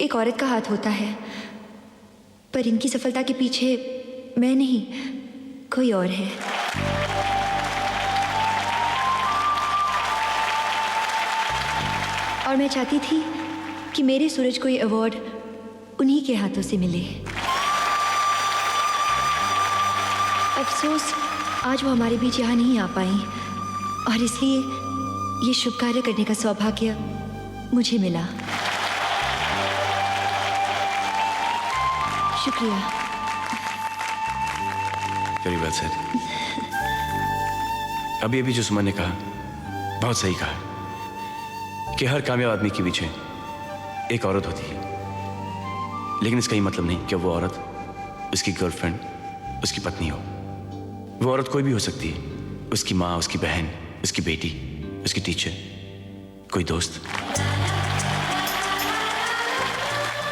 एक औरत का हाथ होता है, पर इनकी सफलता के पीछे मैं नहीं, कोई और है। और मैं चाहती थी कि मेरे सूरज को ये अवार्ड उन्हीं के हाथों से मिले। अफसोस आज वो हमारे बीच यहाँ नहीं आ पाई, और इसलिए ये शुभ कार्य करने का सौभाग्य मुझे मिला। शुक्रिया। Very well said. अभी अभी जो सुमन ने कहा बहुत सही कहा कि हर कामयाब आदमी के पीछे एक औरत होती है, लेकिन इसका ये मतलब नहीं कि वो औरत उसकी गर्लफ्रेंड, उसकी पत्नी हो। वो औरत कोई भी हो सकती है, उसकी माँ, उसकी बहन, उसकी बेटी, उसकी टीचर, कोई दोस्त।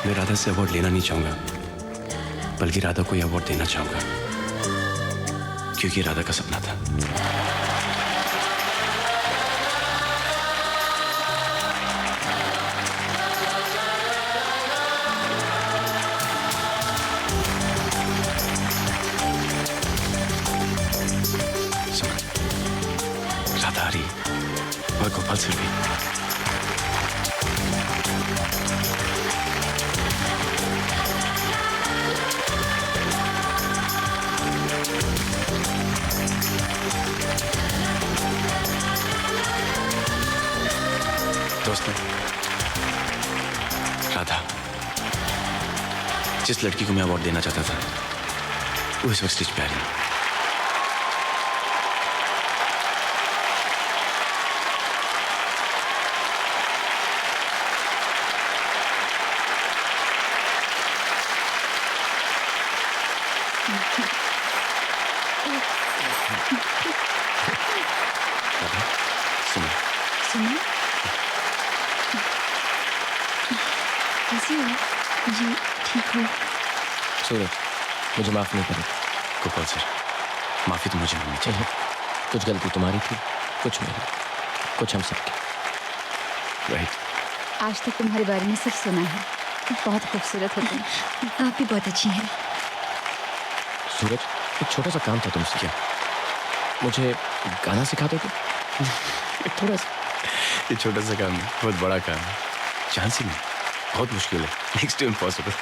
मैं राधा से अवार्ड लेना नहीं चाहूंगा, बल्कि राधा को यह अवार्ड देना चाहूंगा, क्योंकि राधा का सपना था। राधारी और गोपाल सर भी। दोस्तों, राधा जिस लड़की को मैं अवार्ड देना चाहता था वो इस वक्त स्टेज पे आ रही है। सुनो, सुनो कैसी हो? जी ठीक हूँ। सूरज मुझे माफ नहीं करें। गोपाल सर, माफी तो मुझे मिलनी चाहिए। कुछ गलती तुम्हारी थी, कुछ मेरी, कुछ हम सबकी। राइट। आज तक तुम्हारे बारे में सिर्फ सुना है, बहुत खूबसूरत हो तुम। आप भी बहुत अच्छी हैं। सूरज एक छोटा सा काम था तुमसे। क्या? मुझे गाना सिखा दोगे? थोड़ा सा। ये छोटा सा काम है, बहुत बड़ा काम है। चांस ही नहीं, बहुत मुश्किल है, नेक्स्ट टू इम्पॉसिबल।